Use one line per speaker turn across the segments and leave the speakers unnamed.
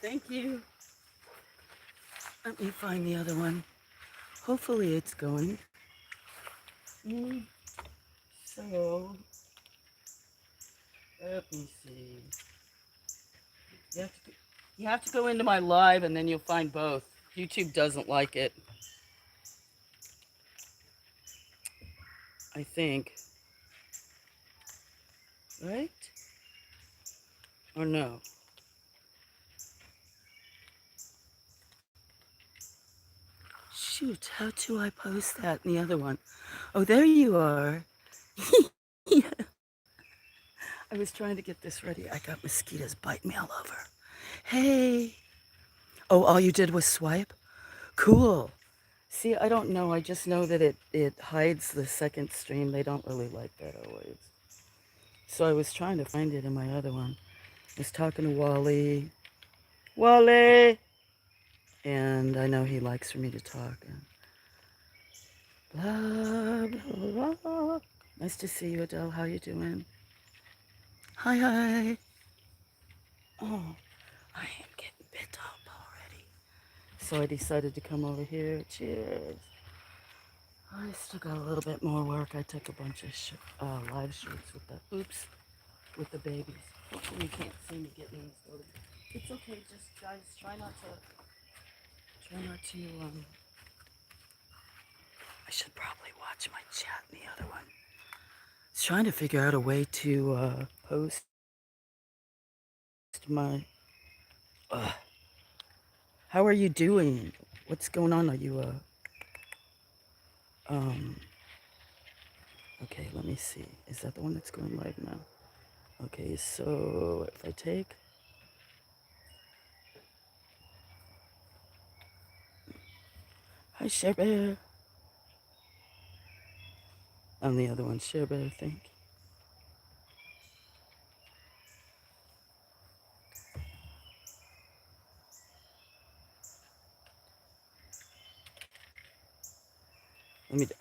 Thank you. Let me find the other one. Hopefully it's going. Mm, so, let me see. You have, to, you have to go into my live and then you'll find both. YouTube doesn't like it, I think. Right? Or no? Shoot, how do I post that in the other one? Oh, there you are. Yeah. I was trying to get this ready. I got mosquitoes biting me all over. Hey. Oh, all you did was swipe? Cool. See, I don't know. I just know that it hides the second stream. They don't really like that always. So I was trying to find it in my other one. I was talking to Wally. Wally! And I know he likes for me to talk. And blah, blah, blah. Nice to see you, Adele. How you doing? Hi, hi. Oh, I am getting bit up already. So I decided to come over here. Cheers. I still got a little bit more work. I took a bunch of live shoots with the with the babies. Hopefully you can't see me getting these photos. It's okay. Just guys, try not to. I should probably watch my chat in the other one. I was trying to figure out a way to post my. Uh, how are you doing? What's going on? Are you um? Okay, let me see. Is that the one that's going live now? Okay, so if I take. Hi, Share Bear. I'm the other one, Share Bear, I think.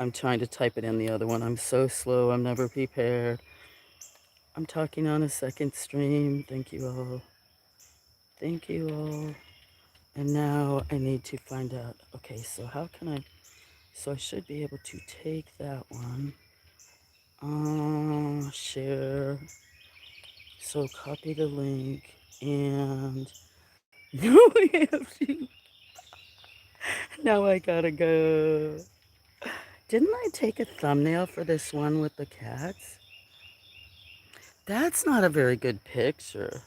I'm trying to type it in the other one. I'm so slow. I'm never prepared. I'm talking on a second stream. Thank you all. Thank you all. And now I need to find out. Okay, so how can I? So I should be able to take that one. Share. So copy the link and now I have to. Now I gotta go. Didn't I take a thumbnail for this one with the cats? That's not a very good picture.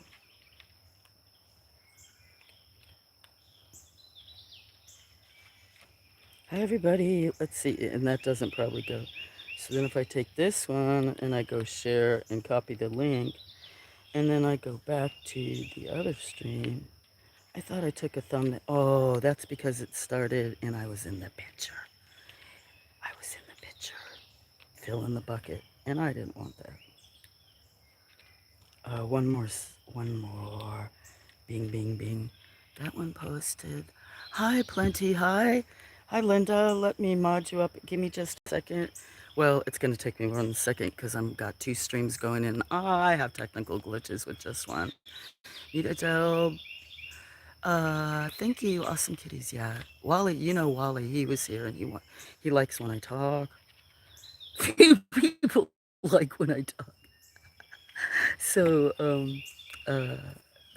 Hi everybody, let's see, and that doesn't probably go. So then if I take this one and I go share and copy the link, and then I go back to the other stream, I thought I took a thumbnail. Oh, that's because it started and I was in the picture. I was in the picture. Fill in the bucket, and I didn't want that. One more. Bing, bing, bing. That one posted. Hi, Plenty. Hi. Hi, Linda. Let me mod you up. Give me just a second. Well, it's going to take me 1 second because I've got 2 streams going in. I have technical glitches with just one. Need a Adele. Thank you, awesome kitties. Yeah, Wally. You know Wally. He was here and he likes when I talk. Few people like when I talk. So uh,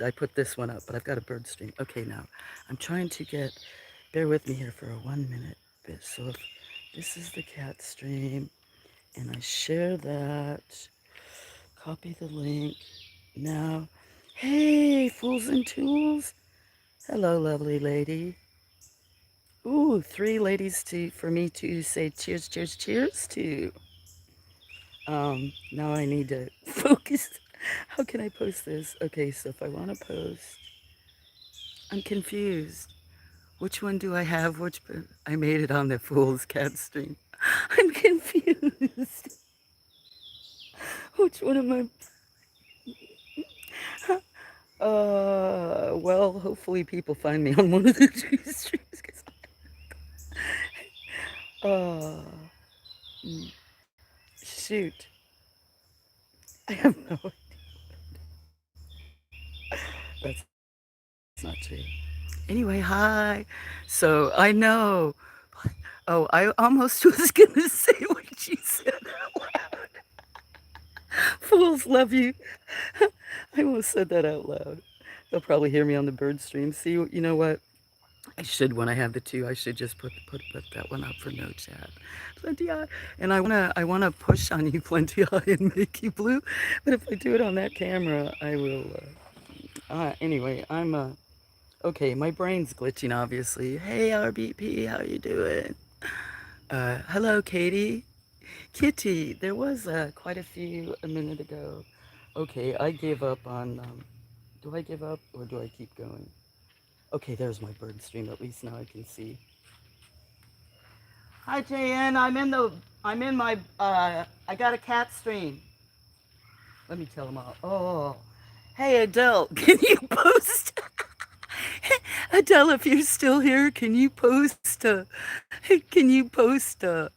I put this one up, but I've got a bird stream. Okay, now I'm trying to bear with me here for a 1 minute bit. So if this is the cat stream and I share that, copy the link. Now, hey, fools and tools. Hello, lovely lady. Ooh, 3 ladies for me to say cheers, cheers, cheers to. Now I need to focus. How can I post this? Okay, so if I want to post, I'm confused. Which one do I have? I made it on the Fool's Cat stream. I'm confused. Which one am I? Well, hopefully people find me on one of the 2 streams. Uh, shoot. I have no idea. That's not good. not true. Anyway, hi. So I know. Oh, I almost was gonna say what you said. Fools love you. I almost said that out loud. They'll probably hear me on the bird stream. See, you know what? I should when I have the two. I should just put that one up for no chat. Plenty high, and I wanna push on you plenty high and make you blue. But if I do it on that camera, I will. Anyway, I'm okay. My brain's glitching, obviously. Hey RBP, how you doing? Hello, Katie. Kitty, there was quite a few a minute ago. Okay, I gave up on. Do I give up or do I keep going? Okay, there's my bird stream. At least now I can see. Hi, JN. I'm in my. I got a cat stream. Let me tell them all. Oh, hey Adele, can you post? Adele, if you're still here, can you post? Can you post? The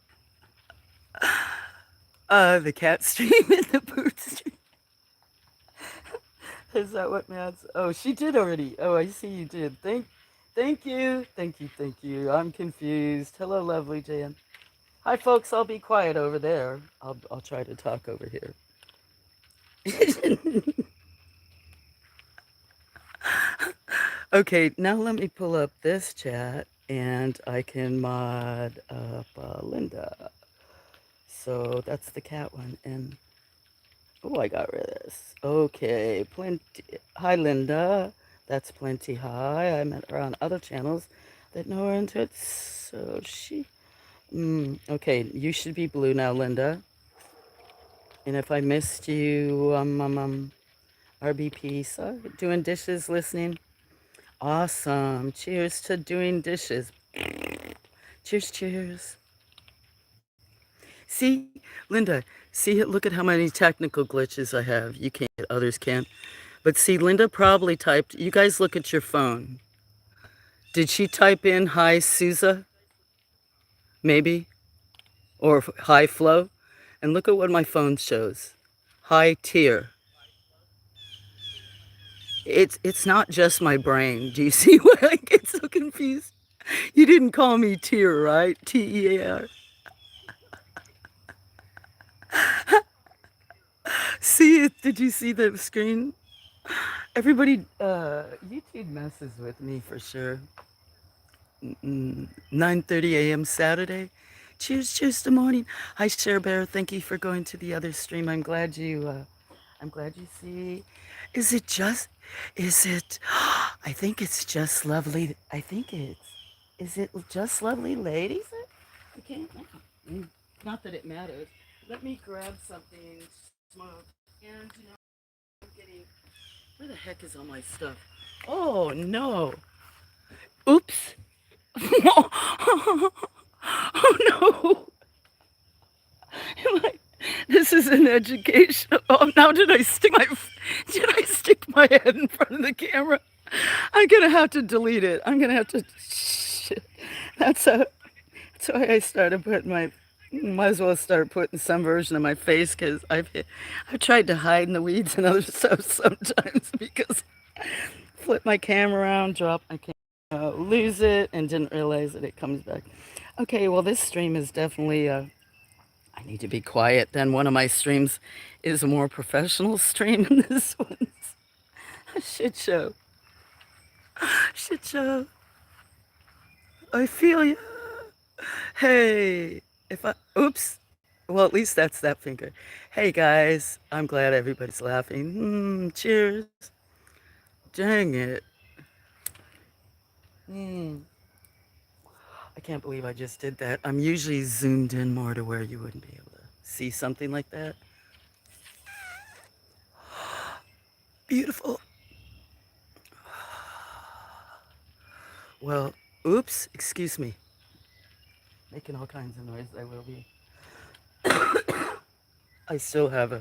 cat stream and the bird stream. Is that what Matt's? Oh, she did already. Oh, I see you did. Thank you. I'm confused. Hello, lovely Jan. Hi, folks. I'll be quiet over there. I'll try to talk over here. Okay, now let me pull up this chat and I can mod up Linda. So that's the cat one. And oh, I got rid of this. Okay, plenty. Hi, Linda. That's plenty high. I met her on other channels that know her into it. So she. Okay, you should be blue now, Linda. And if I missed you, RBP, sorry, doing dishes, listening. Awesome. Cheers to doing dishes. Cheers, cheers. See, Linda, see, look at how many technical glitches I have. You can't, others can. But see, Linda probably typed, you guys look at your phone. Did she type in hi, Sousa? Maybe? Or hi, Flo? And look at what my phone shows. Hi, tier. It's not just my brain. Do you see why I get so confused? You didn't call me tier, right? Tear. See it? Did you see the screen? Everybody, YouTube messes with me for sure. 9:30 a.m. Saturday. Cheers, cheers to morning. Hi, Share Bear. Thank you for going to the other stream. I'm glad you see. Is it just? Is it? I think it's just lovely. I think it's. Is it just lovely ladies? Okay. Not that it matters. Let me grab something smoke. And I'm getting. Where the heck is all my stuff? Oh no! Oops! Oh no! Am I, this is an education. Oh, now did I stick my head in front of the camera? I'm gonna have to delete it. I'm gonna have to. Shit. That's a. That's why I started putting my. Might as well start putting some version of my face because I've tried to hide in the weeds and other stuff sometimes because flip my camera around, drop my camera, lose it, and didn't realize that it comes back. Okay, well this stream is definitely I need to be quiet. Then one of my streams is a more professional stream, and this one's a shit show. Shit show. I feel you. Hey, if I, oops. Well, at least that's that finger. Hey guys, I'm glad everybody's laughing. Cheers. Dang it. Mm, I can't believe I just did that. I'm usually zoomed in more to where you wouldn't be able to see something like that. Beautiful. Well, oops, excuse me. Making all kinds of noise. I will be. I still have a.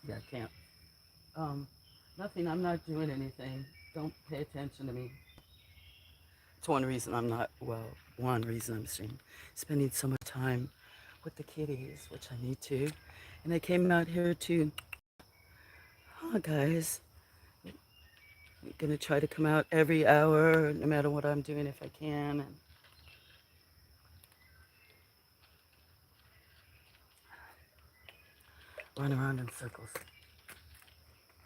Yeah, I can't. Um, Nothing. I'm not doing anything. Don't pay attention to me. It's one reason I'm not. Well, one reason I'm spending so much time with the kitties, which I need to. And I came out here to. Oh, guys. I'm gonna try to come out every hour, no matter what I'm doing, if I can, and run around in circles,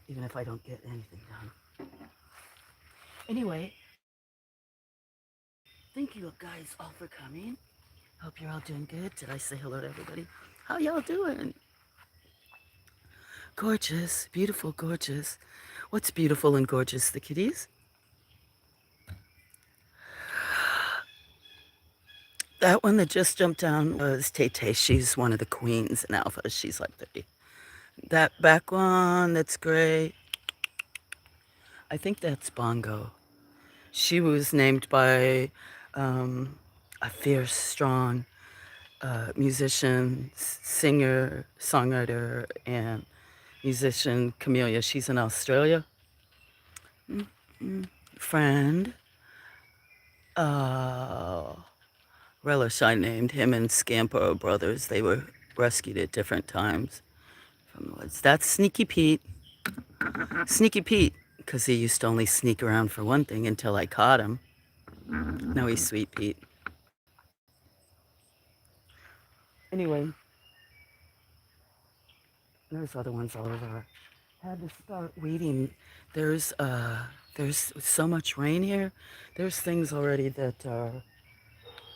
even if I don't get anything done. Anyway, thank you guys all for coming. Hope you're all doing good. Did I say hello to everybody? How y'all doing? Gorgeous, beautiful, gorgeous. What's beautiful and gorgeous, the kitties? That one that just jumped down was Tay Tay. She's one of the queens in Alpha. She's like 30. That back one that's gray, I think that's Bongo. She was named by a fierce, strong musician, singer, songwriter, and musician, Camellia. She's in Australia. Friend, uh, relish I named him and Scamper brothers. They were rescued at different times from the woods. That's Sneaky Pete. Sneaky Pete, because he used to only sneak around for one thing until I caught him. Now he's Sweet Pete. Anyway, there's other ones all over. Had to start weeding. There's so much rain here. There's things already that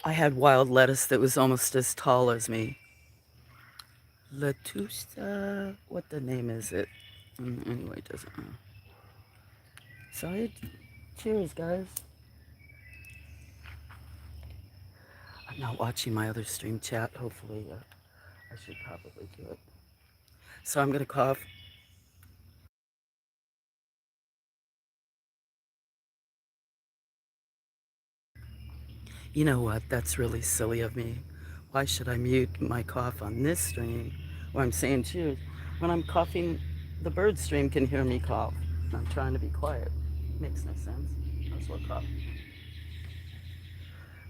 I had wild lettuce that was almost as tall as me. Latusta, what the name is it? Anyway, it doesn't matter. So, cheers, guys. I'm not watching my other stream chat. Hopefully, I should probably do it. So I'm gonna cough. You know what? That's really silly of me. Why should I mute my cough on this stream where I'm saying cheers? When I'm coughing, the bird stream can hear me cough. I'm trying to be quiet. Makes no sense. Might as well cough.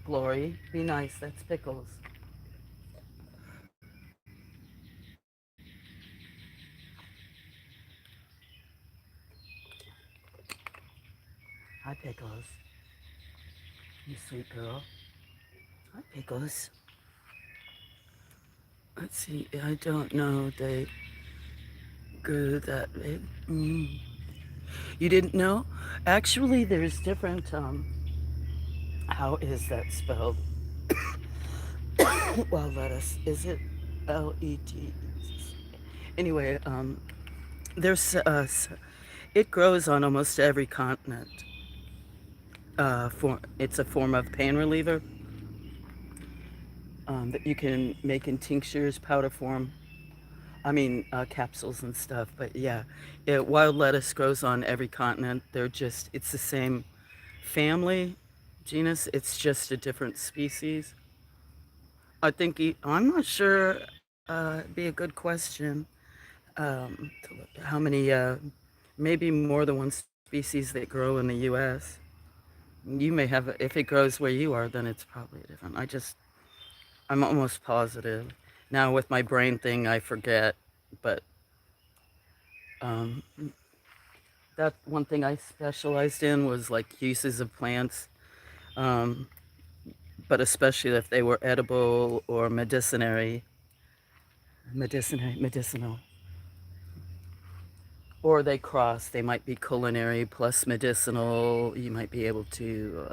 Glory, be nice. That's Pickles. Hi, Pickles. You sweet girl. Hi, Pickles. Let's see. I don't know. They grew that big. You didn't know? Actually, there's different. How is that spelled? Wild lettuce. Is it Let? Anyway, there's it grows on almost every continent. It's a form of pain reliever that you can make in tinctures, powder form. I mean, capsules and stuff. But yeah, wild lettuce grows on every continent. It's the same family, genus. It's just a different species. I'm not sure. It'd be a good question. To look at how many, maybe more than one species that grow in the U.S. You may have, if it grows where you are, then it's probably different. I'm almost positive. Now with my brain thing, I forget, but um, that one thing I specialized in was like uses of plants, um, but especially if they were edible or medicinal, or they cross. They might be culinary plus medicinal. You might be able to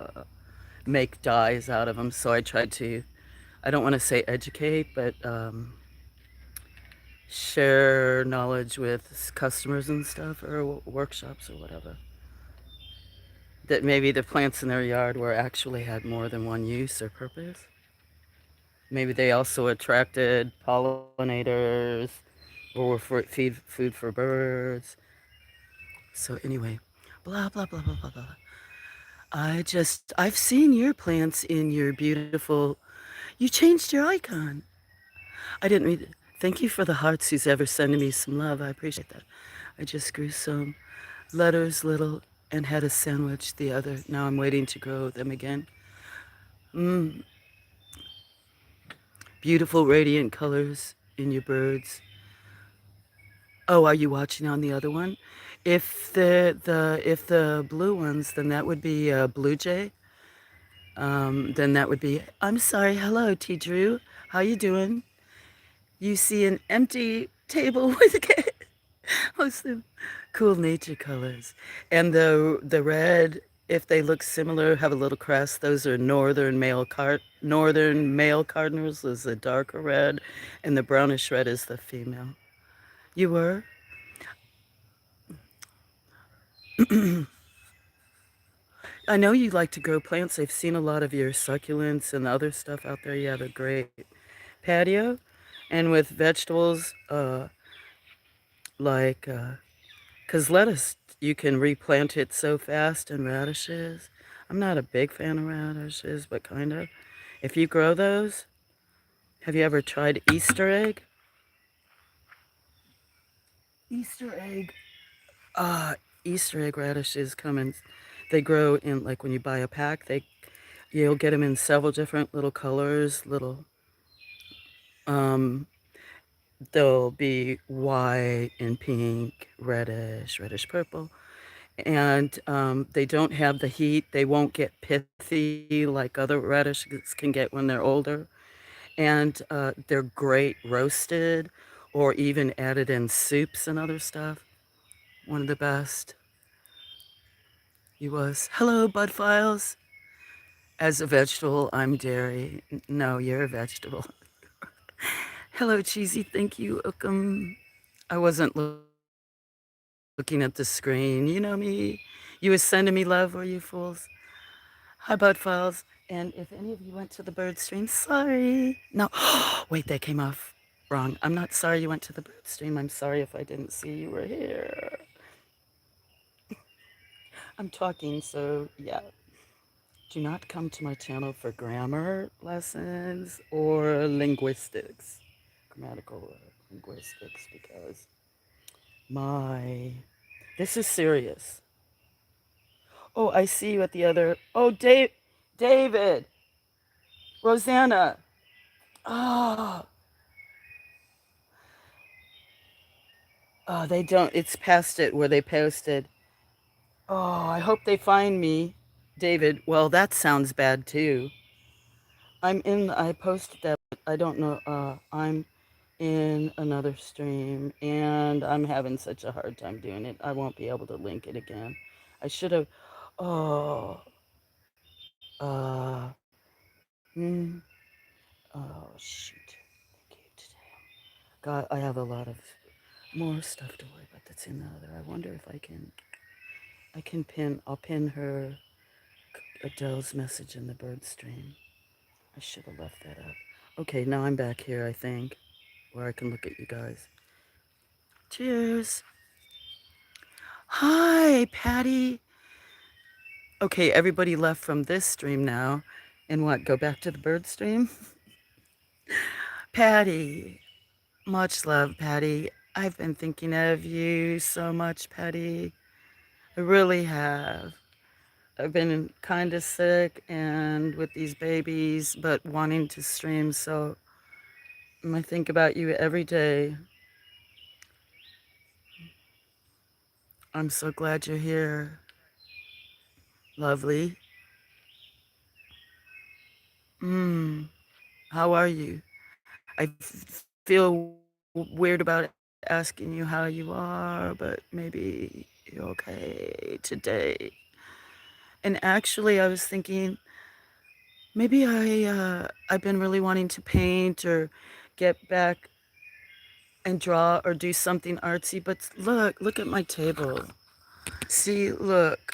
make dyes out of them. So I tried to, I don't want to say educate, but share knowledge with customers and stuff, or workshops or whatever. That maybe the plants in their yard were actually had more than one use or purpose. Maybe they also attracted pollinators or were food for birds. So anyway, blah blah blah blah blah blah. I've seen your plants in your beautiful. You changed your icon. I didn't read it. Thank you for the hearts who's ever sending me some love. I appreciate that. I just grew some letters little and had a sandwich the other. Now I'm waiting to grow them again. Mm, beautiful radiant colors in your birds. Oh, are you watching on the other one? If the blue ones, then that would be blue jay. Then that would be. I'm sorry. Hello, T. Drew. How you doing? You see an empty table with some cool nature colors, and the red. If they look similar, have a little crest. Those are northern male cardinals. Is the darker red, and the brownish red is the female. You were. I know you like to grow plants. I've seen a lot of your succulents and other stuff out there. You have a great patio, and with vegetables, like, because lettuce, you can replant it so fast, and radishes. I'm not a big fan of radishes, but kind of. If you grow those, have you ever tried Easter egg? Easter egg. Easter egg radishes come in. They grow in like when you buy a pack. You'll get them in several different little colors. Um, they'll be white and pink, reddish purple, and they don't have the heat. They won't get pithy like other radishes can get when they're older, and they're great roasted or even added in soups and other stuff. One of the best. He was. Hello, Bud Files. As a vegetable, I'm dairy. No, you're a vegetable. Hello, Cheesy. Thank you. Welcome. I wasn't looking at the screen. You know me. You was sending me love, were you fools? Hi, Bud Files. And if any of you went to the bird stream, sorry. No, wait, that came off wrong. I'm not sorry you went to the bird stream. I'm sorry if I didn't see you were here. I'm talking, so yeah. Do not come to my channel for grammar lessons or linguistics, grammatical linguistics, because my. This is serious. Oh, I see you at the other. Oh, David, Rosanna. Oh, oh, they don't. It's past it where they posted. Oh, I hope they find me, David. Well, that sounds bad too. I posted that. I don't know. I'm in another stream and I'm having such a hard time doing it. I won't be able to link it again. I should have. Oh, hmm. Oh, shoot. Thank you today. God, I have a lot of more stuff to worry about that's in the other. I wonder if I'll pin her Adele's message in the bird stream. I should have left that up. Okay, now I'm back here, I think, where I can look at you guys. Cheers. Hi, Patty. Okay, everybody left from this stream now. And what, go back to the bird stream? Patty, much love, Patty. I've been thinking of you so much, Patty. I really have. I've been kind of sick and with these babies, but wanting to stream, so I think about you every day. I'm so glad you're here. Lovely. Mm, how are you? Feel weird about asking you how you are, but maybe you're okay today. And actually, I was thinking maybe I've been really wanting to paint or get back and draw or do something artsy. But look at my table. See, look,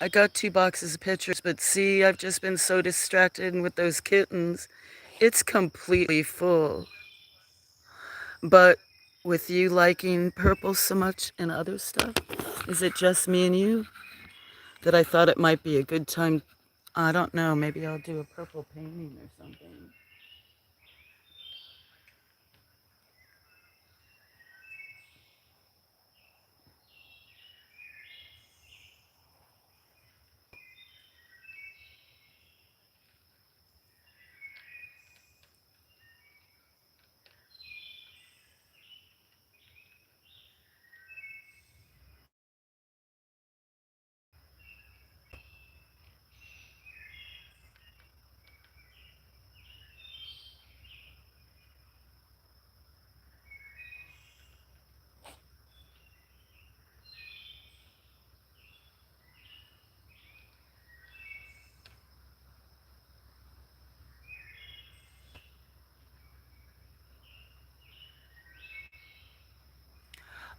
I got 2 boxes of pictures, but see, I've just been so distracted with those kittens. It's completely full. But with you liking purple so much and other stuff, is it just me and you that I thought it might be a good time? I don't know. Maybe I'll do a purple painting or something.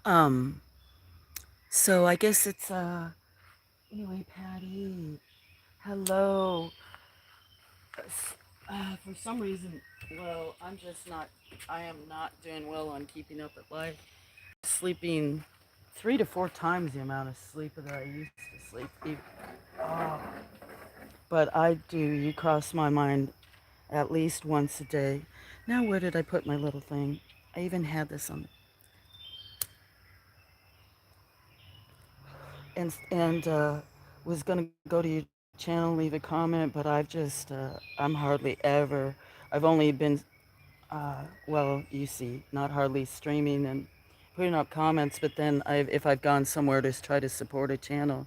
Um, so I guess it's anyway, Patty. Hello. For some reason, well, I'm just not. I am not doing well on keeping up at life. Sleeping 3 to 4 times the amount of sleep that I used to sleep. Oh. But I do. You cross my mind at least once a day. Now, where did I put my little thing? I even had this on, and was gonna go to your channel, leave a comment, but I'm hardly ever. I've only been, well, you see, not hardly streaming and putting up comments, but then if I've gone somewhere to try to support a channel,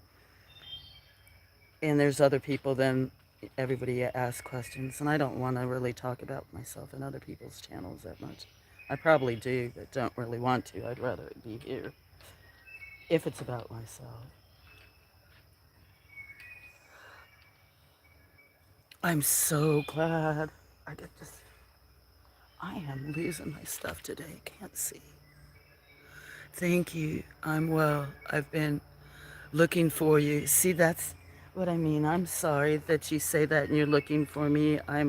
and there's other people, then everybody asks questions, and I don't want to really talk about myself and other people's channels that much. I probably do, but don't really want to. I'd rather it be here if it's about myself. I'm so glad I get to. I am losing my stuff today. Can't see. Thank you. I'm well. I've been looking for you. See, that's what I mean. I'm sorry that you say that and you're looking for me. I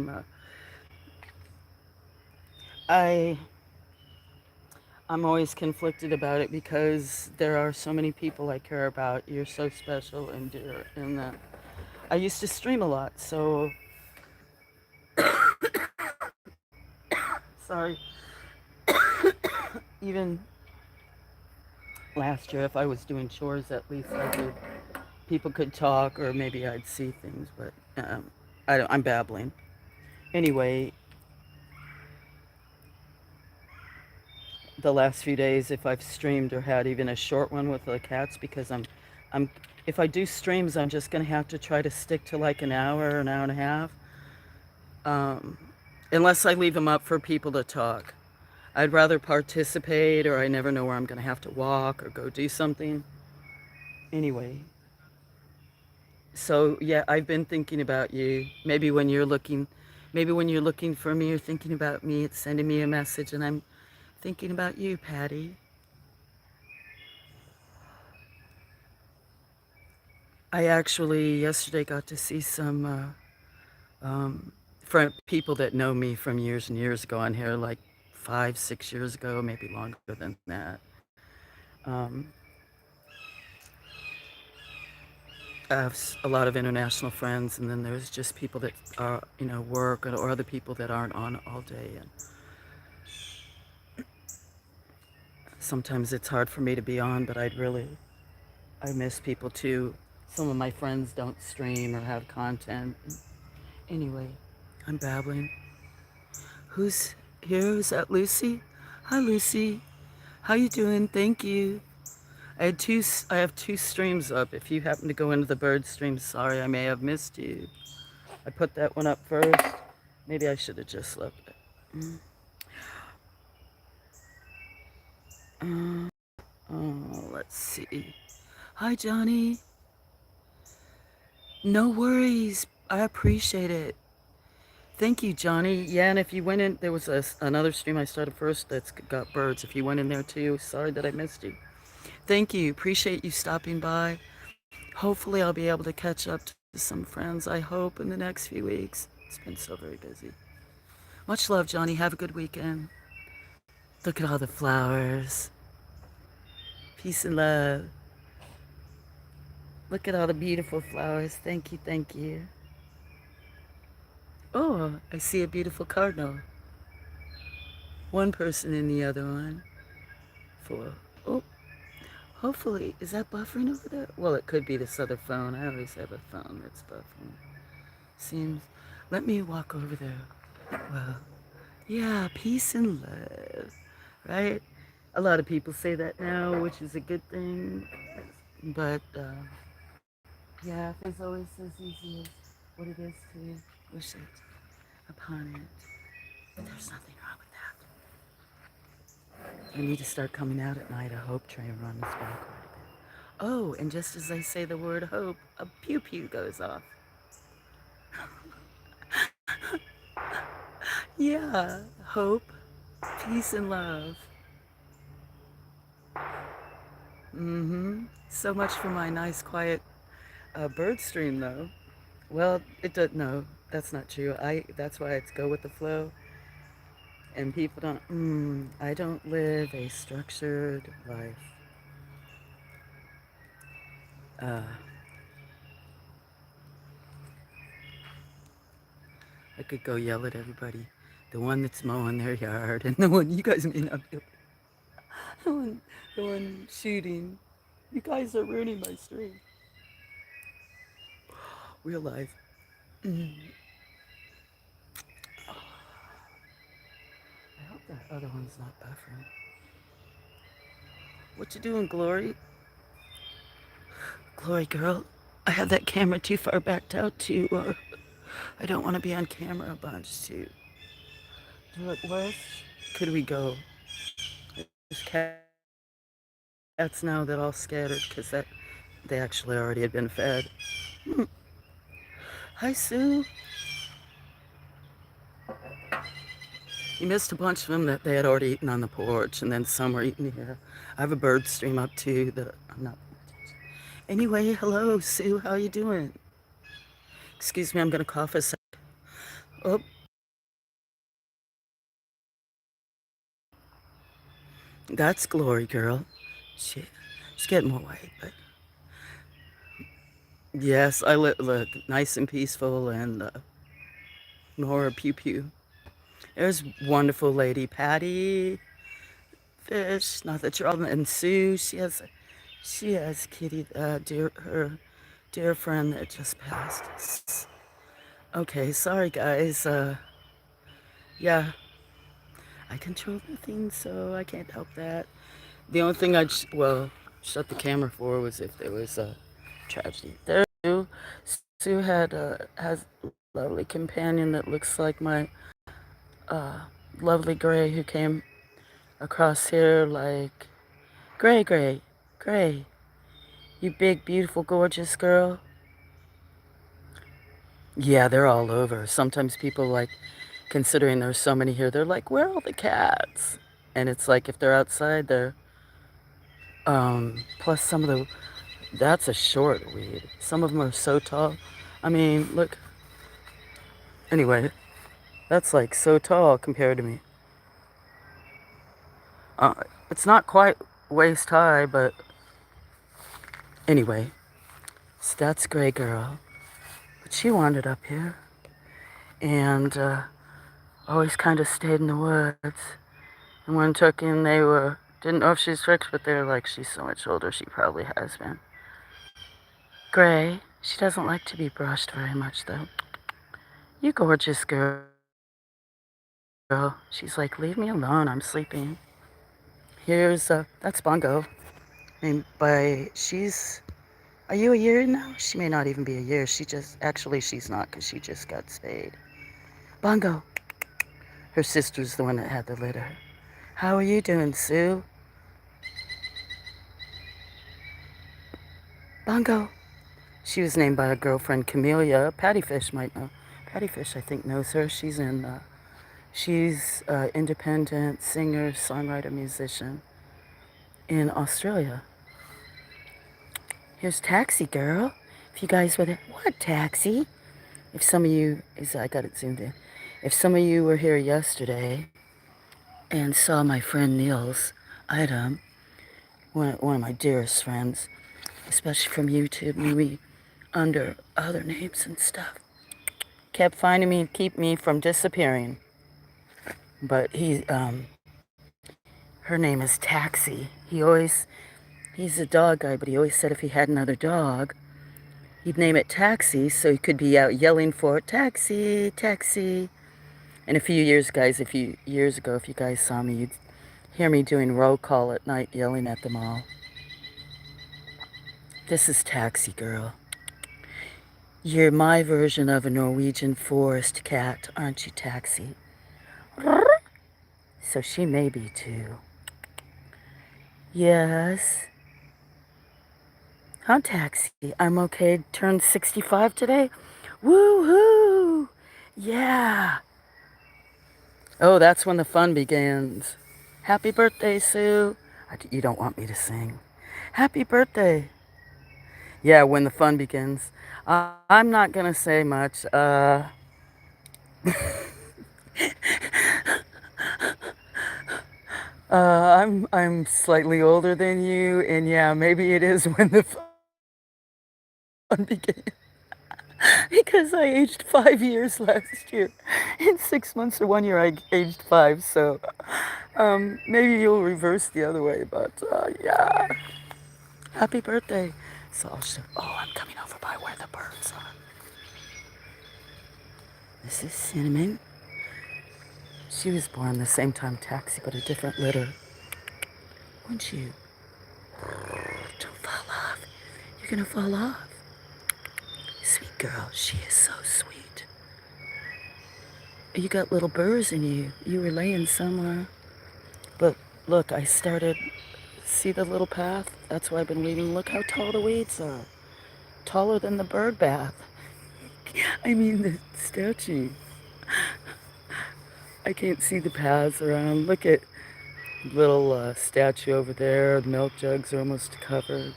I'm always conflicted about it because there are so many people I care about. You're so special and dear, and I used to stream a lot, so sorry. Even last year, if I was doing chores, at least people could talk, or maybe I'd see things. But I'm babbling. Anyway, the last few days, if I've streamed or had even a short one with the cats, because I'm, if I do streams, I'm just gonna have to try to stick to like an hour and a half, um, unless I leave them up for people to talk. I'd rather participate, or I never know where I'm gonna have to walk or go do something. Anyway, so yeah, I've been thinking about you. Maybe when you're looking for me or thinking about me, it's sending me a message, and I'm thinking about you, Patty. I actually yesterday got to see some from people that know me from years and years ago on here, like 5, 6 years ago, maybe longer than that. Um, I have a lot of international friends, and then there's just people that are, work, or other people that aren't on all day. And sometimes it's hard for me to be on, but I miss people too. Some of my friends don't stream or have content. Anyway, I'm babbling. Who's here? Is that Lucy? Hi, Lucy. How you doing? Thank you. I have two streams up. If you happen to go into the bird stream, sorry, I may have missed you. I put that one up first. Maybe I should have just left it. Uh, oh, let's see. Hi, Johnny. No worries. I appreciate it. Thank you, Johnny. Yeah, and if you went in, there was another stream I started first that's got birds. If you went in there too, sorry that I missed you. Thank you. Appreciate you stopping by. Hopefully, I'll be able to catch up to some friends, I hope, in the next few weeks. It's been so very busy. Much love, Johnny. Have a good weekend. Look at all the flowers. Peace and love. Look at all the beautiful flowers. Thank you, thank you. Oh, I see a beautiful cardinal. One person in the other one. Four. Oh, hopefully, is that buffering over there? Well, it could be this other phone. I always have a phone that's buffering. Seems. Let me walk over there. Well, yeah, peace and love, right? A lot of people say that now, which is a good thing. But yeah, if it's always as easy as what it is to wish it upon it. But there's nothing wrong with that. I need to start coming out at night. A hope train runs by quite a bit. Oh, and just as I say the word hope, a pew pew goes off. Yeah, hope, peace, and love. Mm-hmm. So much for my nice, quiet bird stream, though. Well, it does. No, that's not true. That's why it's go with the flow. And people don't. I don't live a structured life. Uh, I could go yell at everybody. The one that's mowing their yard, and the one you guys may not be. The one, the one shooting. You guys are ruining my stream. Real life. Mm. I hope that other one's not buffering. What you doing, Glory? Glory girl. I have that camera too far backed out to, I don't want to be on camera a bunch too. Where else could we go? There's cats now that all scattered because they actually already had been fed. Hmm. Hi, Sue. You missed a bunch of them that they had already eaten on the porch, and then some were eaten here. I have a bird stream up too that I'm not. Anyway, hello, Sue. How you doing? Excuse me, I'm gonna cough a sec. Oh, that's Glory Girl. She, she's getting more white, but yes, I look nice and peaceful and more pew pew. There's wonderful lady Patty Fish. Not that you're all and Sue. She has Kitty, her dear friend that just passed. Okay, sorry guys. Yeah, I control the thing, so I can't help that. The only thing shut the camera for was if there was a tragedy. There, Sue has a lovely companion that looks like my uh, lovely Gray who came across here like Gray, you big, beautiful, gorgeous girl. Yeah, they're all over. Sometimes people like, considering there's so many here, they're like, where are all the cats? And it's like if they're outside, plus some of that's a short weed. Some of them are so tall. I mean, look, anyway, that's like so tall compared to me. Uh, it's not quite waist high, but anyway, so that's Gray Girl. But she wandered up here and always kind of stayed in the woods. And when took in, didn't know if she's tricked, but they're like, she's so much older, she probably has been. Gray, she doesn't like to be brushed very much, though. You gorgeous girl. She's like, leave me alone, I'm sleeping. That's Bongo. And are you a year now? She may not even be a year. Actually, she's not because she just got spayed. Bongo. Her sister's the one that had the litter. How are you doing, Sue? Bongo. She was named by a girlfriend, Camellia. Patty Fish might know. Patty Fish, I think, knows her. She's an independent singer, songwriter, musician in Australia. Here's Taxi Girl. If you guys were there, what taxi? If some of you, I got it zoomed in. If some of you were here yesterday and saw my friend Neil's item, one of my dearest friends, especially from YouTube, knew me under other names and stuff, kept finding me and keep me from disappearing. But her name is Taxi. He's a dog guy, but he always said if he had another dog, he'd name it Taxi so he could be out yelling for it, Taxi, Taxi. And a few years ago, if you guys saw me, you'd hear me doing roll call at night yelling at them all. This is Taxi Girl. You're my version of a Norwegian forest cat, aren't you, Taxi? So she may be too. Yes. Huh, Taxi? I'm okay. Turned 65 today? Woo-hoo! Yeah. Oh, that's when the fun begins. Happy birthday, Sue. You don't want me to sing. Happy birthday. Yeah, when the fun begins. I'm not gonna say much. I'm slightly older than you, and yeah, maybe it is when the fun began. Because I aged 5 years last year. In 6 months or 1 year, I aged five. So maybe you'll reverse the other way. But yeah, happy birthday. So I'll show. Oh, I'm coming over by where the birds are. This is Cinnamon. She was born the same time Taxi, but a different litter. Won't you? Don't fall off. You're gonna fall off. Sweet girl. She is so sweet. You got little burrs in you. You were laying somewhere. But look, I started. See the little path? That's why I've been weeding. Look how tall the weeds are. Taller than the bird bath. I mean, the statue. I can't see the paths around. Look at little statue over there. The milk jugs are almost covered.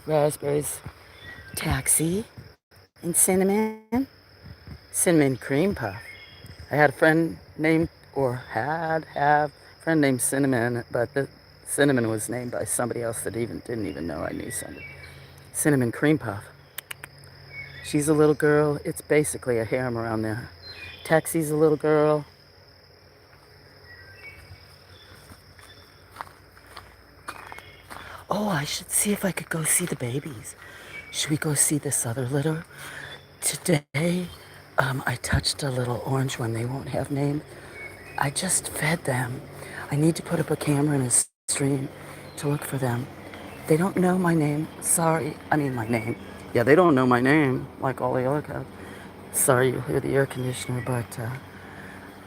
Raspberries. Taxi. And cinnamon. Cinnamon cream puff. I had a friend named, or have a friend named Cinnamon, but the cinnamon was named by somebody else that didn't even know I knew somebody. Cinnamon cream puff. She's a little girl. It's basically a harem around there. Taxi's a little girl. Oh, I should see if I could go see the babies. Should we go see this other litter? Today, I touched a little orange one they won't have named. I just fed them. I need to put up a camera in a stream to look for them. They don't know my name. Sorry. I mean, my name. Yeah, they don't know my name like all the other cats. Sorry you'll hear the air conditioner, but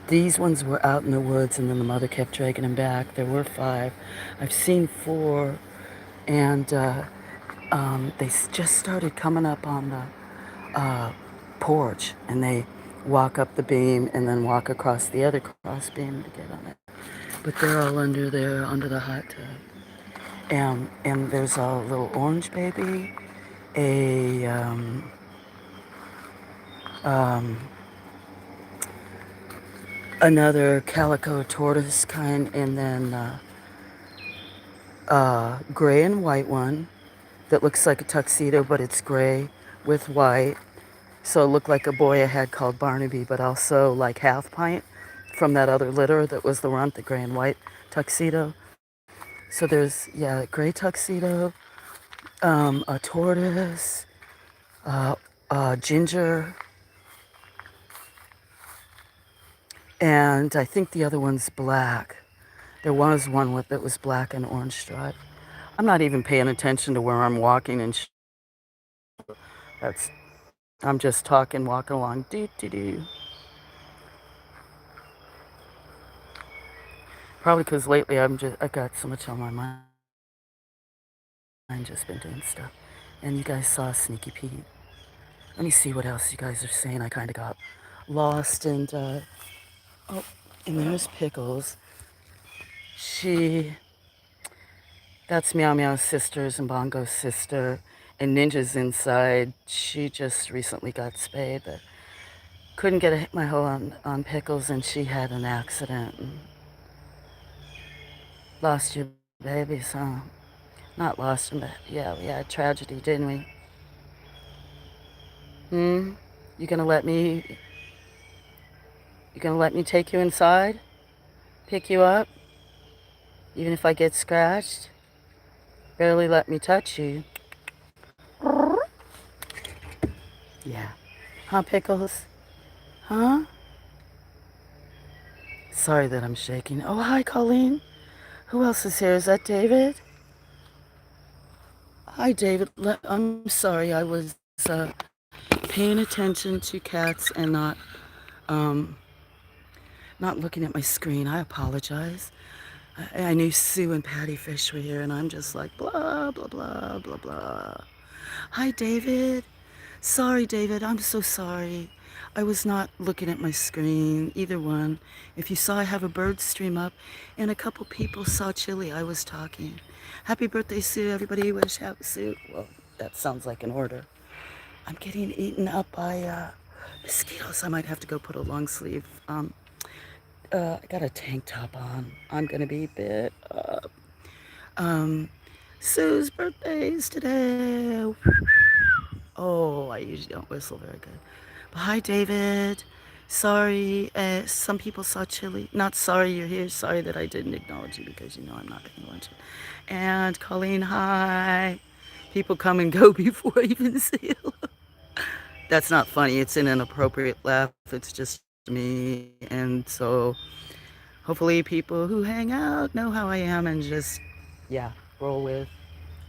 these ones were out in the woods, and then the mother kept dragging them back. There were 5. I've seen 4, and they just started coming up on the porch, and they walk up the beam and then walk across the other cross beam to get on it. But they're all under there, under the hot tub. And there's a little orange baby, a another calico tortoise kind, and then gray and white one that looks like a tuxedo, but it's gray with white. So it looked like a boy I had called Barnaby, but also like Half Pint from that other litter that was the runt, the gray and white tuxedo. So there's, yeah, a gray tuxedo, a tortoise, ginger, and I think the other one's black. There was one that was black and orange stripe. I'm not even paying attention to where I'm walking, and that's, I'm just talking, walking along. Doo doo doo. Probably because lately I got so much on my mind. I've just been doing stuff. And you guys saw Sneaky Pete. Let me see what else you guys are saying. I kind of got lost, and oh, and there's Pickles. That's Meow Meow's sisters and Bongo's sister, and Ninja's inside. She just recently got spayed, but couldn't get my hoe on Pickles, and she had an accident and lost your babies, huh? Not lost them, but yeah, we had tragedy, didn't we? Hmm? You gonna let me, you gonna let me take you inside? Pick you up? Even if I get scratched? Barely let me touch you. Yeah. Huh, Pickles? Huh? Sorry that I'm shaking. Oh, hi, Colleen. Who else is here? Is that David? Hi, David. I'm sorry. I was paying attention to cats and um, not looking at my screen. I apologize. I knew Sue and Patty Fish were here, and I'm just like, blah, blah, blah, blah, blah. Hi, David. Sorry, David. I'm so sorry. I was not looking at my screen, either one. If you saw, I have a bird stream up, and a couple people saw Chili. I was talking. Happy birthday, Sue. Everybody wish happy Sue. Well, that sounds like an order. I'm getting eaten up by mosquitoes. I might have to go put a long sleeve. I got a tank top on. I'm gonna be bit up. Um, Sue's birthday is today. Oh, I usually don't whistle very good. But hi, David. Sorry, some people saw Chili. Not sorry you're here. Sorry that I didn't acknowledge you because you know I'm not paying attention. And Colleen, hi. People come and go before I even say hello. That's not funny. It's an inappropriate laugh. It's just me. And so hopefully people who hang out know how I am and just, yeah, roll with,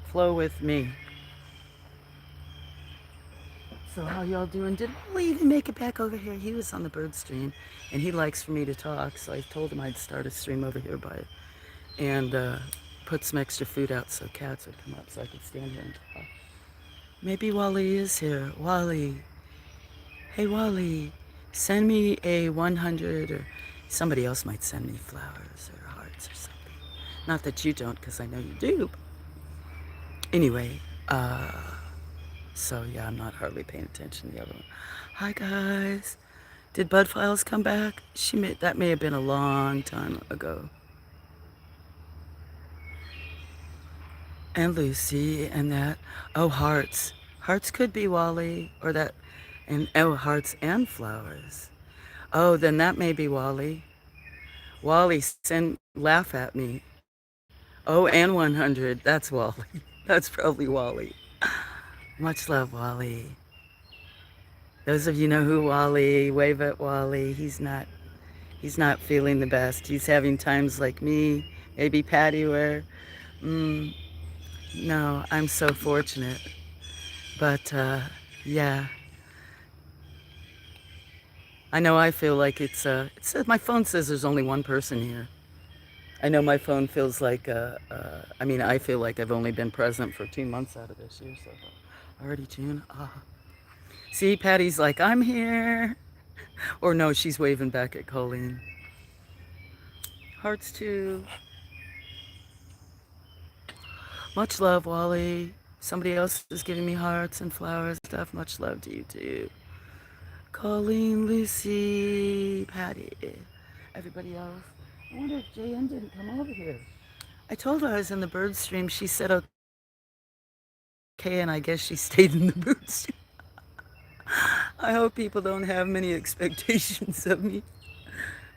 flow with me. So how y'all doing? Did Willie even make it back over here? He was on the bird stream, and he likes for me to talk. So I told him I'd start a stream over here by and put some extra food out so cats would come up so I could stand here and talk. Maybe Wally is here. Wally, hey Wally, send me a 100 or somebody else might send me flowers or hearts or something. Not that you don't, because I know you do. Anyway, so yeah, I'm not hardly paying attention to the other one. Hi guys. Did Bud Files come back? That may have been a long time ago. And Lucy and that. Oh, hearts. Hearts could be Wally or that. And oh, hearts and flowers. Oh, then that may be Wally. Wally, laugh at me. Oh, and 100. That's Wally. That's probably Wally. Much love, Wally. Those of you know who Wally, wave at Wally. He's not feeling the best. He's having times like me, maybe Patty where, mm, no, I'm so fortunate. But yeah, I know I feel like it says my phone says there's only one person here. I know my phone feels like, I mean, I feel like I've only been present for 2 months out of this year so far. Already June. Ah. See, Patty's like, I'm here. Or no, she's waving back at Colleen. Hearts too. Much love, Wally. Somebody else is giving me hearts and flowers stuff. Much love to you too. Colleen, Lucy, Patty, everybody else. I wonder if JN didn't come over here. I told her I was in the bird stream. She said okay, and I guess she stayed in the bird stream. I hope people don't have many expectations of me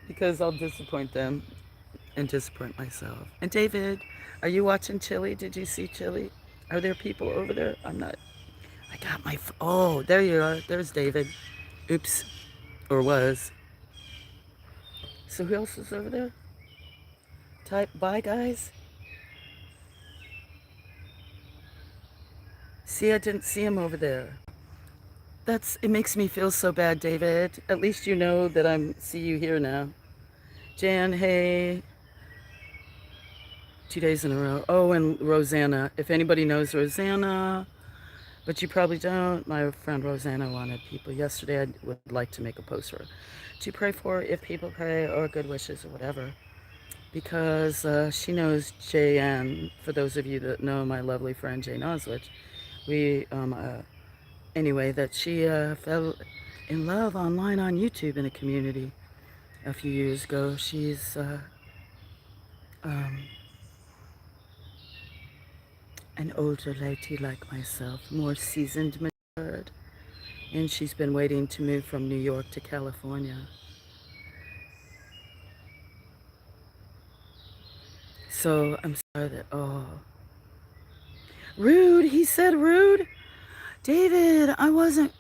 because I'll disappoint them and disappoint myself. And David, are you watching Chili? Did you see Chili? Are there people over there? I'm not. I got my. Oh, there you are. There's David. Oops. Or was. So who else is over there? Type bye, guys. See, I didn't see him over there. It makes me feel so bad, David. At least you know that see you here now. Jan, hey, 2 days in a row. Oh, and Rosanna. If anybody knows Rosanna, but you probably don't, my friend Rosanna wanted people yesterday. I would like to make a post for her to pray for if people pray or good wishes or whatever. Because she knows JN. For those of you that know my lovely friend Jane Oswich, we anyway, that she fell in love online on YouTube in a community a few years ago. She's um, an older lady like myself, more seasoned, matured, and she's been waiting to move from New York to California. So I'm sorry that, oh, rude, he said rude. David, I wasn't.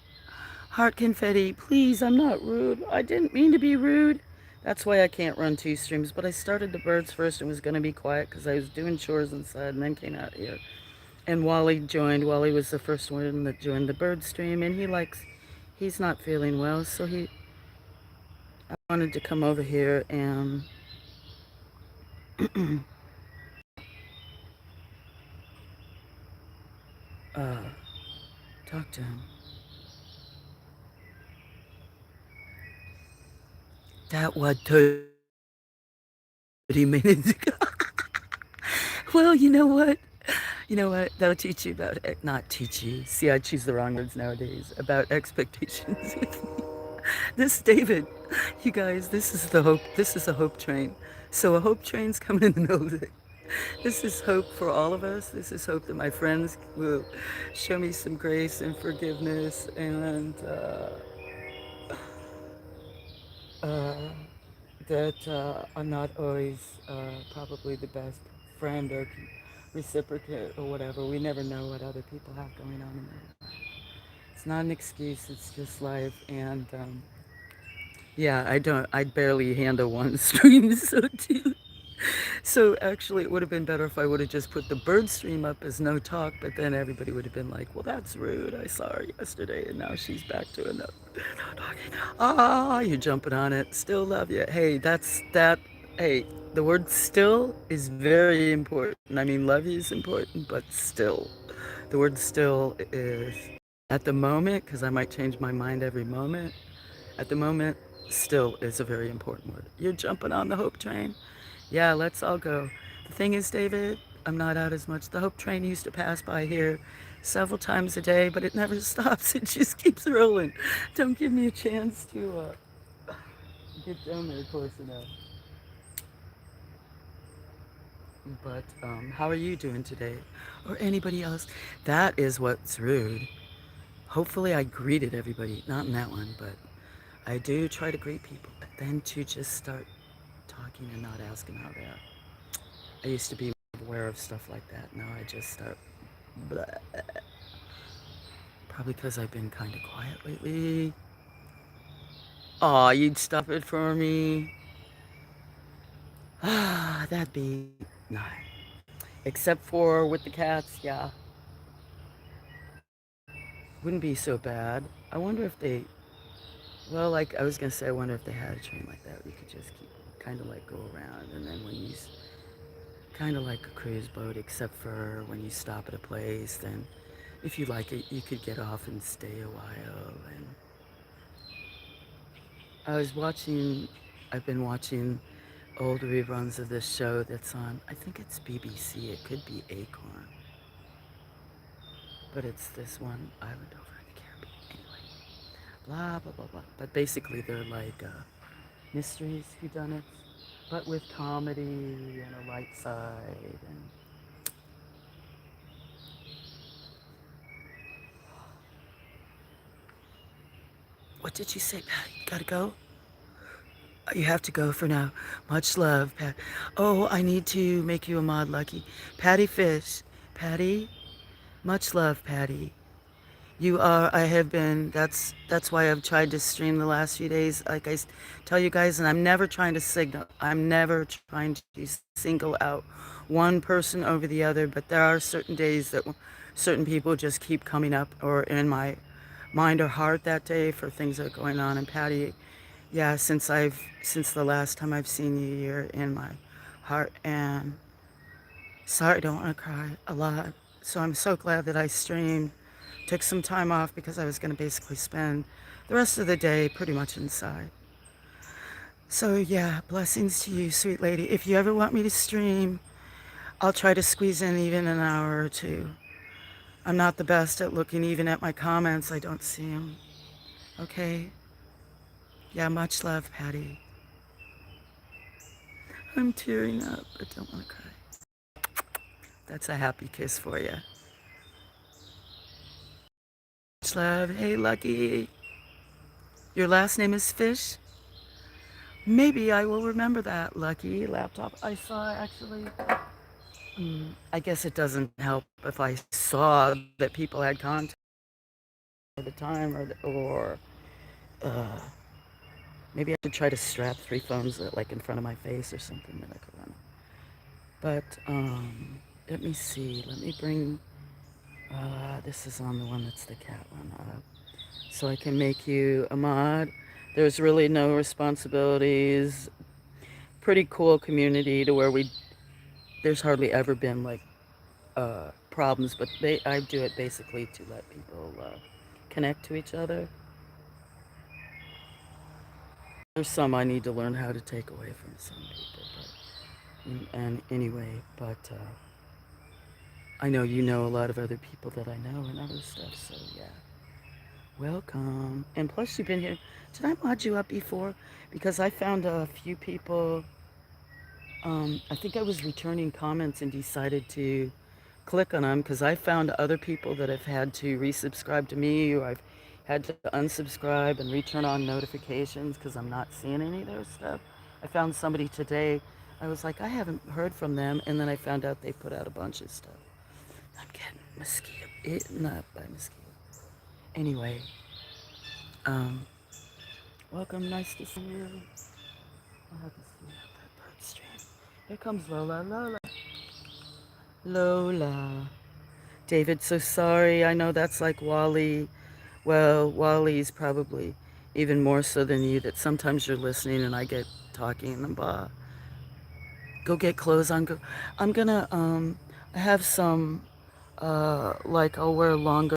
Heart confetti, please, I'm not rude. I didn't mean to be rude. That's why I can't run 2 streams, but I started the birds first and was going to be quiet because I was doing chores inside and then came out here. And Wally joined. Wally was the first one that joined the bird stream, and he's not feeling well, so I wanted to come over here and uh, talk to him. That was 30 minutes ago. Well, you know what? You know what? That'll teach you about, not teach you. See, I choose the wrong words nowadays. About expectations with me. This, David, you guys, this is the hope. This is a hope train. So a hope train's coming in the middle of the day. This is hope for all of us. This is hope that my friends will show me some grace and forgiveness and uh, that I'm not always probably the best friend or reciprocate or whatever. We never know what other people have going on in their life. It's not an excuse, it's just life. And yeah, I barely handle one stream, so too. So actually, it would have been better if I would have just put the bird stream up as no talk, but then everybody would have been like, well, that's rude. I saw her yesterday and now she's back to another talking. Ah, you're jumping on it. Still love you. Hey, that's that. Hey, the word still is very important. I mean, love you is important, but still. The word still is at the moment, because I might change my mind every moment. At the moment, still is a very important word. You're jumping on the hope train. Yeah, let's all go. The thing is, David, I'm not out as much. The Hope Train used to pass by here several times a day, but it never stops. It just keeps rolling. Don't give me a chance to get down there close enough. But how are you doing today? Or anybody else? That is what's rude. Hopefully, I greeted everybody. Not in that one, but I do try to greet people. But then to just start talking and not asking how they are. I used to be aware of stuff like that. Now I just start. Blah. Probably because I've been kind of quiet lately. Aw, you'd stop it for me. Ah, that'd be nice. Except for with the cats, yeah. Wouldn't be so bad. I wonder if they. Well, like I was gonna say, I wonder if they had a train like that. You could just keep kind of like go around, and then when you kind of like a cruise boat, except for when you stop at a place, then if you like it, you could get off and stay a while. And I was watching. I've been watching old reruns of this show that's on, I think it's BBC, it could be Acorn, but it's this one island over in the Caribbean. Anyway, blah, blah, blah, blah. But basically, they're like mysteries, whodunits, but with comedy and a light side. And what did you say, Patty? Gotta go? You have to go for now. Much love, Pat. Oh, I need to make you a mod, Lucky. Patty Fish. Patty? Much love, Patty. You are. I have been. That's why I've tried to stream the last few days. Like tell you guys, and I'm never trying to signal. I'm never trying to single out one person over the other. But there are certain days that certain people just keep coming up, or in my mind or heart that day for things that are going on. And Patty, yeah, since the last time I've seen you, you're in my heart. And sorry, I don't want to cry a lot. So I'm so glad that I streamed. Took some time off because I was going to basically spend the rest of the day pretty much inside. So yeah, blessings to you, sweet lady. If you ever want me to stream, I'll try to squeeze in even an hour or two. I'm not the best at looking even at my comments. I don't see them. Okay? Yeah, much love, Patty. I'm tearing up. I don't want to cry. That's a happy kiss for you. Much love. Hey, Lucky. Your last name is Fish? Maybe I will remember that, Lucky. Laptop I saw actually. I guess it doesn't help if I saw that people had contact at the time, or uh, maybe I should try to strap 3 phones like in front of my face or something that I could run. But let me see. Let me bring. This is on the one that's the cat one, so I can make you a mod. There's really no responsibilities. Pretty cool community to where there's hardly ever been like problems, but I do it basically to let people connect to each other. There's some I need to learn how to take away from some people, but and anyway, but I know you know a lot of other people that I know and other stuff, so yeah. Welcome. And plus, you've been here. Did I mod you up before? Because I found a few people. I think I was returning comments and decided to click on them because I found other people that have had to resubscribe to me, or I've had to unsubscribe and return on notifications because I'm not seeing any of their stuff. I found somebody today. I was like, I haven't heard from them, and then I found out they put out a bunch of stuff. I'm getting mosquito eaten up by mosquitoes. Anyway, um, welcome. Nice to see you. I'll have to see that bird stream. Here comes Lola. Lola. Lola. David, so sorry. I know that's like Wally. Well, Wally's probably even more so than you, that sometimes you're listening and I get talking and blah. Go get clothes on. Go. I'm gonna I have some like I'll wear longer,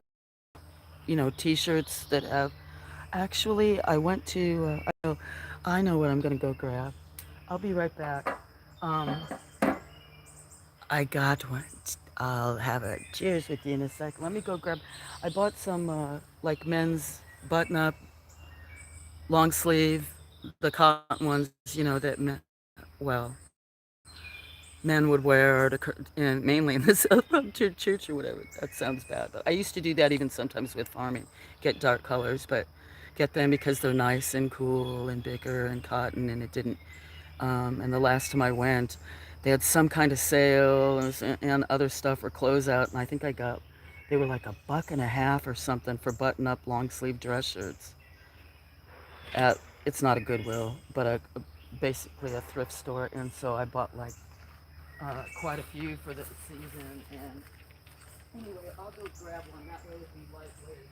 t-shirts that have. Actually, I went to. I know what I'm gonna go grab. I'll be right back. Um, I got one. I'll have a cheers with you in a sec. Let me go grab. I bought some like men's button-up, long sleeve, the cotton ones, that men would wear to, and mainly in this church or whatever. That sounds bad. I used to do that even sometimes with farming, get dark colors, but get them because they're nice and cool and bigger and cotton, and it didn't. And the last time I went, they had some kind of sale and other stuff or closeout, and I think they were like $1.50 or something for button-up long sleeve dress shirts. At it's not a Goodwill, but basically a thrift store, and so I bought like quite a few for the season. And anyway, I'll go grab one. That way it'll be lightweight.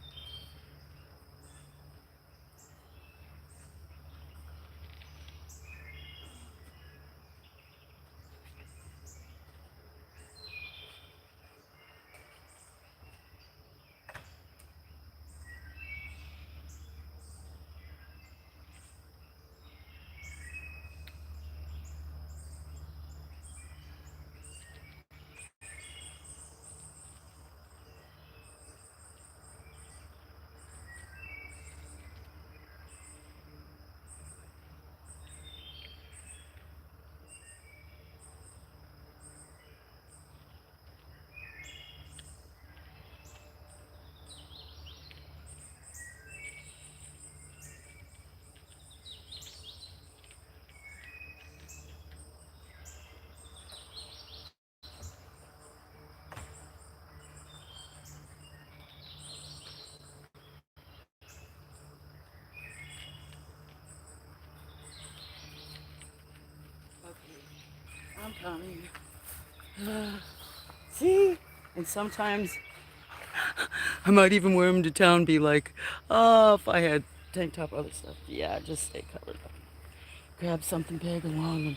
Okay, I'm coming. See? And sometimes I might even wear them to town, be like, oh, if I had tank top, other stuff. Yeah, just stay covered up. Grab something big and long. And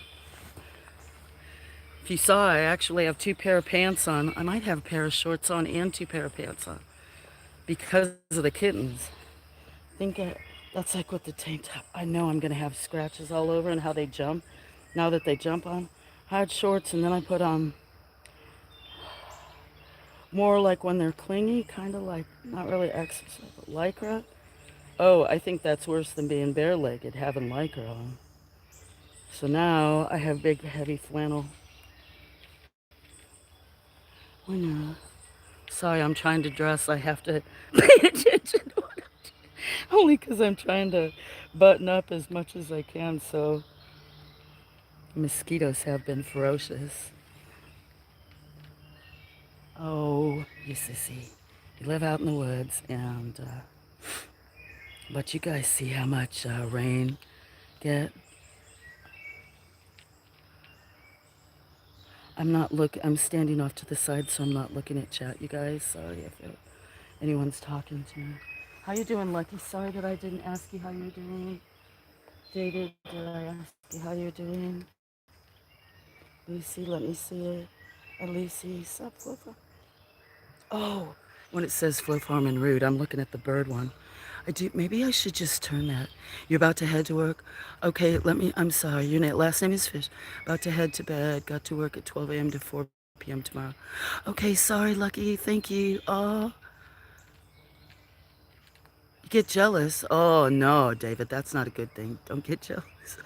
if you saw, I actually have two pair of pants on. I might have a pair of shorts on and two pair of pants on because of the kittens. I think that's like with the tank top. I know I'm going to have scratches all over and how they jump. Now that they jump on, I had shorts and then I put on more like when they're clingy, kind of like, not really exercise, but lycra. Oh, I think that's worse than being bare-legged, having lycra on. So now I have big, heavy flannel. I know. Sorry, I'm trying to dress. I have to pay attention to what I'm doing. Only because I'm trying to button up as much as I can, so mosquitoes have been ferocious. Oh, you sissy. You live out in the woods, and but you guys see how much rain get. I'm standing off to the side, so I'm not looking at chat, you guys. Sorry if anyone's talking to me. How you doing, Lucky? Sorry that I didn't ask you how you're doing. David, did I ask you how you're doing? Lucy, let me see it. Lucy, sup, Flo Farm? Oh, when it says Flo Farm and Rude, I'm looking at the bird one. Maybe I should just turn that. You're about to head to work? Okay, I'm sorry. Your last name is Fish. About to head to bed. Got to work at 12 a.m. to 4 p.m. tomorrow. Okay, sorry, Lucky. Thank you. Oh, you get jealous. Oh, no, David, that's not a good thing. Don't get jealous.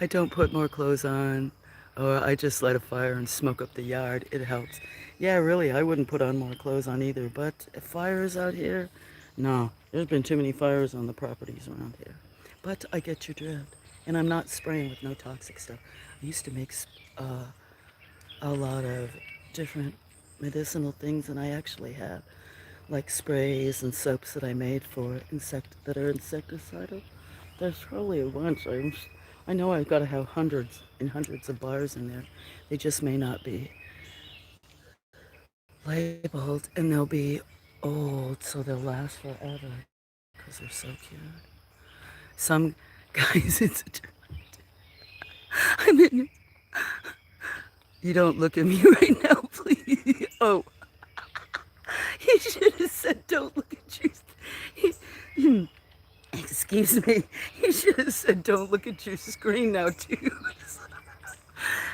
I don't put more clothes on, or I just light a fire and smoke up the yard. It helps. Yeah, really, I wouldn't put on more clothes on either, but fires out here, no, there's been too many fires on the properties around here. But I get your drift, and I'm not spraying with no toxic stuff. I used to make uh, a lot of different medicinal things, and I actually have like sprays and soaps that I made for that are insecticidal. There's probably a bunch. I know I've got to have hundreds and hundreds of bars in there. They just may not be labeled, and they'll be old, so they'll last forever because they're so cute. Some guys, I mean, you don't look at me right now, please. Oh, he should have said, "Don't look at you." Excuse me. You should have said, "Don't look at your screen now, too."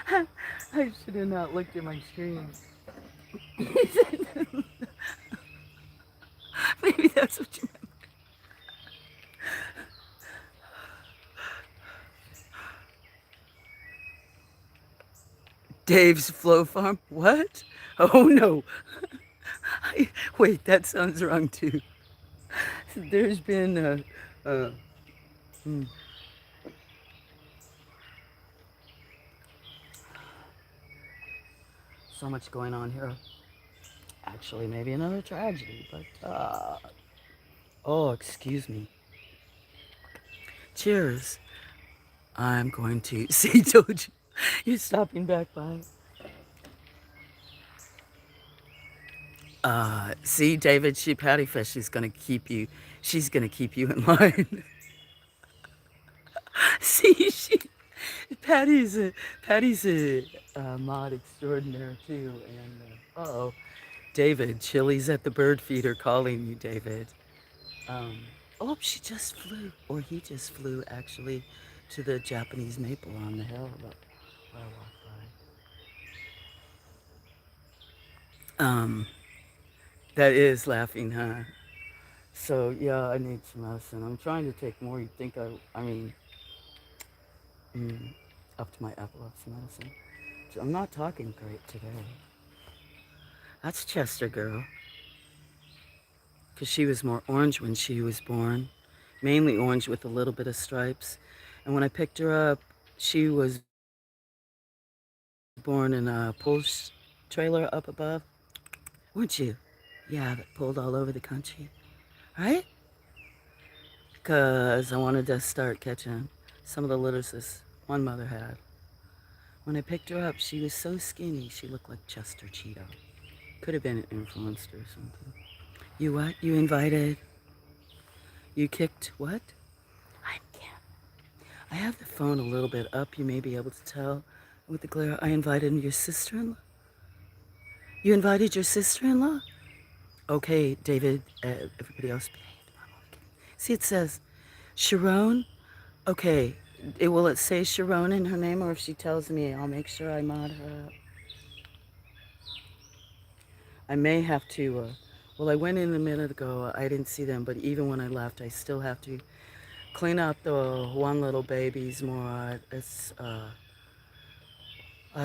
I should have not looked at my screen. Maybe that's what you meant. Dave's Flow Farm? What? Oh no. Wait, that sounds wrong too. There's been uh, hmm, so much going on here. Actually, maybe another tragedy, but oh, excuse me. Cheers. I'm going to see. Told you. You're stopping back by. See, David, Patty Fish is gonna keep you. She's gonna keep you in line. See, Patty's a mod extraordinaire too. And oh, David, Chili's at the bird feeder calling you, David. Um, oh, she just flew, or he just flew actually, to the Japanese maple on the hill. Look, where I walked by. That is laughing, huh? So yeah, I need some medicine. I'm trying to take more. You'd think I mean, mm, up to my epilepsy medicine. I'm not talking great today. That's Chester girl, because she was more orange when she was born, mainly orange with a little bit of stripes. And when I picked her up, she was born in a pull trailer up above, weren't you? Yeah, that pulled all over the country, right? Because I wanted to start catching some of the litters this one mother had. When I picked her up, she was so skinny, she looked like Chester Cheeto. Could have been influenced or something. You what? You invited? You kicked what? I can't. I have the phone a little bit up. You may be able to tell with the glare. I invited your sister-in-law. You invited your sister-in-law? Okay, David. Everybody else behaved. See, it says Sharon. Okay. Will it say Sharon in her name, or if she tells me, I'll make sure I mod her up. I may have to. Well, I went in a minute ago. I didn't see them, but even when I left, I still have to clean up the one little baby's more. It's a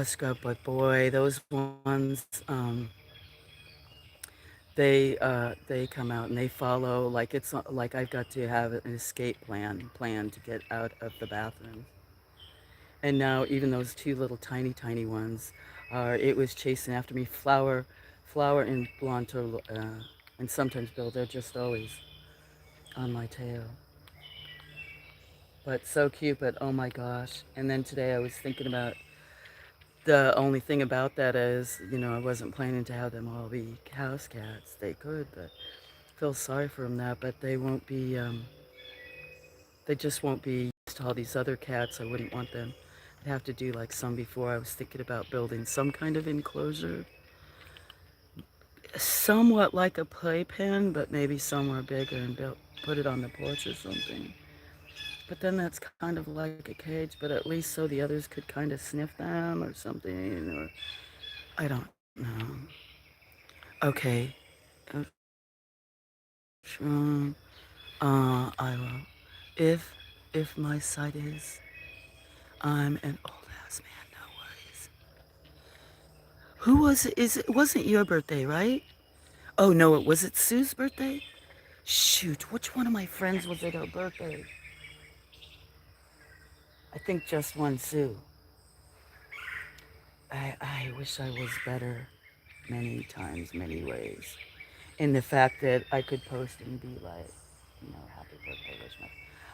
scrub, but boy, those ones, they come out and they follow like it's like I've got to have an escape plan to get out of the bathroom. And now even those two little tiny ones are. It was chasing after me. Flower and Blanto, and sometimes Bill. They're just always on my tail. But so cute. But oh my gosh! And then today I was thinking about. The only thing about that is, I wasn't planning to have them all be house cats. They could, but I feel sorry for them that, but they just won't be used to all these other cats. I wouldn't want them. I'd have to do like some before. I was thinking about building some kind of enclosure, somewhat like a playpen, but maybe somewhere bigger and put it on the porch or something. But then that's kind of like a cage, but at least so the others could kind of sniff them or something, or I don't know. Okay. I will. If my site is, I'm an old ass man. No worries. Who was it? Is it wasn't your birthday, right? Oh no, it was it Sue's birthday? Shoot, which one of my friends was it her birthday? I think just one Sue. I wish I was better many times, many ways. In the fact that I could post and be like, happy birthday, wish my.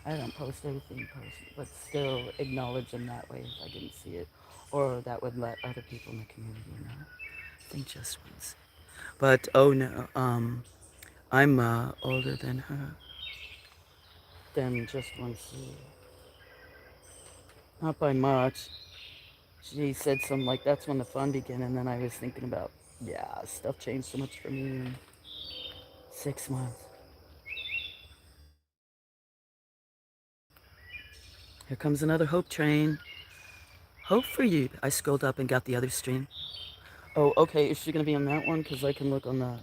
I don't post everything personal, but still acknowledge them that way if I didn't see it, or that would let other people in the community know. I think just once. But oh no, I'm older than her, than just once. Not by much. She said something like, "That's when the fun began," and then I was thinking about, yeah, stuff changed so much for me in 6 months. Here comes another hope train. Hope for you. I scrolled up and got the other stream. Oh, okay. Is she gonna be on that one? Cause I can look on the.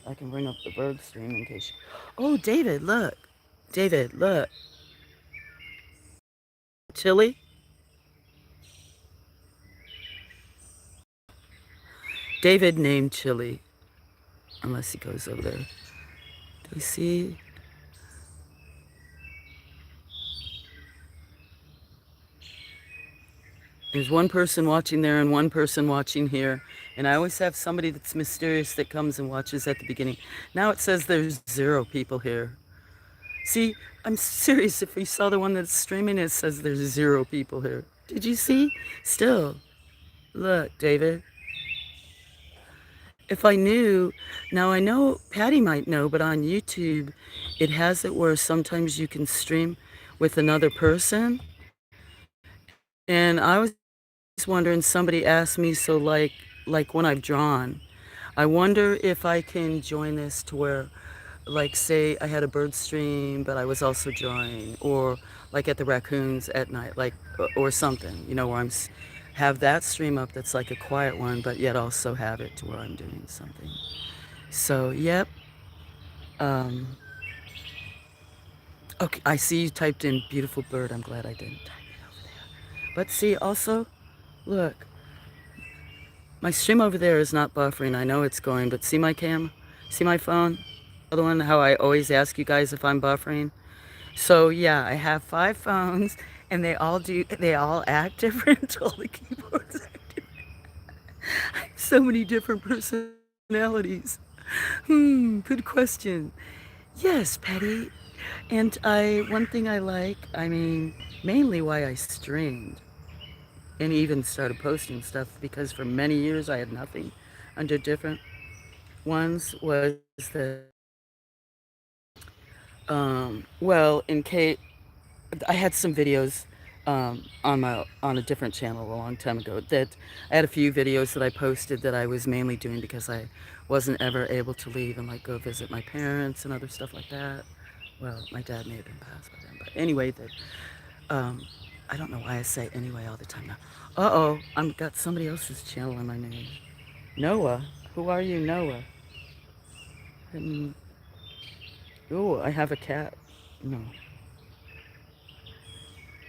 I can bring up the bird stream in case. Oh, David, look. David, look. Chili. David named Chili. Unless he goes over there. Do we see? There's one person watching there and one person watching here. And I always have somebody that's mysterious that comes and watches at the beginning. Now it says there's 0 people here. See, I'm serious. If you saw the one that's streaming, it says there's 0 people here. Did you see? Still. Look, David. If I knew, now I know Patty might know, but on YouTube, it has it where sometimes you can stream with another person. And I was wondering, somebody asked me, so like when I've drawn, I wonder if I can join this to where, like, say I had a bird stream, but I was also drawing, or like at the raccoons at night, like, or something, where have that stream up that's like a quiet one, but yet also have it to where I'm doing something. So, yep. Um, okay, I see you typed in beautiful bird. I'm glad I didn't type it over there. But see, also, look, my stream over there is not buffering. I know it's going, but see my cam? See my phone? Other one, how I always ask you guys if I'm buffering? So yeah, I have 5 phones, and they all act different. All the keyboards act different. I have so many different personalities. Good question. Yes, Patty. And one thing I like, I mean, mainly why I streamed and even started posting stuff, because for many years I had nothing under different ones, was that, well, in case I had some videos on a different channel a long time ago, that I had a few videos that I posted that I was mainly doing because I wasn't ever able to leave and like go visit my parents and other stuff like that. Well, my dad may have been passed by then, but anyway, that um, I don't know why I say anyway all the time now. Uh-oh, I've got somebody else's channel in my name. Noah. Who are you, Noah? And, oh, I have a cat. No,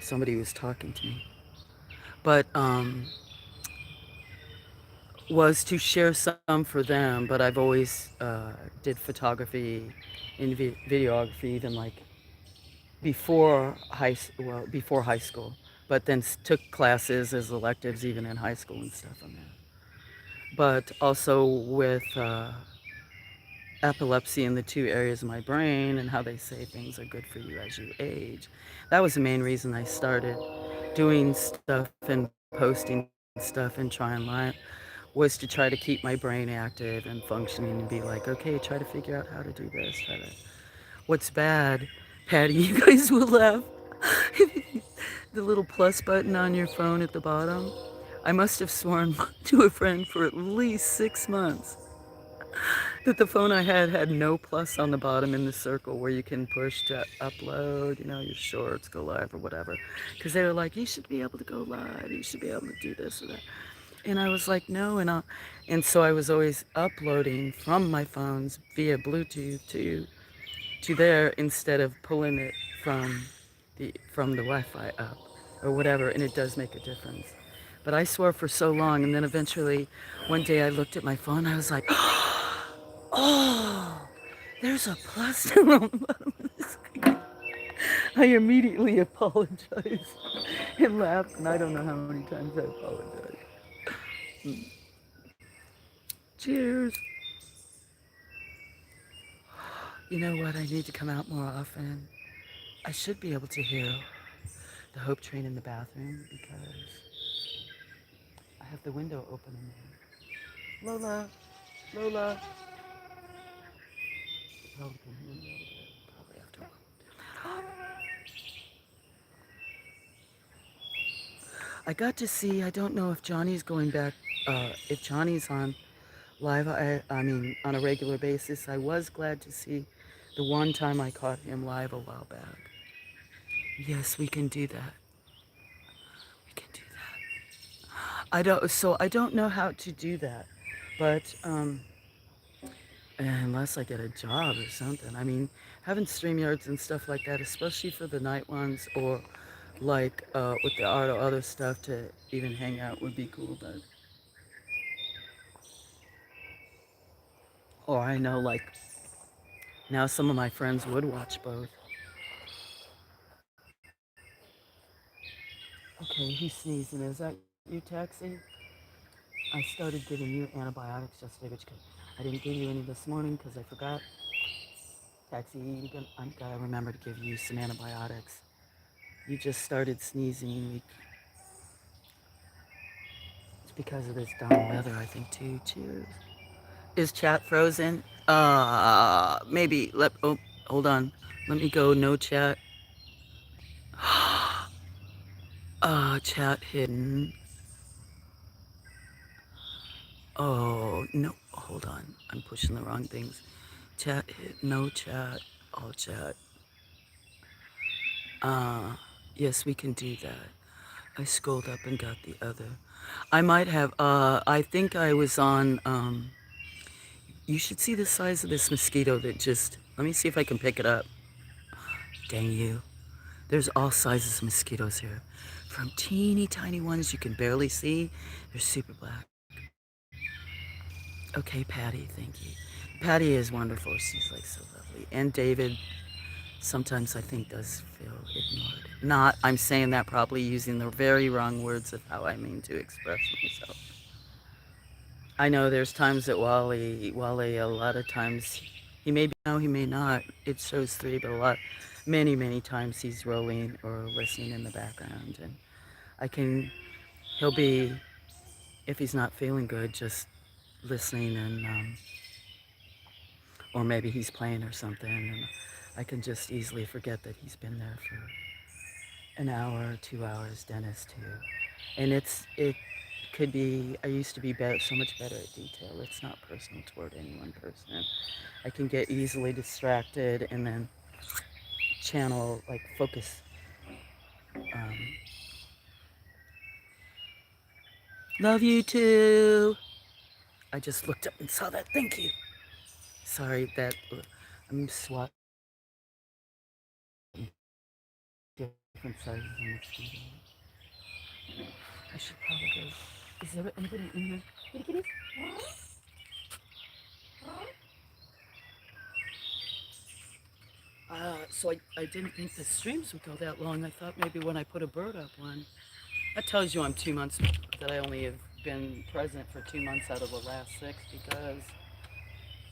somebody was talking to me. But was to share some for them, but I've always did photography and videography even like before high school, but then took classes as electives even in high school and stuff on that. But also with epilepsy in the 2 areas of my brain and how they say things are good for you as you age. That was the main reason I started doing stuff and posting stuff and trying was to try to keep my brain active and functioning and be like, okay, try to figure out how to do this. What's bad, Patty, you guys will laugh. The little plus button on your phone at the bottom. I must have sworn to a friend for at least 6 months that the phone I had no plus on the bottom in the circle where you can push to upload, your shorts, go live or whatever. Because they were like, you should be able to go live, you should be able to do this or that. And I was like, no, and so I was always uploading from my phones via Bluetooth to there instead of pulling it from the Wi-Fi up or whatever, and it does make a difference. But I swore for so long, and then eventually one day I looked at my phone. I was like, oh, there's a plaster on the bottom of the screen. I immediately apologized and laughed, and I don't know how many times I apologized. Mm. Cheers. You know what? I need to come out more often. I should be able to hear the Hope Train in the bathroom because I have the window open in there. Lola, Lola. You probably can hear me over there. Probably have to I got to see, I don't know if Johnny's going back, if Johnny's on live, I mean, on a regular basis. I was glad to see the one time I caught him live a while back. Yes, we can do that. We can do that. I don't know how to do that, but, unless I get a job or something. I mean, having StreamYards and stuff like that, especially for the night ones or like with the art or other stuff to even hang out would be cool. But or I know like now some of my friends would watch both. Okay, he's sneezing. Is that you, Taxi? I started giving you antibiotics yesterday, which I didn't give you any this morning because I forgot. Taxi, I gotta remember to give you some antibiotics. You just started sneezing. It's because of this darn weather, I think, too. Cheers. Is chat frozen? Maybe. Oh, hold on. Let me go. No chat. Chat hidden. Oh, no. Hold on. I'm pushing the wrong things. Chat hit. No chat. All chat. Uh, yes, we can do that. I scrolled up and got the other. I might have, I think I was on, you should see the size of this mosquito that just, let me see if I can pick it up. Dang you. There's all sizes of mosquitoes here. From teeny tiny ones you can barely see, they're super black. Okay, Patty, thank you. Patty is wonderful. She's like so lovely. And David sometimes I think does feel ignored. Not, I'm saying that probably using the very wrong words of how I mean to express myself. I know there's times that Wally, a lot of times, he may be now, he may not. It shows three, but many times he's rolling or listening in the background. And I can, he'll be, if he's not feeling good, just listening and, or maybe he's playing or something. And I can just easily forget that he's been there for an hour, 2 hours, Dennis too. And it could be, I used to be better, so much better at detail. It's not personal toward any one person. I can get easily distracted and then channel, like focus. Um, Love you too. I just looked up and saw that. Thank you. Sorry that I'm swatting different sizes of mosquitoes. I should probably. Is there anybody in here? Kitty kitties? So I didn't think the streams would go that long. I thought maybe when I put a bird up one. That tells you I'm 2 months, that I only have been present for 2 months out of the last six because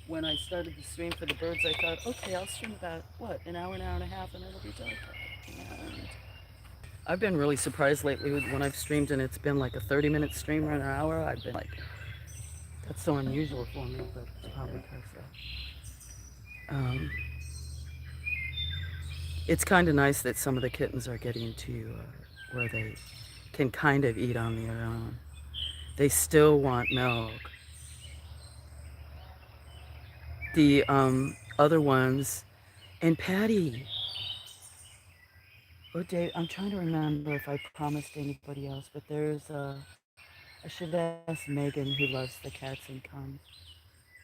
when I started the stream for the birds, I thought, okay, I'll stream about, what, an hour and a half, and it'll be done. And I've been really surprised lately when I've streamed and it's been like a 30-minute stream or an hour. I've been like, that's so unusual for me, but it's probably because it's kind of nice that some of the kittens are getting to where they can kind of eat on their own. They still want milk. The other ones, and Patty, or Dave, I'm trying to remember if I promised anybody else, but there's I should have asked Megan, who loves the cats and comes,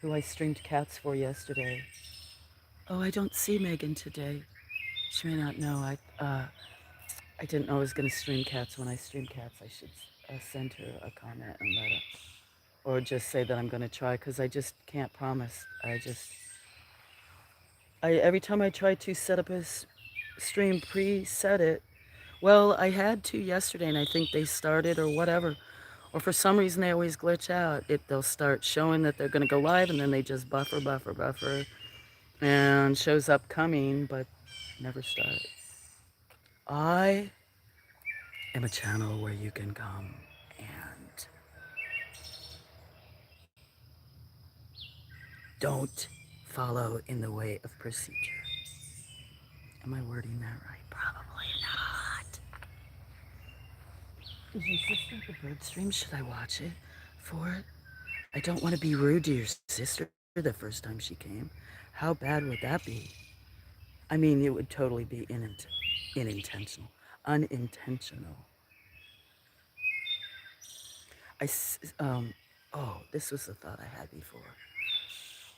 who I streamed cats for yesterday. Oh, I don't see Megan today. She may not know. I didn't know I was going to stream cats. When I stream cats, I should send her a comment and let her, or just say that I'm going to try because I just can't promise. Every time I try to set up a stream, preset it. Well, I had to yesterday, and I think they started or whatever. Or for some reason, they always glitch out. They'll start showing that they're going to go live, and then they just buffer, and shows up coming, but never start. I am a channel where you can come and don't follow in the way of procedure. Am I wording that right? Probably not. Is your sister at the bird stream? Should I watch it for it? I don't want to be rude to your sister the first time she came. How bad would that be? I mean, it would totally be unintentional. Unintentional. I, oh, this was the thought I had before.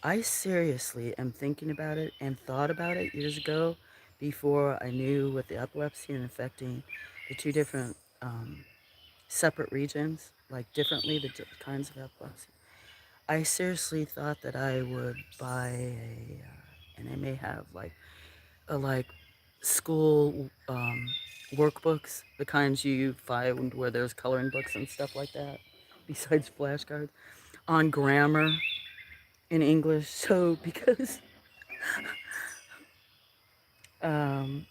I seriously am thinking about it and thought about it years ago before I knew what the epilepsy and affecting the two different separate regions, like differently, the kinds of epilepsy. I seriously thought that I would buy and I may have like school workbooks, the kinds you find where there's coloring books and stuff like that, besides flashcards, on grammar in English. So because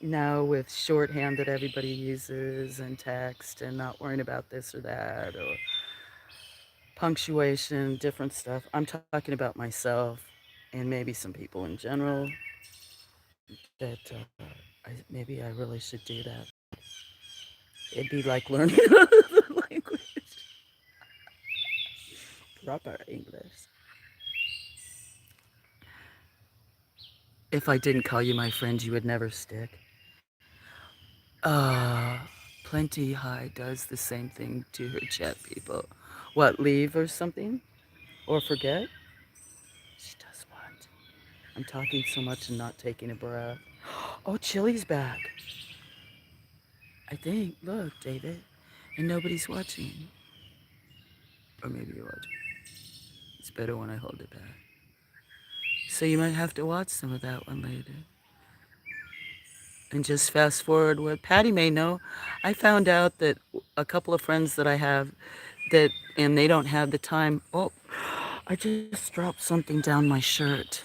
now with shorthand that everybody uses and text and not worrying about this or that or punctuation, different stuff, I'm talking about myself and maybe some people in general that maybe I really should do that. It'd be like learning another language, proper English. If I didn't call you my friend, you would never stick. Uh, Plenty High does the same thing to her chat people. What, leave or something? Or forget? She does what? I'm talking so much and not taking a breath. Oh, Chili's back. I think. Look, David. And nobody's watching. Or maybe you're watching. It's better when I hold it back. So you might have to watch some of that one later. And just fast forward what Patty may know. I found out that a couple of friends that I have that, and they don't have the time. Oh, I just dropped something down my shirt.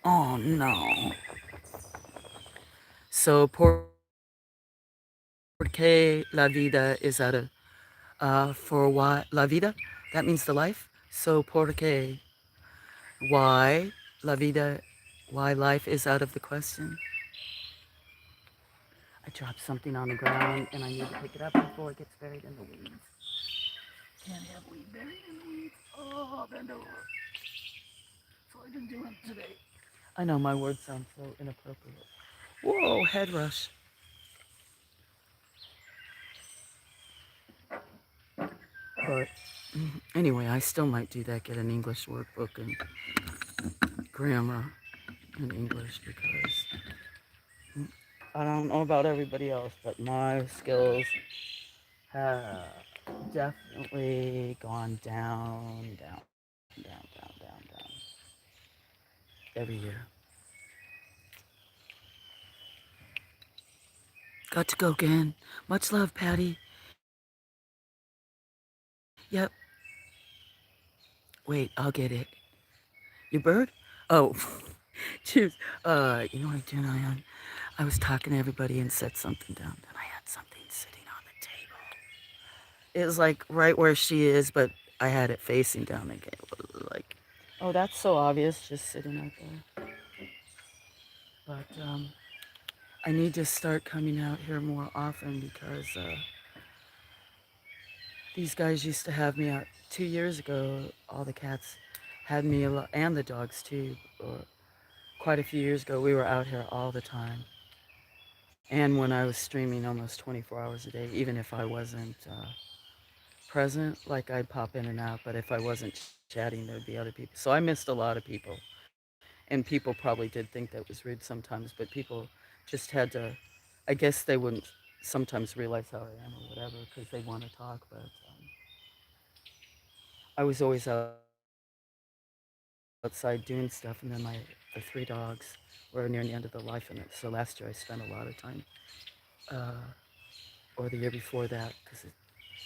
Oh no. So, porque la vida is out of, for why, la vida, that means the life. So, porque, why la vida, why life is out of the question. I dropped something on the ground and I need to pick it up before it gets buried in the weeds. Can't have weed buried in the weeds. Oh, bend over. That's what I've been doing today. I know my words sound so inappropriate. Whoa, head rush. But anyway, I still might do that, get an English workbook and grammar in English because I don't know about everybody else, but my skills have definitely gone down every year. Got to go again. Much love, Patty. Yep. Wait, I'll get it. Your bird? Oh, choose. You know what I'm doing, Ion? I was talking to everybody and set something down. Then I had something sitting on the table. It was like right where she is, but I had it facing down again. Like, oh, that's so obvious, just sitting out there. But I need to start coming out here more often because these guys used to have me out 2 years ago. All the cats had me a lot, and the dogs too. Or quite a few years ago, we were out here all the time. And when I was streaming almost 24 hours a day, even if I wasn't present. Like I'd pop in and out, but if I wasn't chatting, there'd be other people. So I missed a lot of people. And people probably did think that was rude sometimes, but people just had to, I guess they wouldn't sometimes realize how I am or whatever because they want to talk, but I was always outside doing stuff, and then the 3 dogs were nearing the end of their life, and so last year I spent a lot of time, uh, or the year before that, because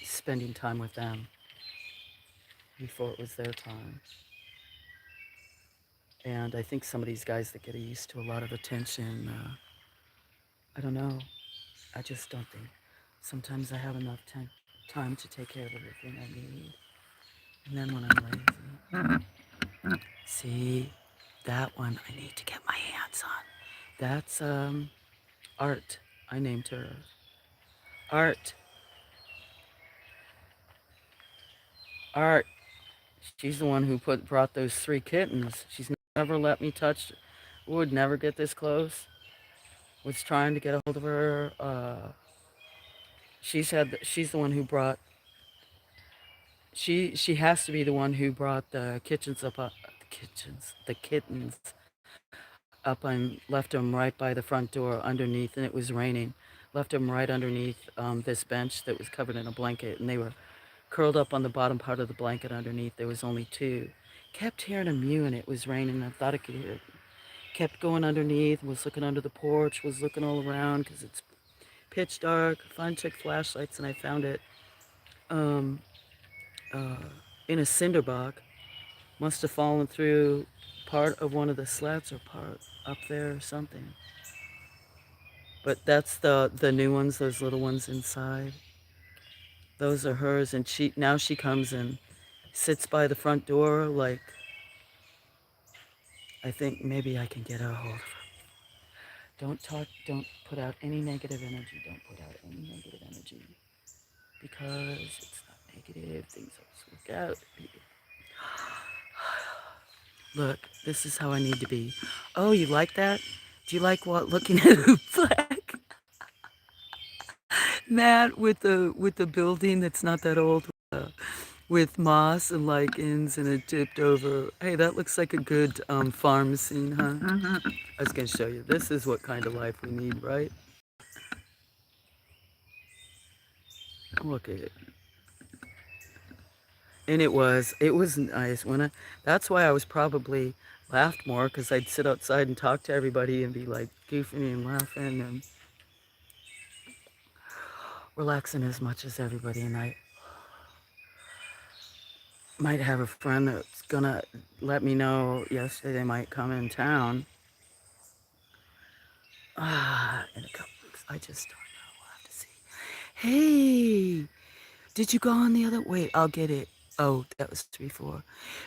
spending time with them before it was their time. And I think some of these guys that get used to a lot of attention, I don't know. I just don't think. Sometimes I have enough time to take care of everything I need. And then when I'm lazy, see, that one I need to get my hands on. That's Art. I named her Art. Art. She's the one who brought those 3 kittens. She's never let me touch. Would never get this close. Was trying to get a hold of her. She's the one who brought. She has to be the one who brought the kittens up and left them right by the front door underneath, and it was raining. Left them right underneath this bench that was covered in a blanket, and they were curled up on the bottom part of the blanket underneath. There was only 2. Kept hearing a mew, and it was raining. I thought I could hear it. Kept going underneath, was looking under the porch, was looking all around because it's pitch dark. Finally took flashlights, and I found it um, uh, in a cinder block. Must have fallen through part of one of the slats or part up there or something. But that's the new ones, those little ones inside. Those are hers, and she comes and sits by the front door like I think maybe I can get a hold of her. Don't talk, don't put out any negative energy. Don't put out any negative energy because it's not negative. Things always work out. Look, this is how I need to be. Oh, you like that? Do you like what looking at a black mat with the building that's not that old with moss and lichens and it tipped over? Hey, that looks like a good farm scene, huh? I was gonna show you. This is what kind of life we need, right? Look at it. And it was nice when that's why I was probably laughed more because I'd sit outside and talk to everybody and be like goofing and laughing and relaxing as much as everybody. And I might have a friend that's gonna let me know yesterday they might come in town. In a couple weeks. I just don't know. We'll have to see. Hey, did you go on the other? Wait, I'll get it. Oh, that was 3-4.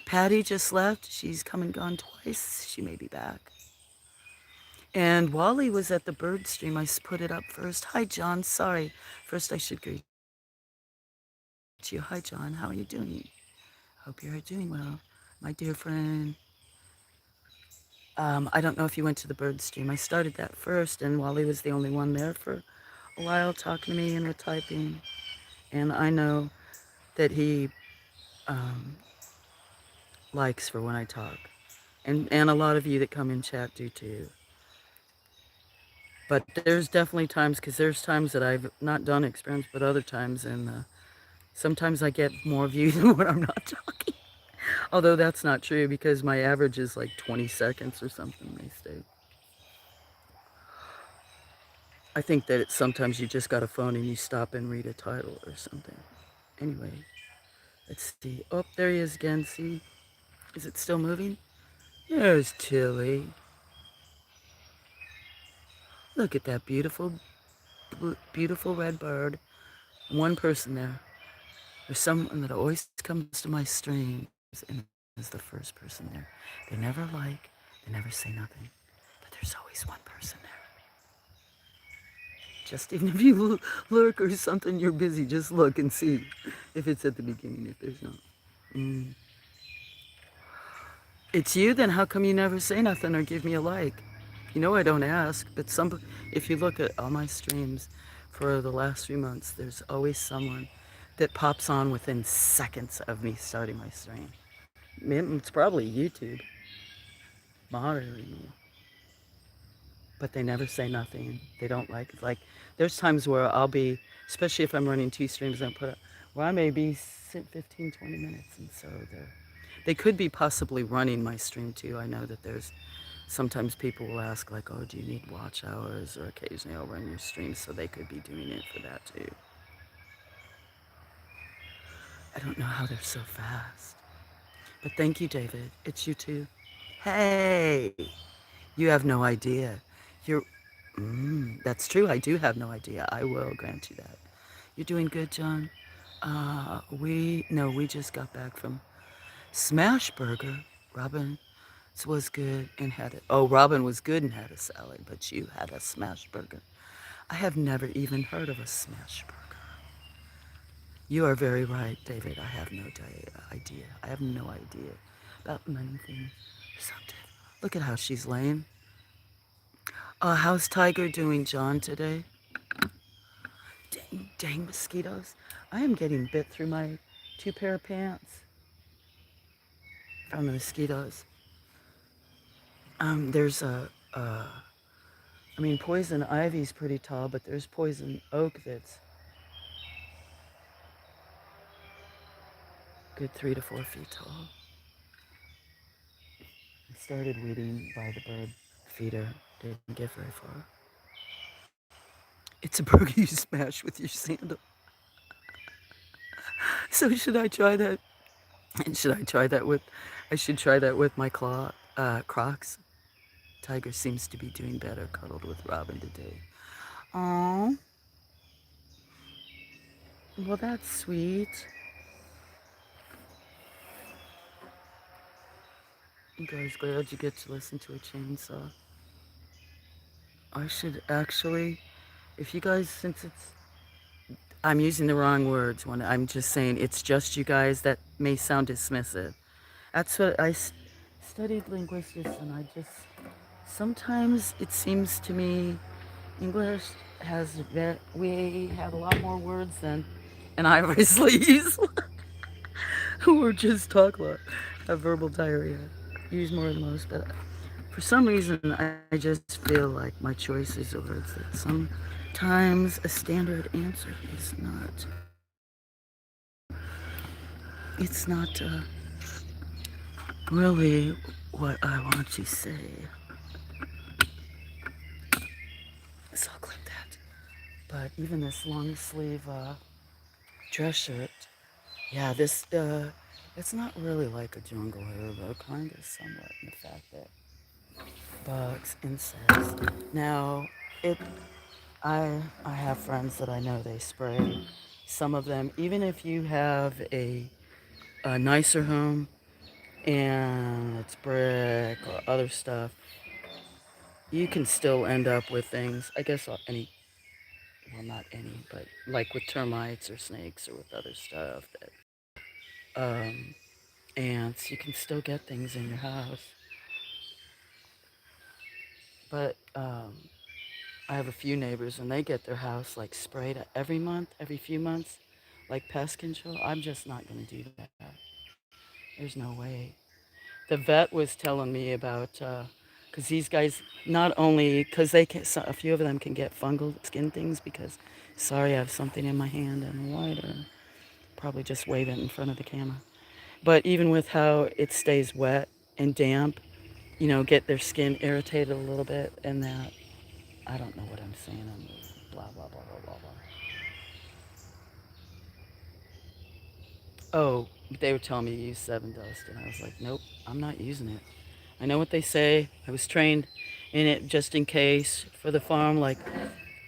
Patty just left. She's come and gone twice. She may be back. And Wally was at the bird stream. I put it up first. Hi, John. Sorry. First, I should greet you. Hi, John. How are you doing? Hope you're doing well, my dear friend. I don't know if you went to the bird stream. I started that first, and Wally was the only one there for a while talking to me and with typing. And I know that he um, likes for when I talk. And a lot of you that come in chat do too. But there's definitely times, because there's times that I've not done experiments, but other times, and sometimes I get more views than when I'm not talking. Although that's not true because my average is like 20 seconds or something they stay. I think that it's sometimes you just got a phone and you stop and read a title or something. Anyway, let's see. Oh, there he is again. See? Is it still moving? There's Tilly. Look at that beautiful red bird. One person there. There's someone that always comes to my streams and is the first person there. They never like, they never say nothing, but there's always one person there. Just even if you lurk or something, you're busy. Just look and see if it's at the beginning. If there's not, mm. It's you. Then how come you never say nothing or give me a like? You know I don't ask, but if you look at all my streams for the last 3 months, there's always someone that pops on within seconds of me starting my stream. It's probably YouTube monitoring me, but they never say nothing. They don't like it. Like there's times where I'll be, especially if I'm running two streams and I put up, where I may be 15, 20 minutes, and so they could be possibly running my stream too. I know that there's sometimes people will ask like, oh, do you need watch hours? Or occasionally I'll run your stream, so they could be doing it for that too. I don't know how they're so fast. But thank you, David. It's you too. Hey, you have no idea. You're. That's true. I do have no idea. I will grant you that. You're doing good, John. We just got back from Smash Burger. Robin was good and had it. Oh, Robin was good and had a salad, but you had a Smash Burger. I have never even heard of a Smash Burger. You are very right, David. I have no idea. I have no idea about many things. Something. Look at how she's laying. How's Tiger doing, John, today? Dang mosquitoes. I am getting bit through my two pair of pants from the mosquitoes. There's poison ivy's pretty tall, but there's poison oak that's good 3 to 4 feet tall. I started weeding by the bird feeder. Didn't get very far. It's a burger you smash with your sandal. So should I try that? And should I try that with? I should try that with my Crocs. Tiger seems to be doing better, cuddled with Robin today. Oh, well that's sweet. You guys glad you get to listen to a chainsaw? I should actually, if you guys, since I'm using the wrong words when I'm just saying it's just you guys, that may sound dismissive. That's what studied linguistics, and I just, sometimes it seems to me English we have a lot more words than, and I obviously use, or just talk a lot, have verbal diarrhea, use more than most, but for some reason I just feel like my choices of words that sometimes a standard answer is not, it's not really what I want to say. So I'll clip that. But even this long sleeve dress shirt, yeah, it's not really like a jungle herb, kind of somewhat in the fact that bugs, insects. Now, it, I have friends that I know they spray. Some of them, even if you have a nicer home and it's brick or other stuff, you can still end up with things. I guess any, well, not any, but like with termites or snakes or with other stuff that ants, you can still get things in your house. But I have a few neighbors and they get their house like sprayed every month, every few months, like pest control. I'm just not going to do that. There's no way. The vet was telling me about, because these guys, not only, because a few of them can get fungal skin things because, sorry, I have something in my hand and a lighter. Probably just wave it in front of the camera. But even with how it stays wet and damp, get their skin irritated a little bit, and that, I don't know what I'm saying. I'm blah, blah, blah, blah, blah, blah. Oh, they were telling me to use Seven Dust, and I was like, nope, I'm not using it. I know what they say. I was trained in it just in case for the farm, like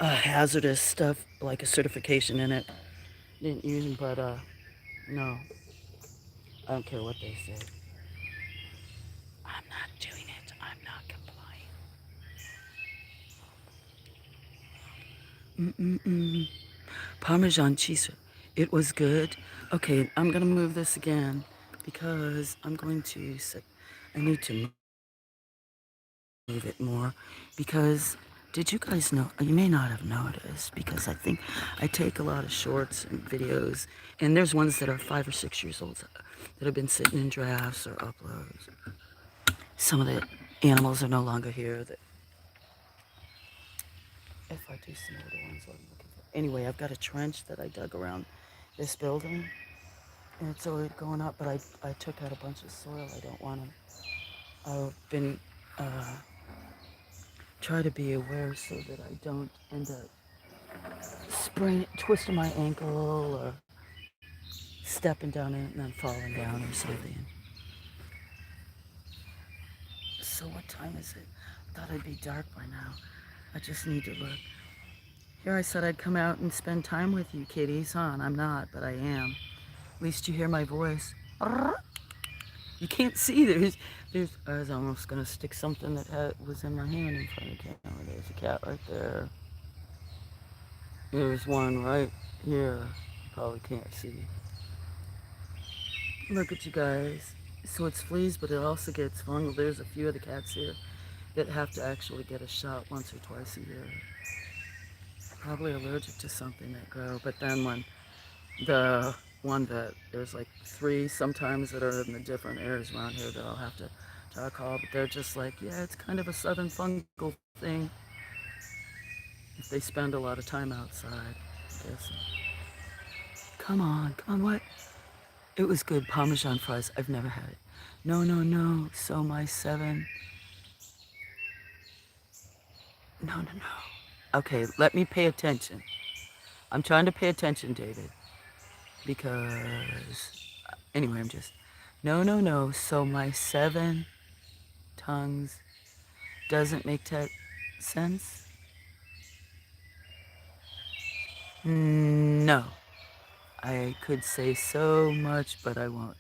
hazardous stuff, like a certification in it. Didn't use them, but no, I don't care what they say. I'm not doing it. I'm not complying. Mm-mm-mm. Parmesan cheese. It was good. Okay, I'm gonna move this again because I'm going to. I need to move it more because Did you guys know? You may not have noticed because I think I take a lot of shorts and videos, and there's ones that are 5 or 6 years old that have been sitting in drafts or uploads. Some of the animals are no longer here. That if I do some older ones, what I'm looking for. Anyway, I've got a trench that I dug around this building, and it's already going up. But I took out a bunch of soil. I don't want to. I've been uh, try to be aware so that I don't end up twisting my ankle or stepping down it and then falling down or something. So what time is it? I thought it'd be dark by now. I just need to look. Here I said I'd come out and spend time with you, kitties, huh? And I'm not, but I am. At least you hear my voice. You can't see. I was almost gonna stick something that was in my hand in front of the camera. There's a cat right there. There's one right here. You probably can't see. Look at you guys. So it's fleas, but it also gets fungal. There's a few of the cats here that have to actually get a shot once or twice a year. Probably allergic to something that grow. But then when the one that there's like 3 sometimes that are in the different areas around here that I'll have to call, but they're just like, yeah, it's kind of a southern fungal thing. If they spend a lot of time outside, I guess. Come on, what? It was good. Parmesan fries. I've never had it. No, no, no. So my 7. No, no, no. Okay, let me pay attention. I'm trying to pay attention, David, because anyway, I'm just no, no, no. So my 7 tongues doesn't make sense. No, I could say so much, but I won't.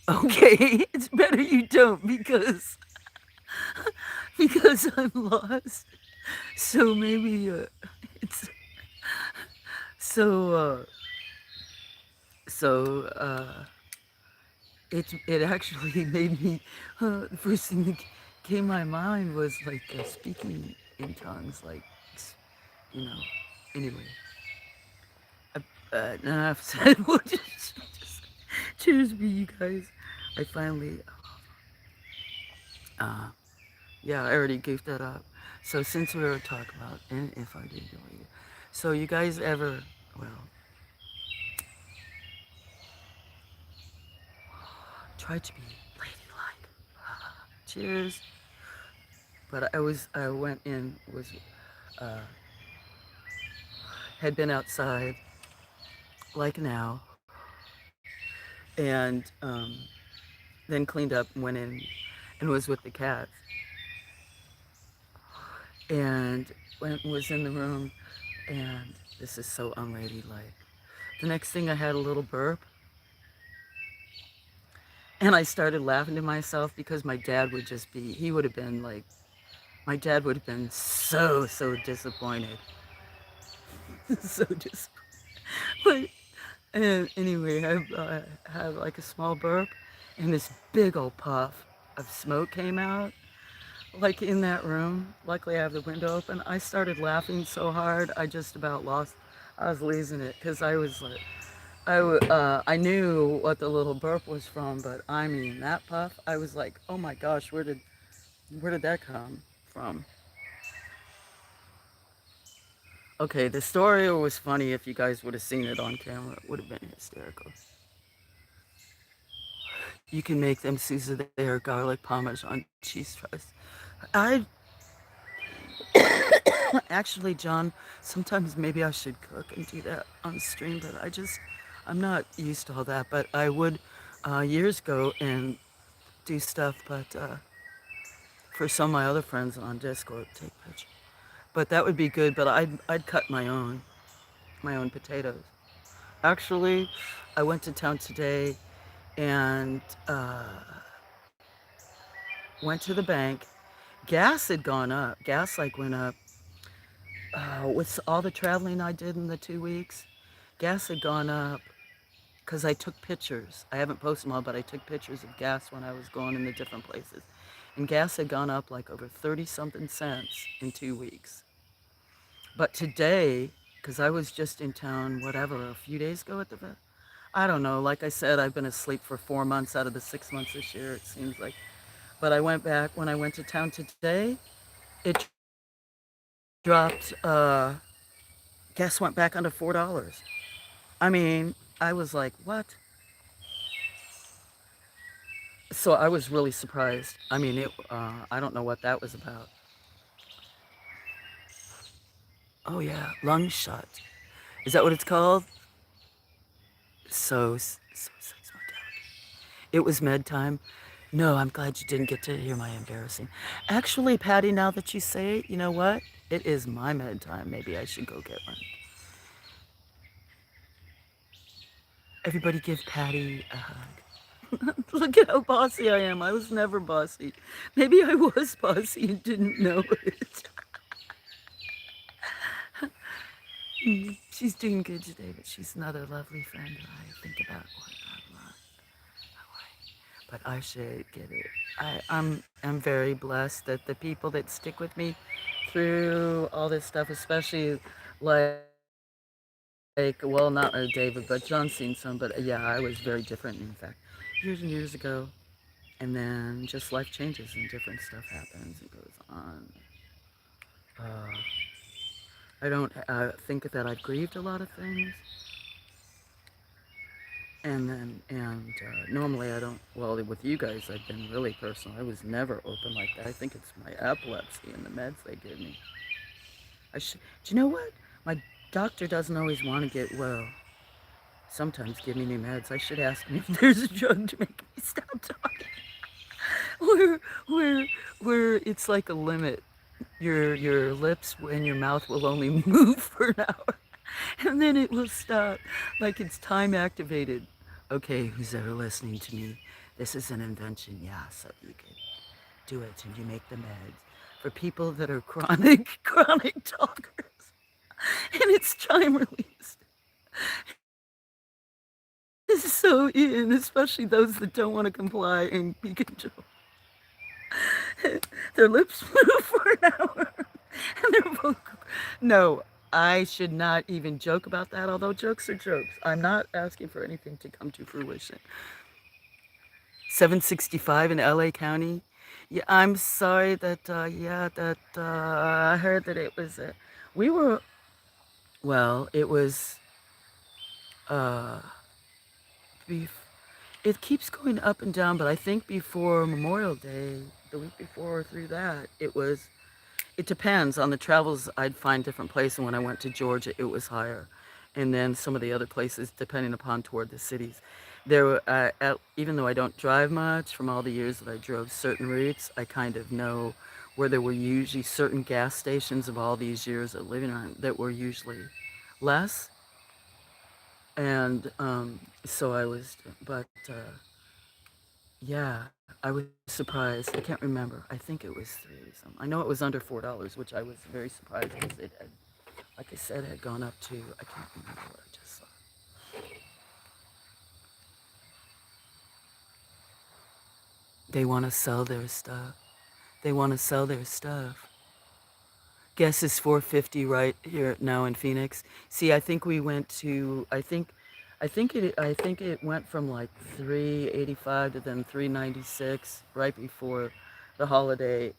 Okay, it's better you don't because I'm lost. So maybe it's so so it actually made me the first thing that came to my mind was like speaking in tongues, like you know. Anyway, enough said. We'll just cheers me, you guys. I finally, uh, yeah, I already goofed that up. So since we were talking about, and if I did delete it, so you guys ever, well, try to be ladylike. Cheers. But I went in, uh, had been outside like now, and then cleaned up and went in and was with the cats. And was in the room, and this is so unladylike. The next thing I had a little burp, and I started laughing to myself because my dad would just be, he would have been like, my dad would have been so disappointed. So disappointed. But and anyway, I had like a small burp, and this big old puff of smoke came out, like in that room. Luckily, I have the window open. I started laughing so hard, I just about lost. I was losing it because I was like, I knew what the little burp was from, but I mean that puff. I was like, oh my gosh, where did that come from? Okay, the story was funny. If you guys would have seen it on camera, it would have been hysterical. You can make them Susan there, garlic parmesan cheese fries. I actually, John, sometimes maybe I should cook and do that on stream, but I'm not used to all that. But I would years ago and do stuff, but for some of my other friends on Discord, take pictures. But that would be good. But I'd cut my own potatoes. Actually, I went to town today and went to the bank. Gas had gone up. Gas like went up with all the traveling I did in the 2 weeks. Gas had gone up because I took pictures. I haven't posted them all, but I took pictures of gas when I was going in the different places. and gas had gone up like over 30 something cents in 2 weeks. But today, because I was just in town, whatever, a few days ago at the vet, I don't know. Like I said, I've been asleep for 4 months out of the 6 months this year, it seems like. But I went back when I went to town today, it dropped, gas went back under $4. I mean, I was like, what? So I was really surprised. I mean, I don't know what that was about. Oh yeah, lung shot. Is that what it's called? Sex mortality. It was med time. No, I'm glad you didn't get to hear my embarrassing. Actually, Patty, now that you say it, you know what? It is my med time. Maybe I should go get one. Everybody give Patty a hug. Look at how bossy I am. I was never bossy. Maybe I was bossy and didn't know it. She's doing good today, but she's another lovely friend that I think about what I love. But I should get it. I'm very blessed that the people that stick with me through all this stuff, especially like, well, not David, but John's seen some, but yeah, I was very different, in fact, years and years ago. And then just life changes and different stuff happens and goes on. Uh, I don't think that I've grieved a lot of things, and normally I don't. Well, with you guys, I've been really personal. I was never open like that. I think it's my epilepsy and the meds they give me. I should. Do you know what? My doctor doesn't always want to get well. Sometimes give me new meds. I should ask him if there's a drug to make me stop talking. where, where, where it's like a limit. Your lips and your mouth will only move for an hour, and then it will stop, like it's time activated. Okay, who's ever listening to me? This is an invention, yeah, so you could do it and you make the meds for people that are chronic, chronic talkers. And it's time released. It's so in, especially those that don't want to comply and be controlled. Their lips move for an hour. And they're both. No, I should not even joke about that, although jokes are jokes. I'm not asking for anything to come to fruition. 765 in LA County. Yeah, I'm sorry that, yeah, that I heard that it was, we were, well, it was, uh, bef- it keeps going up and down, but I think before Memorial Day, the week before or through that, it was, it depends on the travels. I'd find different places. When I went to Georgia, it was higher, and then some of the other places, depending upon toward the cities, there were. Even though I don't drive much, from all the years that I drove certain routes, I kind of know where there were usually certain gas stations of all these years of living on that were usually less, and so I was. But yeah, I was surprised. I can't remember. I think it was three. I know it was under $4, which I was very surprised because it had, like I said, had gone up to, I can't remember what I just saw. They want to sell their stuff. They want to sell their stuff. Guess is 450 right here now in Phoenix. See, I think we went to, I think it went from like 385 to then 396 right before the holiday.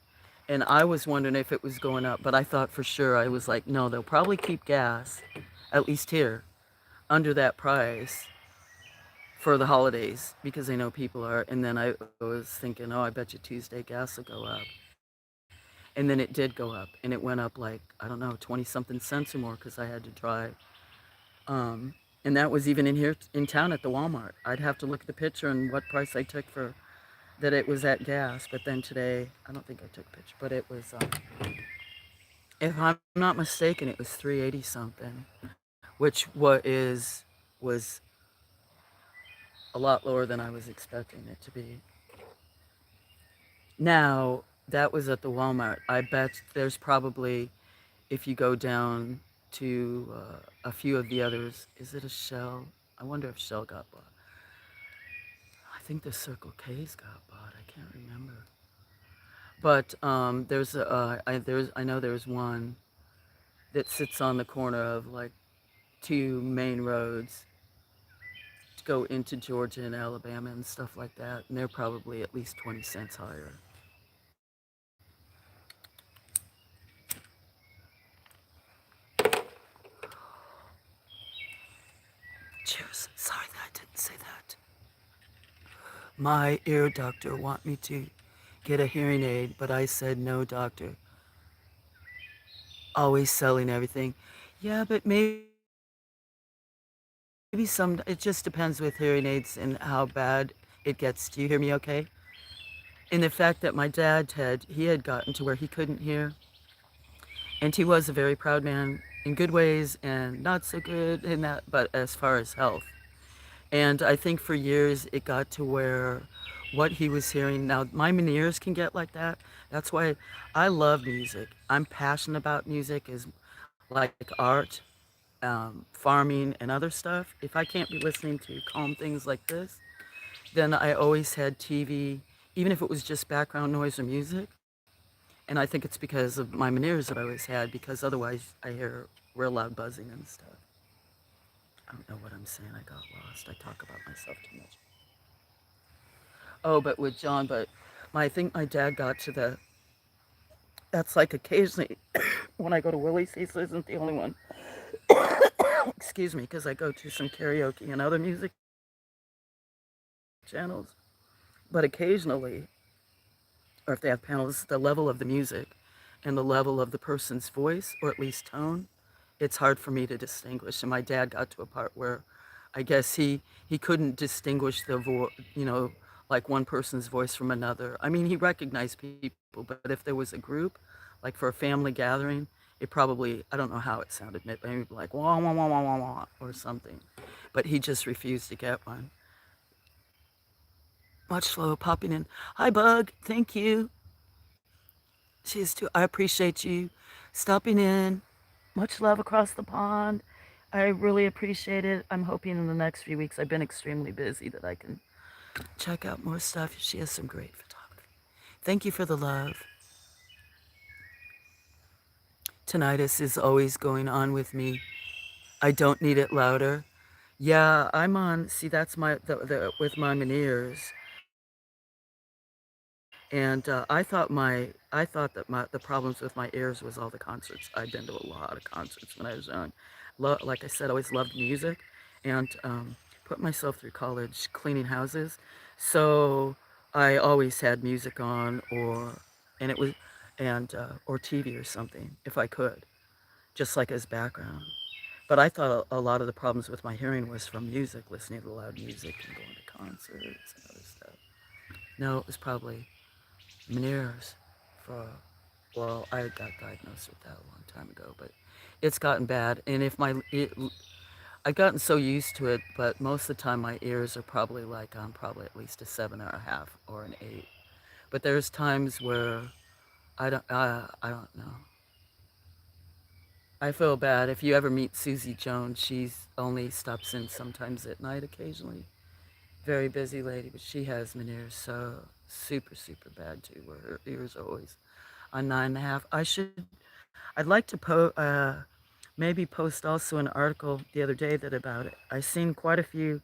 And I was wondering if it was going up, but I thought for sure, I was like, no, they'll probably keep gas, at least here, under that price for the holidays because they know people are. And then I was thinking, oh, I bet you Tuesday gas will go up. And then it did go up, and it went up like, I don't know, 20 something cents or more because I had to drive. And that was even in here in town at the Walmart. I'd have to look at the picture and what price I took for that it was at gas. But then today, I don't think I took a picture, but it was, if I'm not mistaken, it was 380 something, which was a lot lower than I was expecting it to be. Now, that was at the Walmart. I bet there's probably, if you go down to a few of the others, is it a Shell? I wonder if Shell got bought. I think the Circle K's got bought. I can't remember. But I know there's one that sits on the corner of like two main roads to go into Georgia and Alabama and stuff like that, and they're probably at least 20 cents higher. Cheers. Sorry that I didn't say that. My ear doctor want me to get a hearing aid, but I said no, doctor. Always selling everything. Yeah, but maybe it just depends with hearing aids and how bad it gets. Do you hear me okay? In the fact that my dad he had gotten to where he couldn't hear, and he was a very proud man in good ways and not so good in that, but as far as health. And I think for years it got to where what he was hearing, now my ears can get like that. That's why I love music. I'm passionate about music, is like art, farming, and other stuff. If I can't be listening to calm things like this, then I always had TV, even if it was just background noise or music. And I think it's because of my ears that I always had, because otherwise I hear real loud buzzing and stuff. I don't know what I'm saying. I got lost. I talk about myself too much. Oh, but with John, I think my dad got to the. That's like occasionally when I go to Willie's, he isn't the only one. Excuse me, because I go to some karaoke and other music channels. But occasionally, or if they have panels, the level of the music and the level of the person's voice, or at least tone, it's hard for me to distinguish. And my dad got to a part where I guess he couldn't distinguish like one person's voice from another. I mean, he recognized people, but if there was a group, like for a family gathering, it probably, I don't know how it sounded, maybe like wah wah wah wah wah wah or something. But he just refused to get one. Much slower popping in. Hi, Bug. Thank you. She's too. I appreciate you stopping in. Much love across the pond. I really appreciate it. I'm hoping in the next few weeks, I've been extremely busy, that I can check out more stuff. She has some great photography. Thank you for the love. Tinnitus is always going on with me. I don't need it louder. Yeah, I'm on. See, that's with my ears, and I thought that the problems with my ears was all the concerts. I'd been to a lot of concerts when I was young. Like I said, always loved music, and put myself through college cleaning houses, so I always had music on, and it was or TV or something if I could, just like as background. But I thought a lot of the problems with my hearing was from music, listening to loud music and going to concerts and other stuff. No, it was probably Meniere's for, well, I got diagnosed with that a long time ago, but it's gotten bad. And I've gotten so used to it, but most of the time my ears are probably like I'm probably at least a 7.5 or an 8. But there's times where I don't know. I feel bad. If you ever meet Susie Jones, she's only stops in sometimes at night occasionally. Very busy lady, but she has Meniere's so super, super bad too, where her ears are always on 9.5. I'd like to maybe post also an article the other day that about it. I seen quite a few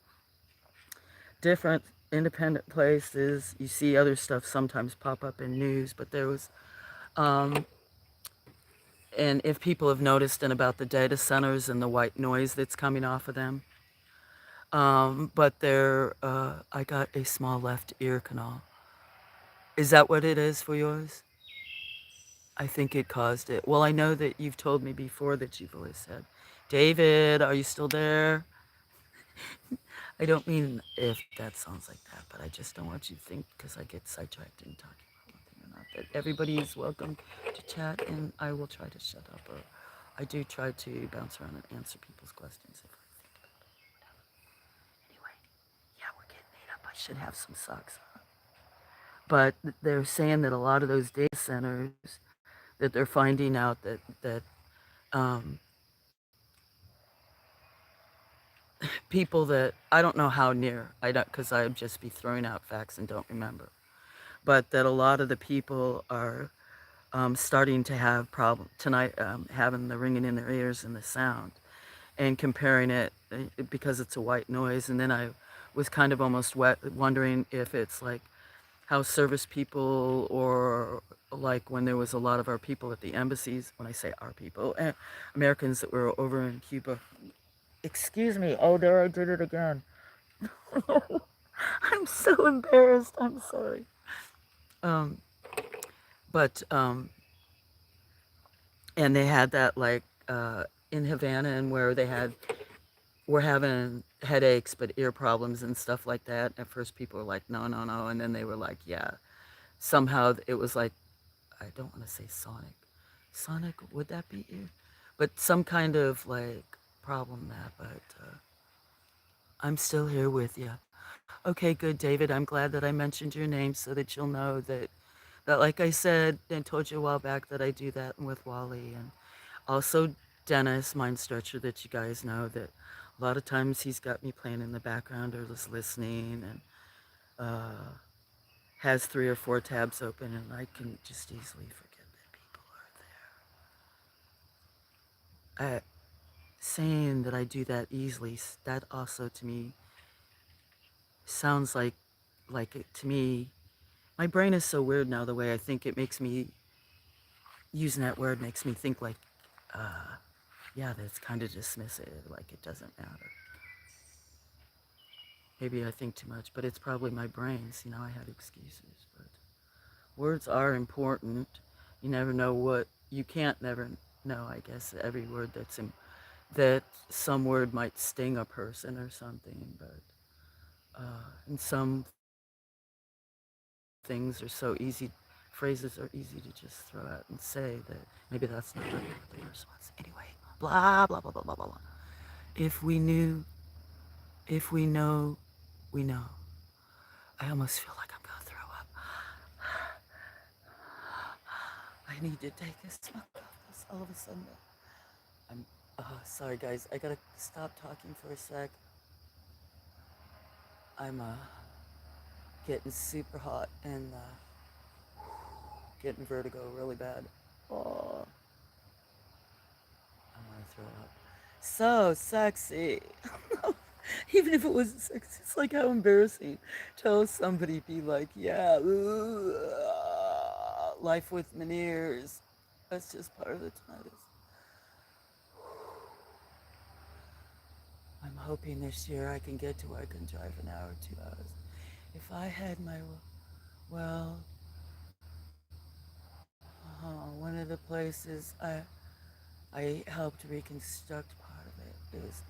different independent places. You see other stuff sometimes pop up in news, but there was, um, and if people have noticed, and about the data centers and the white noise that's coming off of them. But I got a small left ear canal. Is that what it is for yours? I think it caused it. Well, I know that you've told me before that you've always said, David, are you still there? I don't mean if that sounds like that, but I just don't want you to think, because I get sidetracked in talking about one thing or not, that everybody is welcome to chat, and I will try to shut up, or I do try to bounce around and answer people's questions if I think about it. Anyway, yeah, we're getting ate up. I should have some socks on. But they're saying that a lot of those data centers, that they're finding out that um, people that I don't know how near, I don't, because I'd just be throwing out facts and don't remember. but that a lot of the people are starting to have problem tonight, having the ringing in their ears and the sound, and comparing it because it's a white noise. And then I was kind of almost wondering if it's like how service people, or like when there was a lot of our people at the embassies, when I say our people, Americans that were over in Cuba. Excuse me. Oh, there I did it again. I'm so embarrassed. I'm sorry. Um, but and they had that like in Havana, and where they had were having headaches but ear problems and stuff like that. At first people were like, no, no, no, and then they were like, yeah. Somehow it was like, I don't want to say sonic. Sonic, would that be ear? But some kind of like problem that, but I'm still here with you. Okay, good, David. I'm glad that I mentioned your name so that you'll know that like I said and told you a while back, that I do that with Wally, and also Dennis Mind Stretcher, that you guys know that a lot of times he's got me playing in the background or just listening, and uh, has 3 or 4 tabs open, and I can just easily forget that people are there. Saying that I do that easily, that also to me sounds like it to me. My brain is so weird now. The way I think, it makes me using that word makes me think like, uh, yeah, that's kind of dismissive, like it doesn't matter. Maybe I think too much, but it's probably my brain. See, now I had excuses, but words are important. You never know what you can't never know. I guess every word that some word might sting a person or something, but and some things are so easy. Phrases are easy to just throw out and say that maybe that's not really what the verse was. Anyway, blah blah blah blah blah blah. If we knew, if we know, we know. I almost feel like I'm gonna throw up. I need to take a smoke off this all of a sudden. I'm sorry guys. I gotta stop talking for a sec. I'm getting super hot and getting vertigo really bad. Oh, I want to throw up. So sexy. Even if it wasn't sexy, it's like how embarrassing. Tell somebody, be like, yeah, life with veneers. That's just part of the tinnitus. I'm hoping this year I can get to where I can drive an hour, 2 hours. If I had my, well, one of the places I helped reconstruct part of it. It was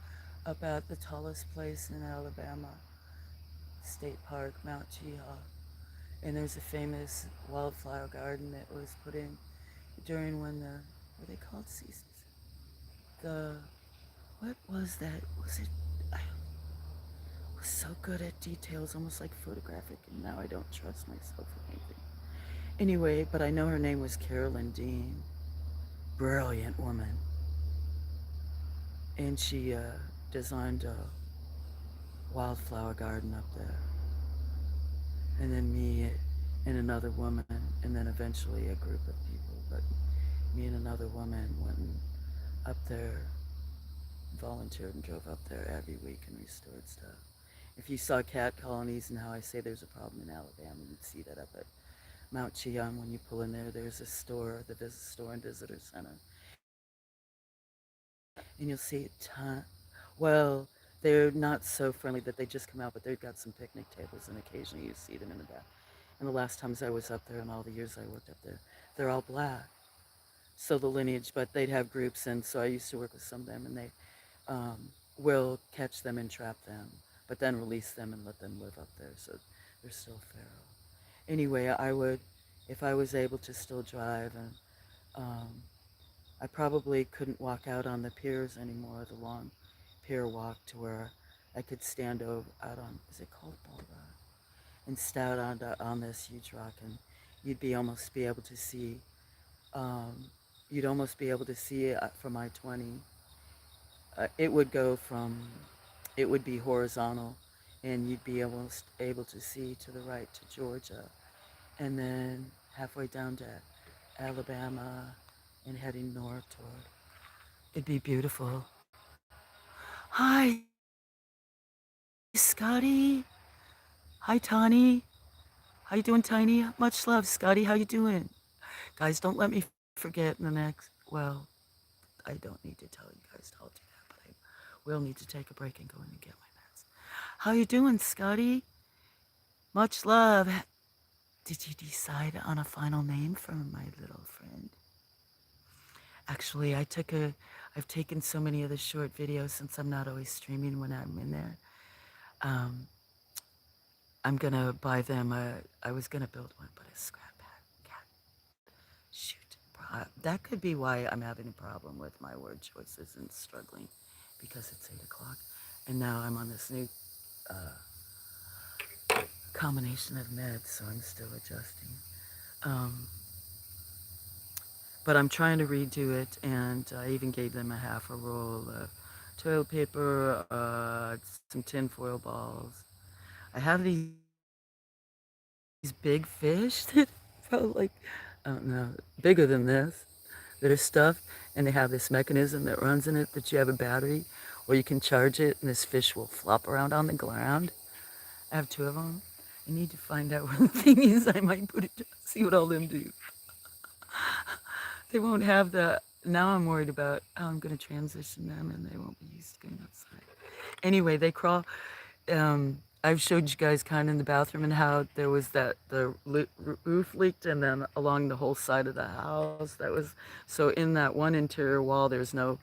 about the tallest place in Alabama, State Park, Mount Cheaha. And there's a famous wildflower garden that was put in during when the, what are they called, seasons? The, what was that? Was it, I was so good at details, almost like photographic, and now I don't trust myself with anything. Anyway, but I know her name was Carolyn Dean. Brilliant woman. And she designed a wildflower garden up there. And then me and another woman, and then eventually a group of people. But me and another woman went up there, volunteered and drove up there every week and restored stuff. If you saw cat colonies and how I say there's a problem in Alabama, you'd see that up at Mount Cheon. When you pull in there, there's a store, the store and visitor center. And you'll see a ton. Well, they're not so friendly that they just come out, but they've got some picnic tables, and occasionally you see them in the back. And the last times I was up there, and all the years I worked up there, they're all black. So the lineage, but they'd have groups, and so I used to work with some of them, and they will catch them and trap them, but then release them and let them live up there. So they're still feral. Anyway, I would, if I was able to still drive, and um, I probably couldn't walk out on the piers anymore, the long pier walk to where I could stand over out on, is it called Boulevard? And stand on this huge rock, and you'd be almost be able to see, um, you'd almost be able to see it from I-20. It would go from, it would be horizontal, and you'd be almost able to see to the right to Georgia. and then halfway down to Alabama and heading north toward. It'd be beautiful. Hi, Scotty. Hi, Tawny. How you doing, Tiny? Much love, Scotty. How you doing? Guys, don't let me forget in the next. Well, I don't need to tell you guys to all do that, but I will need to take a break and go in and get my meds. How you doing, Scotty? Much love. Did you decide on a final name for my little friend? Actually, I've taken so many of the short videos since I'm not always streaming when I'm in there. Um, I'm gonna buy them I was gonna build one, but a scrap cat. Shoot. That could be why I'm having a problem with my word choices and struggling because it's 8 o'clock. And now I'm on this new uh, combination of meds, so I'm still adjusting. Um, but I'm trying to redo it, and I even gave them a half a roll of toilet paper, some tinfoil balls. I have these big fish that probably like, I don't know, bigger than this, that are stuffed, and they have this mechanism that runs in it that you have a battery, or you can charge it, and this fish will flop around on the ground. I have two of them. I need to find out where the thing is. I might put it, see what all them do. They won't have the. Now I'm worried about how I'm going to transition them, and they won't be used to going outside. Anyway, they crawl. I've showed you guys kind of in the bathroom and how there was that roof leaked, and then along the whole side of the house. That was so in that one interior wall. There's no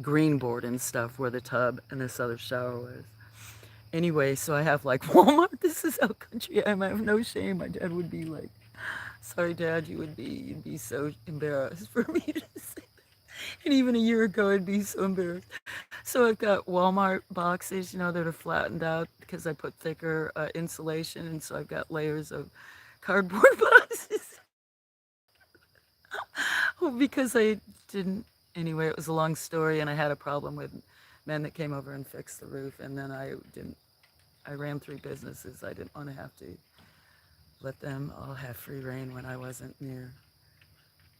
green board and stuff where the tub and this other shower was. Anyway, so I have like Walmart. This is how country I am. I have no shame. My dad would be like, "Sorry, Dad, you'd be so embarrassed for me to say that." And even a year ago, I'd be so embarrassed. So I've got Walmart boxes, that are flattened out because I put thicker insulation, and so I've got layers of cardboard boxes. Well, because I didn't. Anyway, it was a long story, and I had a problem with men that came over and fixed the roof, and then I didn't. I ran 3 businesses. I didn't want to have to let them all have free reign when I wasn't near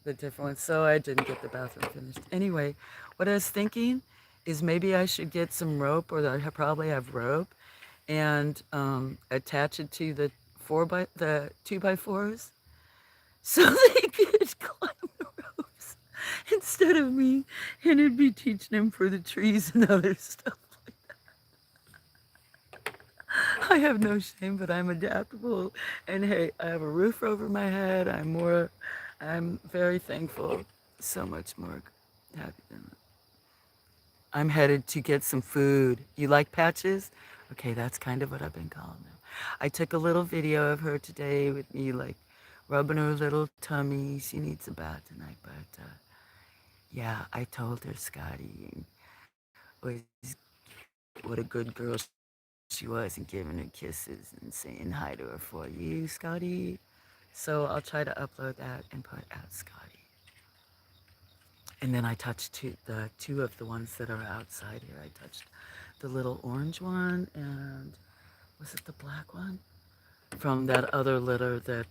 the different ones. So I didn't get the bathroom finished. Anyway, what I was thinking is maybe I should get some rope, or I probably have rope, and attach it to the 2x4s, so they could climb the ropes instead of me, and it'd be teaching them for the trees and other stuff. I have no shame, but I'm adaptable. And hey, I have a roof over my head. I'm very thankful. So much more happy than that. I'm headed to get some food. You like patches? Okay, that's kind of what I've been calling them. I took a little video of her today with me, like rubbing her little tummy. She needs a bath tonight, but yeah, I told her, Scotty, what a good girl she was and giving her kisses and saying hi to her for you, Scotty. So I'll try to upload that and put out Scotty. And then I touched two of the ones that are outside here. I touched the little orange one and was it the black one? From that other litter that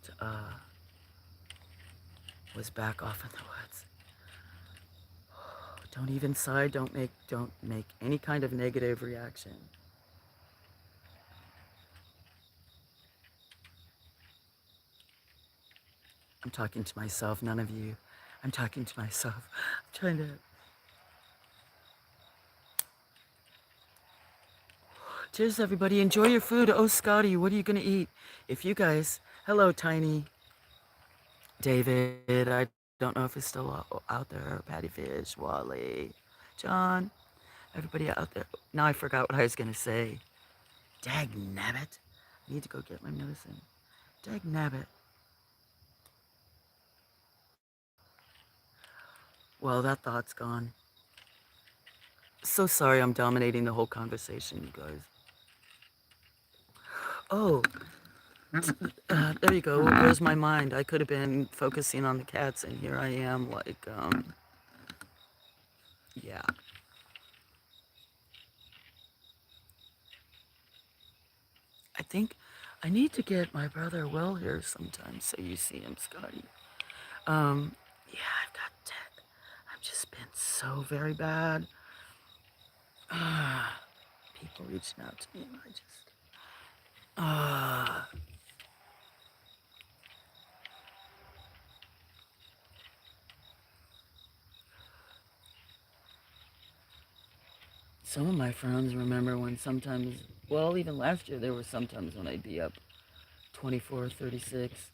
was back off in the woods. Don't even sigh. Don't make any kind of negative reaction. I'm talking to myself, none of you. I'm talking to myself. I'm trying to. Cheers, everybody. Enjoy your food. Oh, Scotty, what are you going to eat? If you guys. Hello, Tiny. David, I don't know if he's still out there. Patty Fish, Wally, John, everybody out there. Now I forgot what I was going to say. Dag nabbit. I need to go get my medicine. Dag nabbit. Well, that thought's gone. So sorry I'm dominating the whole conversation, you guys. Oh, there you go. Where's my mind? I could have been focusing on the cats, and here I am, like, yeah. I think I need to get my brother Will here sometime so you see him, Scotty. Um, yeah, I've got debt. I've just been so very bad. Ah, people reaching out to me, and I just ah. Some of my friends remember when sometimes, well, even last year, there were sometimes when I'd be up 24, 36.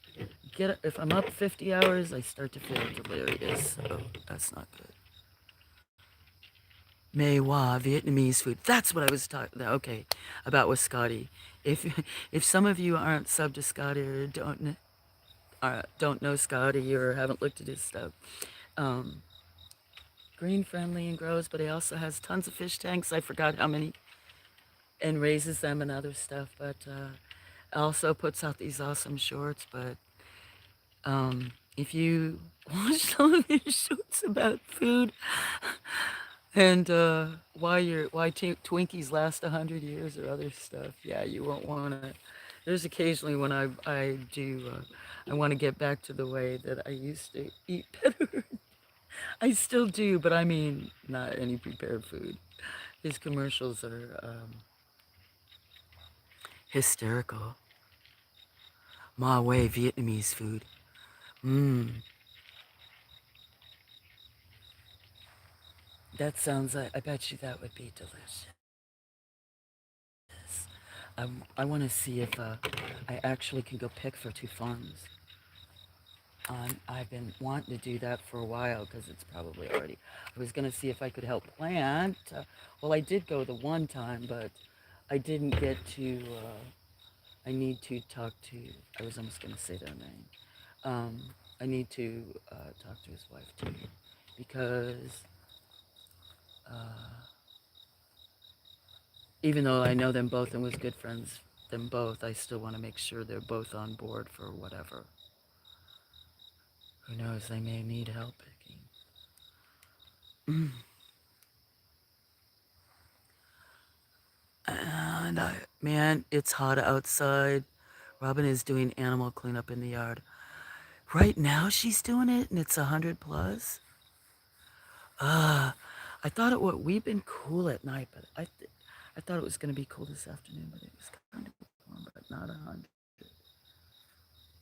If I'm up 50 hours, I start to feel delirious, so that's not good. Mei Wa, Vietnamese food. That's what I was talking. Okay, about with Scotty. If if some of you aren't sub to Scotty or don't know Scotty or haven't looked at his stuff, um, green friendly and grows, but he also has tons of fish tanks. I forgot how many, and raises them and other stuff. But also puts out these awesome shorts. But if you watch some of his shorts about food, and Twinkies last 100 years or other stuff. Yeah, you won't want to. There's occasionally when I do. I want to get back to the way that I used to eat better. I still do, but I mean not any prepared food. His commercials are hysterical. Ma Wei Vietnamese food. Mmm, that sounds like. I bet you that would be delicious. I want to see if I actually can go pick for two funds. I've been wanting to do that for a while because it's probably already. I was going to see if I could help plant. Well, I did go the one time, but I didn't get to. I need to talk to. I was almost going to say their name. Um, I need to talk to his wife too, because uh, even though I know them both and was good friends them both, I still want to make sure they're both on board for whatever. Who knows? They may need help picking. And man, it's hot outside. Robin is doing animal cleanup in the yard. Right now, she's doing it, and it's 100 plus. Uh, I thought it would. We've been cool at night, but I thought it was going to be cool this afternoon, but it was kind of warm, but not 100.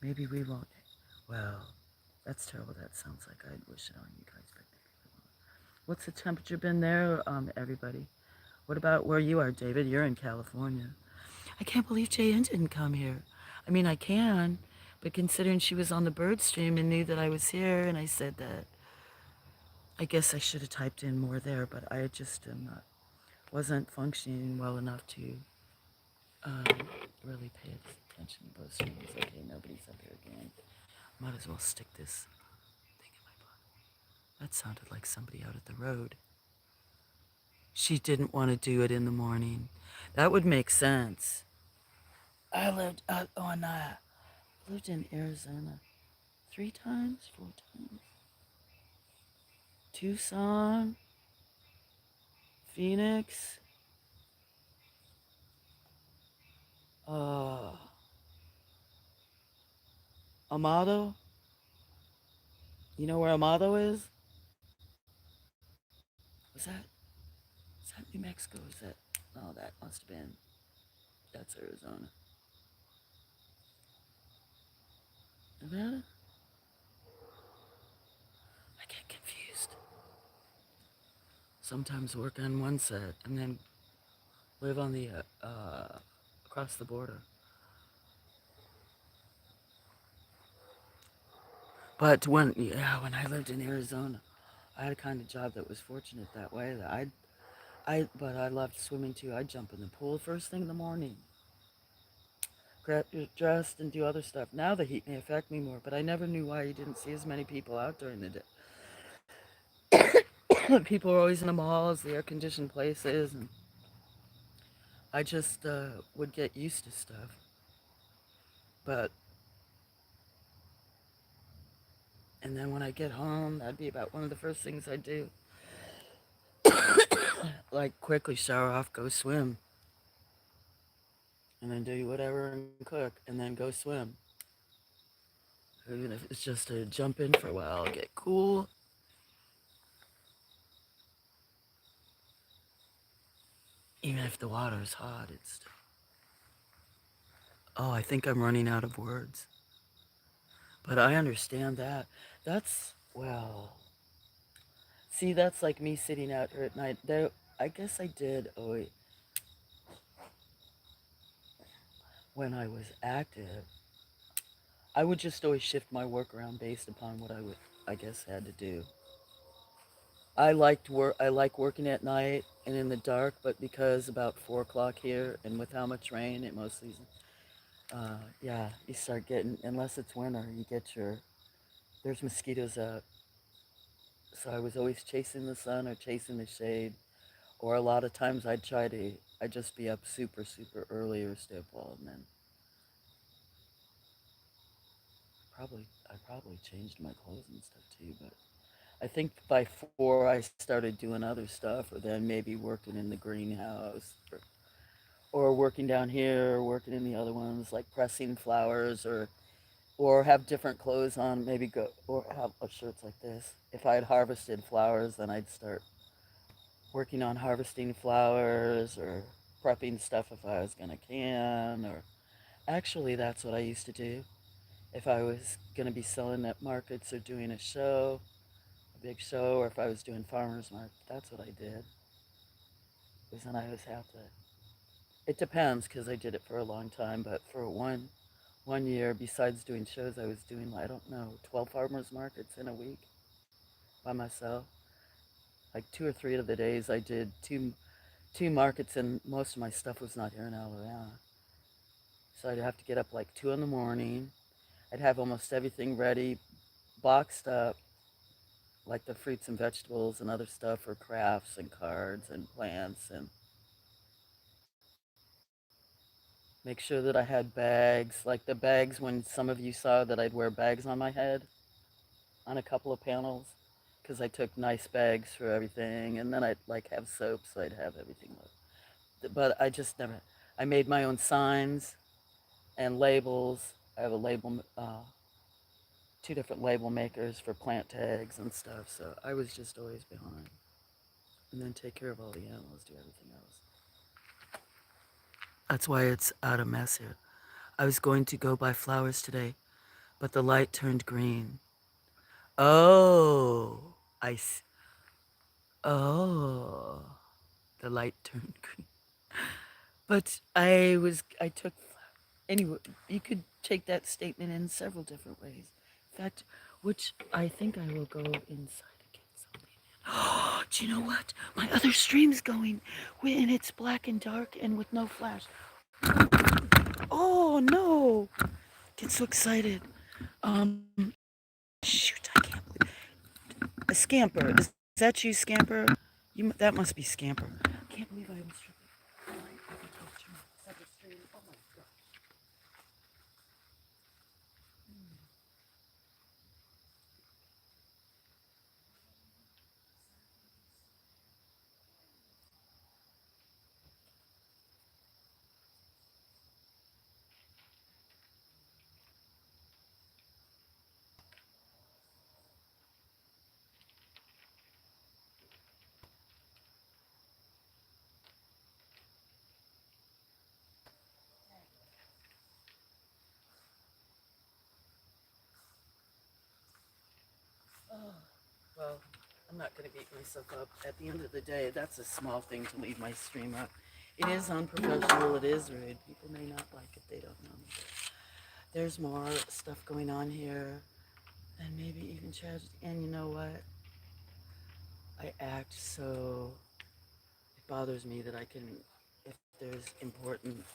Maybe we won't. Well, that's terrible. That sounds like I'd wish it on you guys, but maybe we won't. What's the temperature been there, everybody? What about where you are, David? You're in California. I can't believe Jay didn't come here. I mean, I can, but considering she was on the bird stream and knew that I was here, and I said that, I guess I should have typed in more there, but I just wasn't functioning well enough to um, really pay attention to both streams. Okay, nobody's up here again. Might as well stick this thing in my butt. That sounded like somebody out at the road. She didn't want to do it in the morning. That would make sense. I lived lived in Arizona 3 times, 4 times. Tucson, Phoenix, uh, Amado. You know where Amado is? Was that New Mexico? Was that? No, that must have been. That's Arizona. Nevada? I get confused. Sometimes work on one set and then live on the across the border. But when I lived in Arizona, I had a kind of job that was fortunate that way. That but I loved swimming too. I'd jump in the pool first thing in the morning, get dressed, and do other stuff. Now the heat may affect me more, but I never knew why you didn't see as many people out during the day. People are always in the malls, the air-conditioned places, and I just would get used to stuff. But and then when I get home, that'd be about one of the first things I do. Like quickly shower off, go swim. and then do whatever and cook, and then go swim. Even if it's just to jump in for a while, get cool. Even if the water is hot, it's. Oh, I think I'm running out of words. But I understand that. That's, well, see, that's like me sitting out here at night. There, I guess I did, when I was active, I would just always shift my work around based upon what I would, I guess, had to do. I like working at night and in the dark, but because about 4 o'clock here, and with how much rain it most seasons, yeah, you start getting, unless it's winter, you get there's mosquitoes out. So I was always chasing the sun or chasing the shade, or a lot of times I'd just be up super, super early or stay up all, and then I probably changed my clothes and stuff too, but I think by 4 I started doing other stuff, or then maybe working in the greenhouse, or working down here, or working in the other ones, like pressing flowers, or have different clothes on, maybe go or have shirts like this. If I had harvested flowers, then I'd start working on harvesting flowers or prepping stuff if I was gonna can, or actually that's what I used to do. If I was gonna be selling at markets or doing a big show, or if I was doing farmers market, that's what I did. Was then I always have to. It depends because I did it for a long time, but for one year, besides doing shows, I was doing, I don't know, 12 farmers markets in a week by myself. Like 2 or 3 of the days, I did two markets, and most of my stuff was not here in Alabama. So I'd have to get up like 2 in the morning. I'd have almost everything ready, boxed up, like the fruits and vegetables and other stuff for crafts and cards and plants, and make sure that I had bags, like the bags when some of you saw that I'd wear bags on my head on a couple of panels, because I took nice bags for everything, and then I'd like have soap, so I'd have everything. But I just never. I made my own signs and labels. I have a two different label makers for plant tags and stuff. So I was just always behind, and then take care of all the animals, do everything else. That's why it's out of mess here. I was going to go buy flowers today, but the light turned green. Oh, Oh, the light turned green. But I took, anyway, you could take that statement in several different ways. In fact, which I think I will go inside and get something. Do you know what? My other stream's going, and it's black and dark and with no flash. Oh no! Get so excited. Um, shoot, I can't believe a scamper. Is that you, scamper? That must be scamper. I can't believe I almost tripped. Oh my, I can talk to my second stream. Oh my god. Oh, well, I'm not going to beat myself up. At the end of the day, that's a small thing to leave my stream up. It is unprofessional, it is rude. People may not like it, they don't know me. There's more stuff going on here, and maybe even tragedy. And you know what? I act so. It bothers me that I can, if there's important,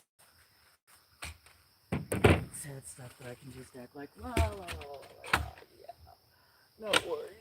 sad stuff, that I can just act like, la la la la, yeah, no worries.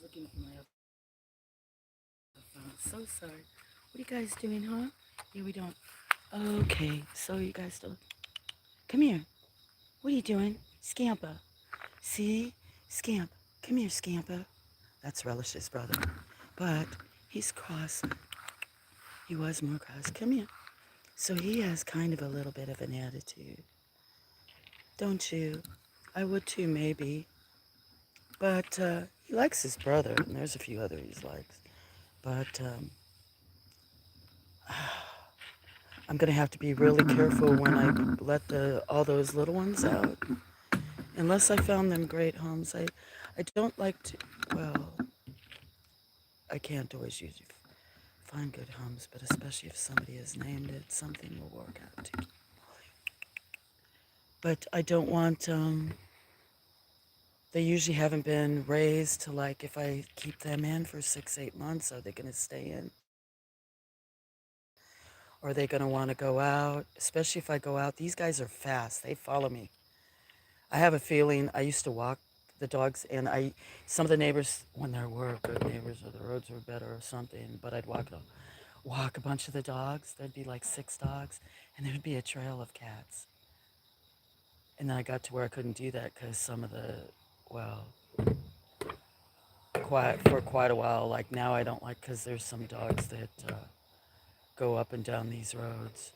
looking for my other phone. So sorry. What are you guys doing, huh? Yeah, we don't. Okay, so you guys don't. Come here. What are you doing? Scamper. See? Scamp. Come here, Scamper. That's Relish's brother. But he's cross. He was more cross. Come here. So he has kind of a little bit of an attitude. Don't you? I would too, maybe. But he likes his brother, and there's a few other he likes. But I'm going to have to be really careful when I let all those little ones out. Unless I found them great homes. I don't like to, well, I can't always usually find good homes, but especially if somebody has named it, something will work out. But I don't want, they usually haven't been raised to like, if I keep them in for 6, 8 months, are they going to stay in? Or are they going to want to go out? Especially if I go out, these guys are fast. They follow me. I have a feeling I used to walk the dogs, and some of the neighbors, when there were good neighbors or the roads were better or something, but I'd walk a bunch of the dogs. There'd be like 6 dogs, and there'd be a trail of cats. And then I got to where I couldn't do that because some of the, well, for quite a while, like now I don't like because there's some dogs that go up and down these roads.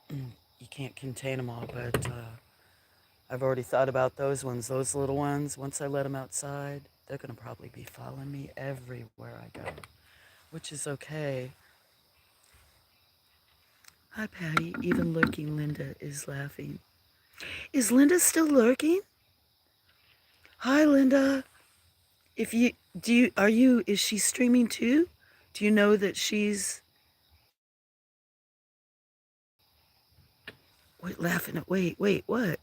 You can't contain them all, but I've already thought about those ones. Those little ones, once I let them outside, they're going to probably be following me everywhere I go, which is okay. Hi, Patty. Even lurking Linda is laughing. Is Linda still lurking? Hi, Linda. If you do, is she streaming too? Do you know that she's wait laughing at wait what?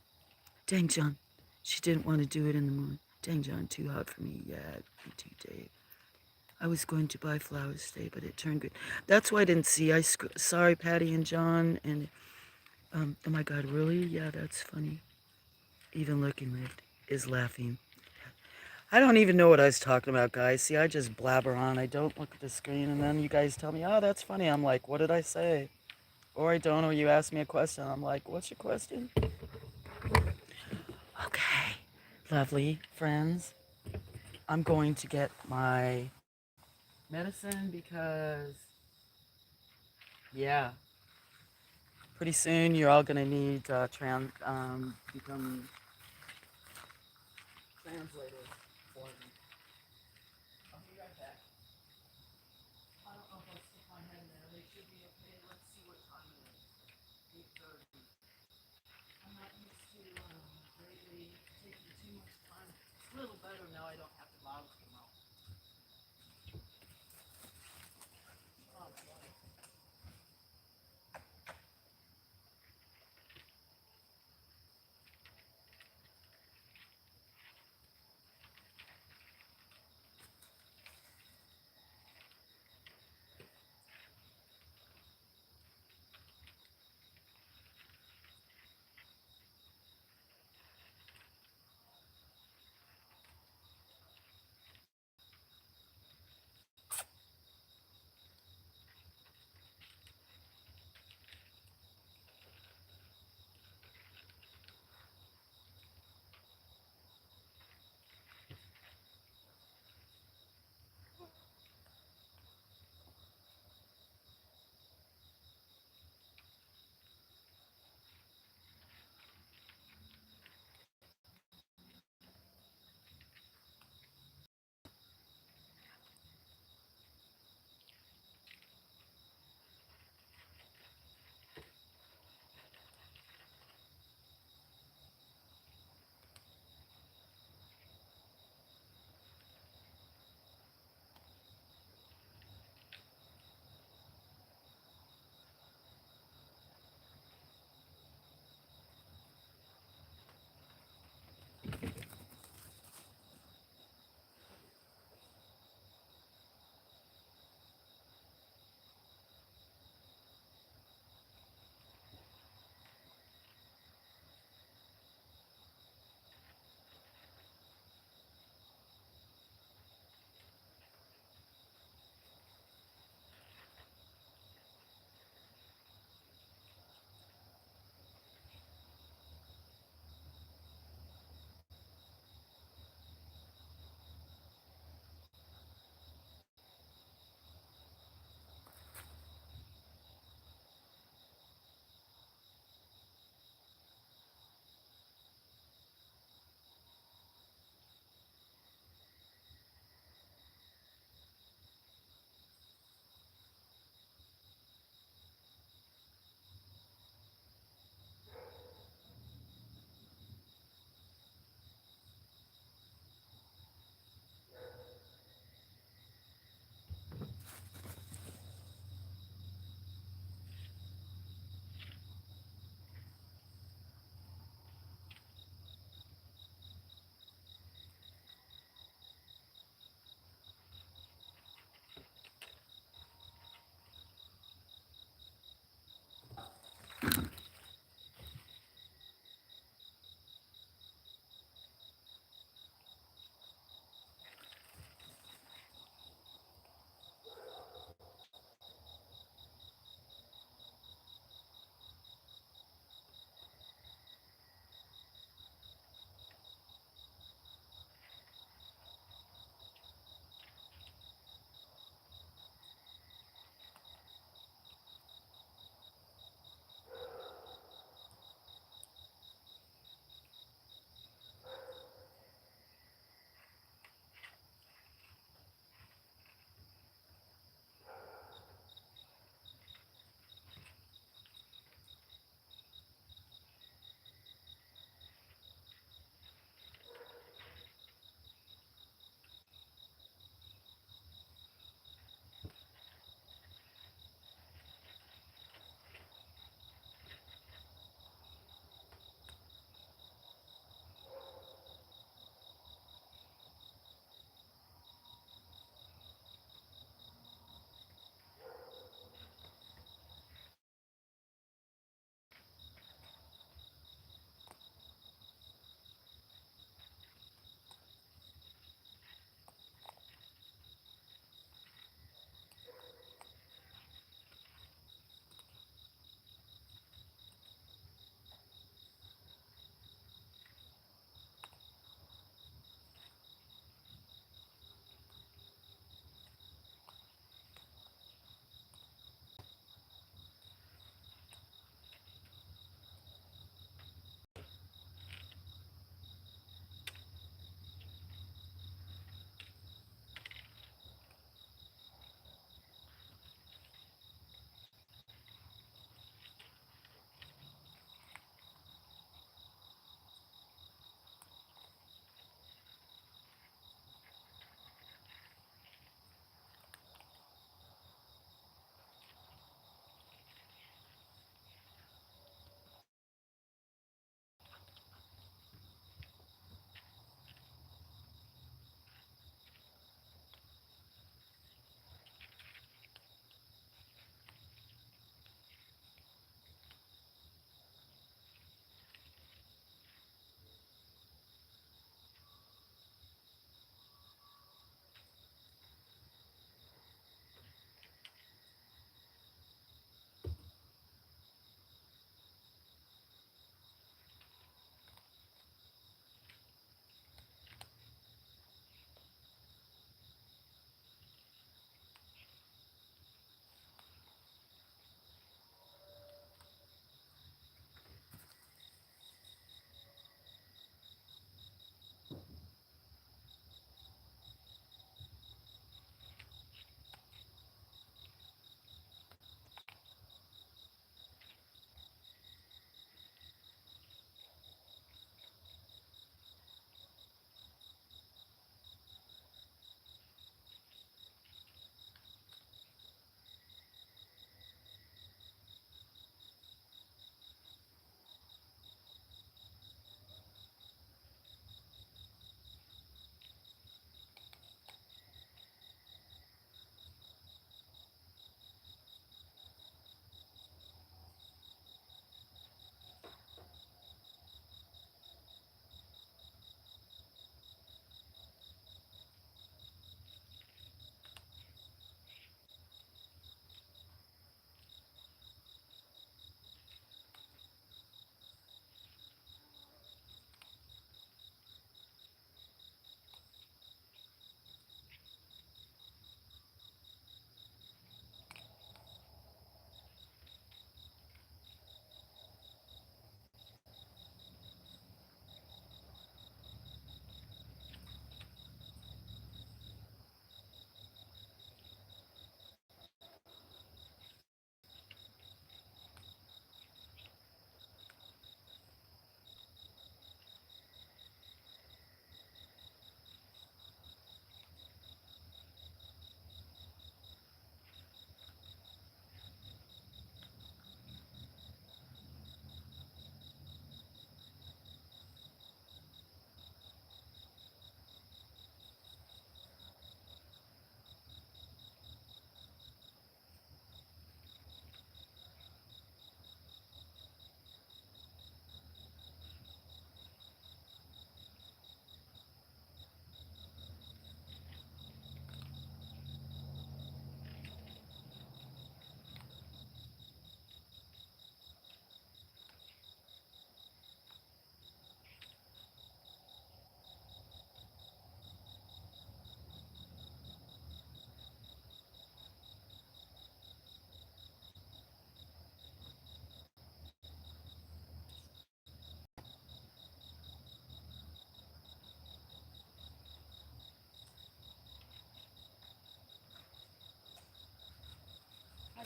Dang John, she didn't want to do it in the morning. Dang John, too hot for me. Yeah, me too, Dave. I was going to buy flowers today, but it turned good. That's why I didn't see. Sorry, Patty and John. And oh my God, really? Yeah, that's funny. Even looking lived is laughing. I don't even know what I was talking about, guys. See, I just blabber on. I don't look at the screen, and then you guys tell me, "Oh, that's funny." I'm like, "What did I say?" Or I don't, or you ask me a question. I'm like, "What's your question?" Okay, lovely friends. I'm going to get my medicine because, yeah, pretty soon you're all gonna need become translators for me. I'll be right back. I don't know if I'll stick my head in there. They should be okay. Let's see what time it is. 8:30. I'm not used to greatly taking too much time. It's a little better now. I don't have to loud come out. Oh, boy.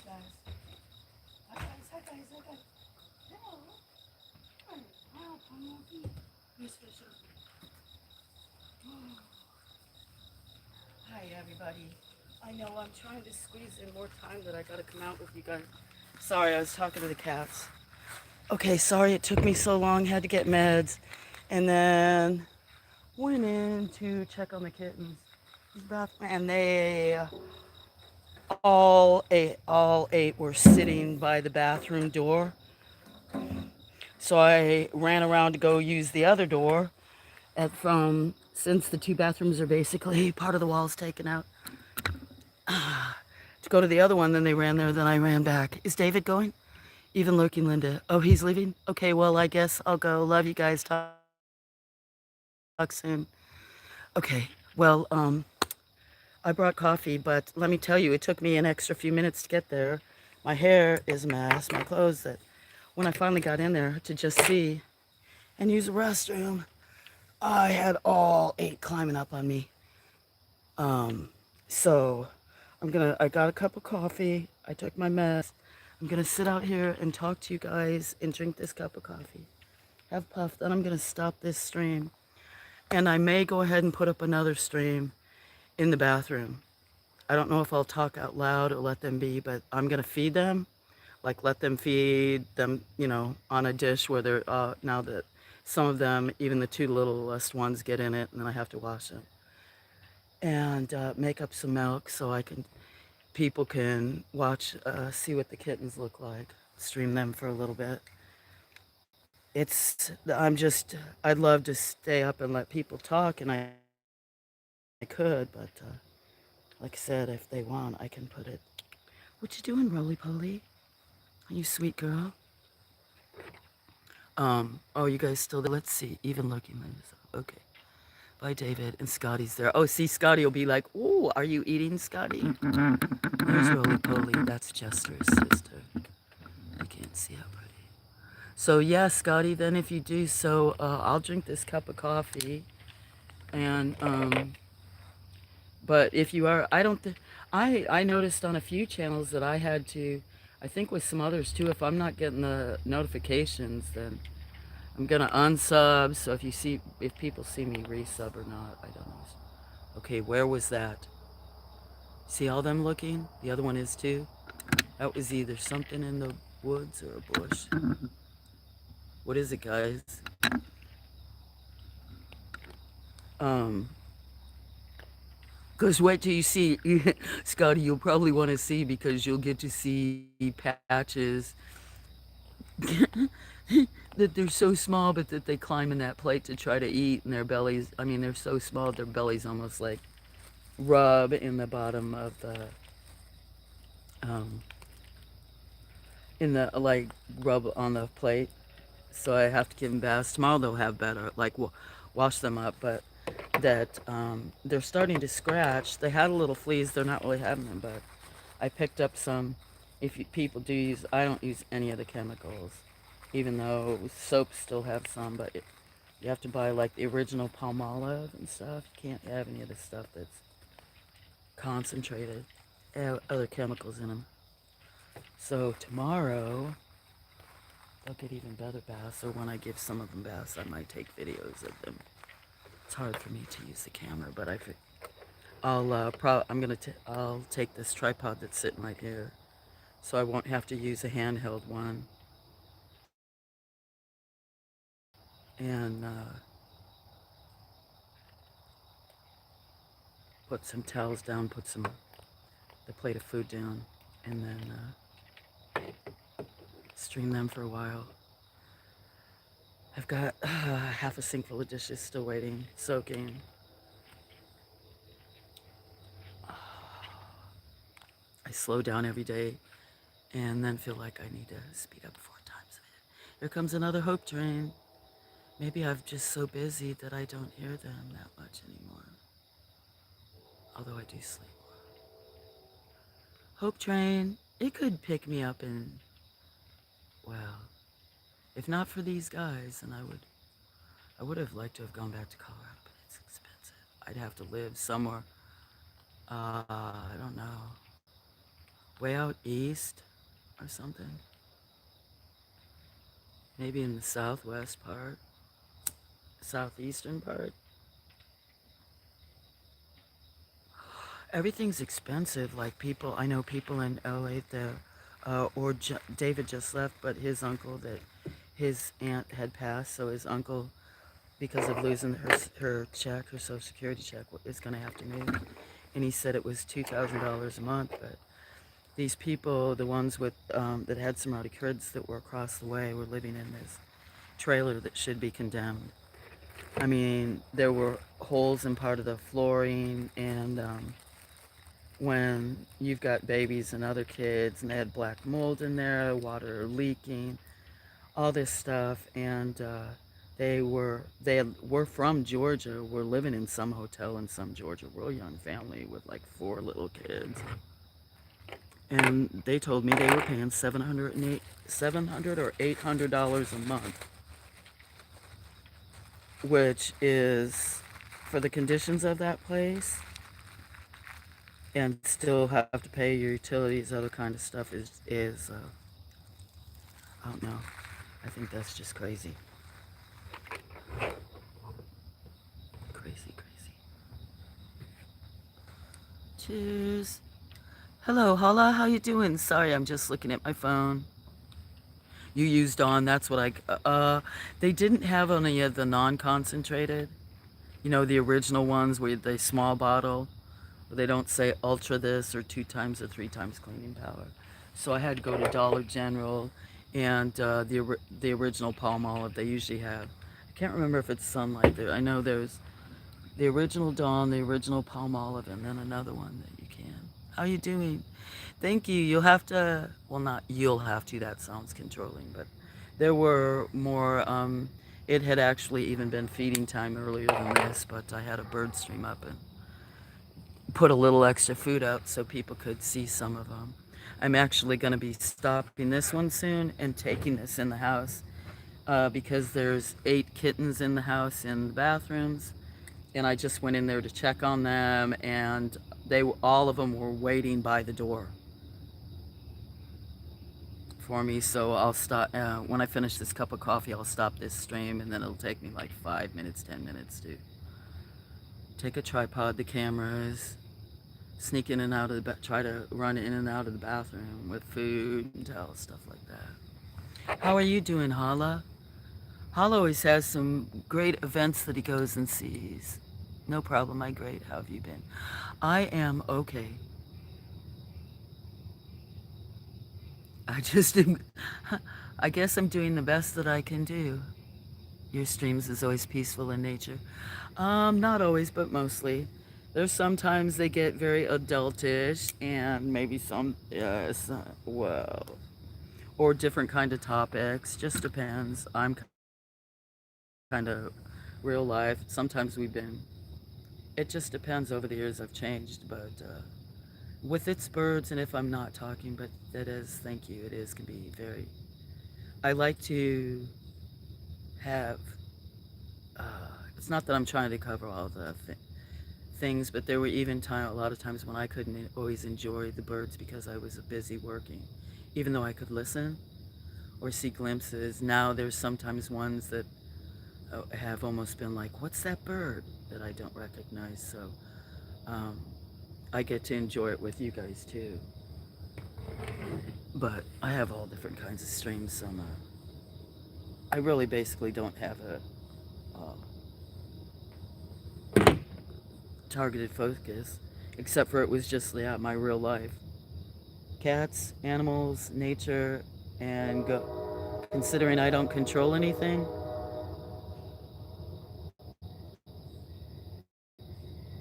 guys. Hi guys, hi guys, hi guys. Hello. Hey, wow, come on, feet. Miss Fisher. Hi everybody. I know I'm trying to squeeze in more time that I gotta come out with you guys. Sorry, I was talking to the cats. Okay, sorry it took me so long. Had to get meds, and then went in to check on the kittens. And they all eight were sitting by the bathroom door. So I ran around to go use the other door. Since the two bathrooms are basically part of the walls taken out, to go to the other one. Then they ran there. Then I ran back. Is David going? Even looking, Linda. Oh, he's leaving? Okay, well, I guess I'll go. Love you guys. Talk soon. Okay, well, I brought coffee, but let me tell you, it took me an extra few minutes to get there. My hair is a mess, my clothes that when I finally got in there to just see and use the restroom, I had all eight climbing up on me. So I got a cup of coffee, I took my meds. I'm gonna sit out here and talk to you guys and drink this cup of coffee. Have puff, then I'm gonna stop this stream. And I may go ahead and put up another stream in the bathroom. I don't know if I'll talk out loud or let them be, but I'm gonna feed them. Like let them feed them, on a dish where they're now that some of them, even the two littlest ones, get in it, and then I have to wash them. And make up some milk so people can see what the kittens look like, stream them for a little bit. I'd love to stay up and let people talk, and I could, but like I said, if they want, I can put it. What you doing, Roly Poly? Are you sweet girl? Oh, you guys still there? Let's see. Even looking like this. Okay. Bye, David. And Scotty's there. Oh, see, Scotty will be like, "Ooh, are you eating, Scotty?" There's Roly Poly. That's Chester's sister. I can't see how pretty. So yeah, Scotty. Then if you do so, I'll drink this cup of coffee. And but if you are, I don't. I noticed on a few channels that I had to. I think with some others too. If I'm not getting the notifications, then I'm gonna unsub. So if people see me resub or not, I don't know. Okay, where was that? See all them looking? The other one is too. That was either something in the woods or a bush. What is it, guys? Um, Cause wait till you see, Scotty. You'll probably want to see because you'll get to see patches that they're so small, but that they climb in that plate to try to eat, and their bellies. I mean, they're so small, their bellies almost like rub in the bottom of um, like rub on the plate. So I have to give them baths. Tomorrow they'll have better, like wash them up, but that they're starting to scratch. They had a little fleas. They're not really having them, but I picked up some. People do use, I don't use any of the chemicals, even though soaps still have some, but you have to buy like the original Palmolive and stuff. You can't have any of the stuff that's concentrated, other chemicals in them. So tomorrow they'll get even better baths, or when I give some of them baths, I might take videos of them. It's hard for me to use the camera, but I'll take this tripod that's sitting right here, so I won't have to use a handheld one. And put some towels down, put the plate of food down, and then stream them for a while. I've got half a sink full of dishes still waiting, soaking. I slow down every day and then feel like I need to speed up 4 times a minute. Here comes another hope train. Maybe I'm just so busy that I don't hear them that much anymore. Although I do sleep more. Hope train, it could pick me up in, well, if not for these guys, then I would have liked to have gone back to Colorado, but it's expensive. I'd have to live somewhere. I don't know. way out east or something. Maybe in the southwest part, southeastern part. Everything's expensive. Like people, I know people in LA there, David just left, but his uncle that his aunt had passed, so his uncle, because of losing her check, her Social Security check, is going to have to move. And he said it was $2,000 a month. But these people, the ones with that had some rowdy kids that were across the way, were living in this trailer that should be condemned. I mean, there were holes in part of the flooring, and when you've got babies and other kids, and they had black mold in there, water leaking, all this stuff, and were from Georgia, were living in some hotel in some Georgia, real young family with like 4 little kids, and they told me they were paying 700 or $800 a month, which is for the conditions of that place, and still have to pay your utilities, other kind of stuff is I don't know. I think that's just crazy, crazy, crazy. Cheers. Hello, Hala. How you doing? Sorry, I'm just looking at my phone. You used on. That's what they didn't have any of the non-concentrated. You know, the original ones where the small bottle. They don't say ultra this or 2 times or 3 times cleaning power. So I had to go to Dollar General and the original palm olive they usually have. I can't remember if it's Sunlight there. I know there's the original Dawn, the original palm olive, and then another one that you can. How you doing? Thank you. You'll have to. Well, not you'll have to. That sounds controlling, but there were more. It had actually even been feeding time earlier than this, but I had a bird stream up and put a little extra food out so people could see some of them. I'm actually going to be stopping this one soon and taking this in the house because there's 8 kittens in the house in the bathrooms, and I just went in there to check on them, and all of them were waiting by the door for me. So I'll stop when I finish this cup of coffee. I'll stop this stream, and then it'll take me like 5 minutes, 10 minutes to take a tripod, the cameras, sneak in and out of try to run in and out of the bathroom with food and towels, stuff like that. How are you doing, Hala? Hala always has some great events that he goes and sees. No problem, my great. How have you been? I am okay. I just, I guess I'm doing the best that I can do. Your streams is always peaceful in nature. Not always, but mostly. There's sometimes they get very adultish and maybe well, or different kind of topics. Just depends. I'm kind of real life. Sometimes it just depends. Over the years I've changed, but with its birds and if I'm not talking, but that is, thank you, can be very, I like to have, uh, it's not that I'm trying to cover all the things, but there were even a lot of times when I couldn't always enjoy the birds because I was busy working, even though I could listen or see glimpses. Now there's sometimes ones that have almost been like, what's that bird, that I don't recognize. So I get to enjoy it with you guys too. But I have all different kinds of streams. I really basically don't have a targeted focus, except for it was just my real life. Cats, animals, nature, and considering I don't control anything,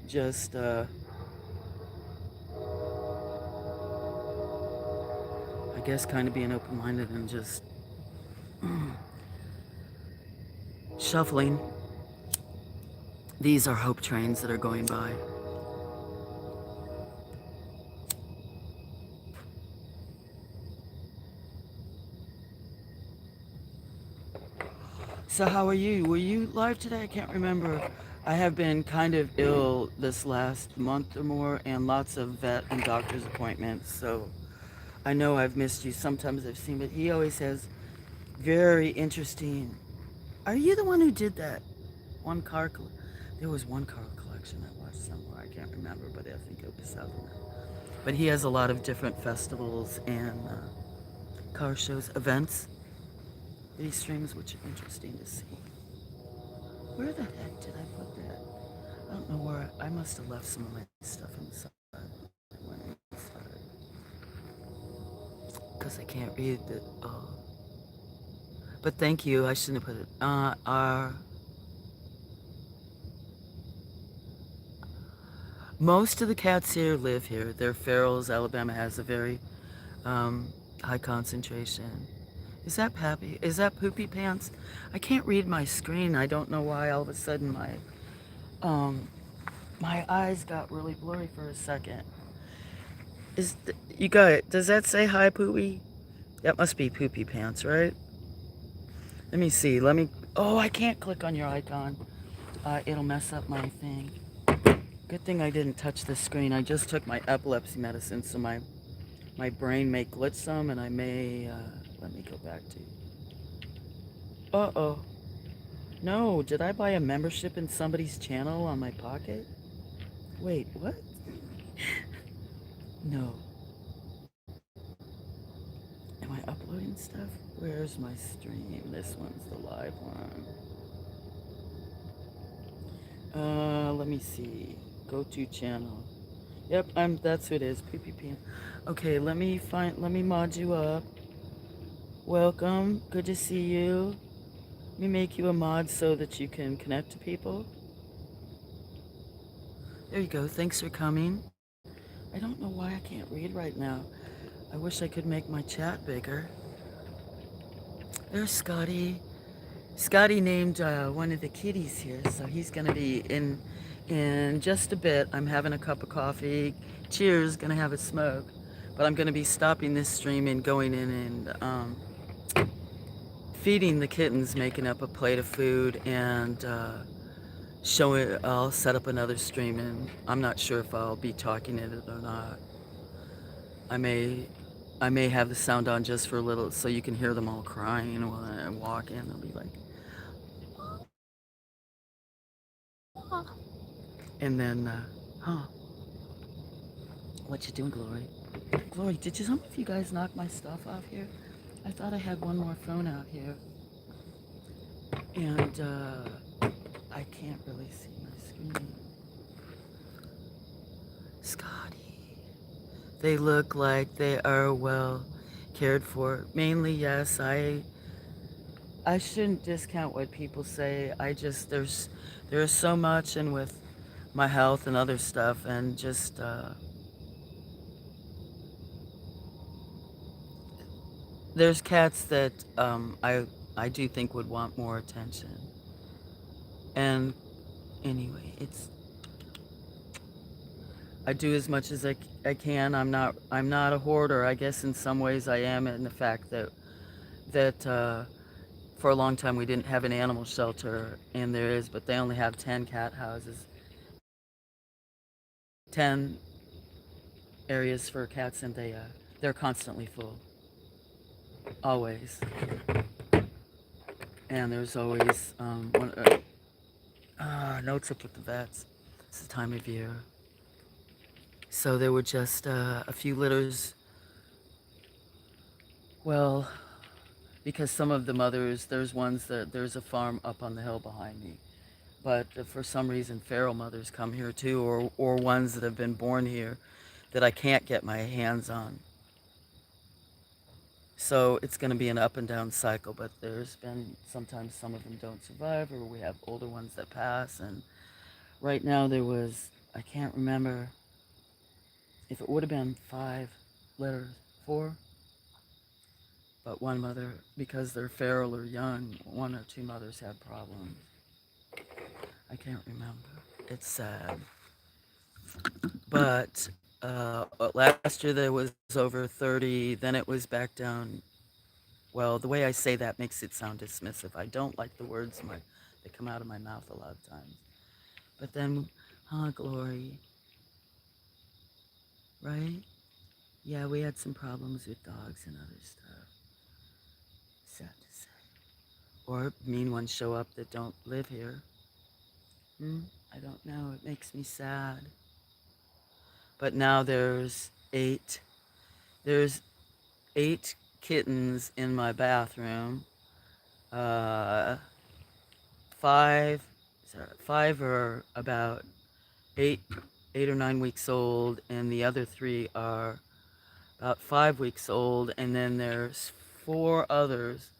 just I guess kind of being open-minded and just shuffling. These are hope trains that are going by. So how are you? Were you live today? I can't remember. I have been kind of ill this last month or more, and lots of vet and doctor's appointments. So I know I've missed you. Sometimes I've seen, but he always has very interesting. Are you the one who did that one car? There was one car collection I watched somewhere. I can't remember, but I think it was Southern. But he has a lot of different festivals and car shows, events that he streams, which are interesting to see. Where the heck did I put that? I don't know where. I must have left some of my stuff inside when I started. Because I can't read the. But thank you. I shouldn't have put it. Most of the cats here live here. They're ferals. Alabama has a very um, high concentration. Is that Pappy? Is that Poopy Pants? I can't read my screen. I don't know why all of a sudden um, my eyes got really blurry for a second. You got it? Does that say hi, Poopy? That must be Poopy Pants, right? Let me see. Let me. Oh, I can't click on your icon. It'll mess up my thing. Good thing I didn't touch the screen. I just took my epilepsy medicine, so my brain may glitch some, and I may. Let me go back to. Uh-oh. No, did I buy a membership in somebody's channel on my pocket? Wait, what? No. Am I uploading stuff? Where's my stream? This one's the live one. Let me see. Go to channel. Yep, that's who it is. PPP. Okay, let me mod you up. Welcome. Good to see you. Let me make you a mod so that you can connect to people. There you go. Thanks for coming. I don't know why I can't read right now. I wish I could make my chat bigger. There's Scotty. Scotty named one of the kitties here, so he's going to be in just a bit. I'm having a cup of coffee. Cheers, going to have a smoke. But I'm going to be stopping this stream and going in and feeding the kittens, making up a plate of food, and showing. I'll set up another stream, and I'm not sure if I'll be talking in it or not. I may I may have the sound on just for a little so you can hear them all crying while I walk in. They'll be like, and then, huh? What you doing, Glory? Glory, did some of you guys knock my stuff off here? I thought I had one more phone out here, and I can't really see my screen. Scotty, they look like they are well cared for. Mainly, yes. I shouldn't discount what people say. There's so much, and with my health and other stuff, and just there's cats that I do think would want more attention. And anyway, I do as much as I can. I'm not a hoarder. I guess in some ways I am, in the fact that for a long time we didn't have an animal shelter, and there is, but they only have 10 cat houses, 10 areas for cats, and they're constantly full, always. And there's always notes up with the vets. It's the time of year. So there were just a few litters. Well, because some of the mothers, there's a farm up on the hill behind me. But for some reason, feral mothers come here too, or ones that have been born here that I can't get my hands on. So it's going to be an up and down cycle, but there's been sometimes some of them don't survive, or we have older ones that pass. And right now I can't remember if it would have been 5 litters, 4, but one mother, because they're feral or young, 1 or 2 mothers had problems. I can't remember. It's sad. But last year there was over 30, then it was back down. Well, the way I say that makes it sound dismissive. I don't like the words that come out of my mouth a lot of times. But then, Glory, right? Yeah, we had some problems with dogs and other stuff. Sad to say. Or mean ones show up that don't live here. Hmm? I don't know. It makes me sad. But now there's 8 kittens in my bathroom. Uh, five, five are about eight, 8 or 9 weeks old, and the other 3 are about 5 weeks old. And then there's 4 others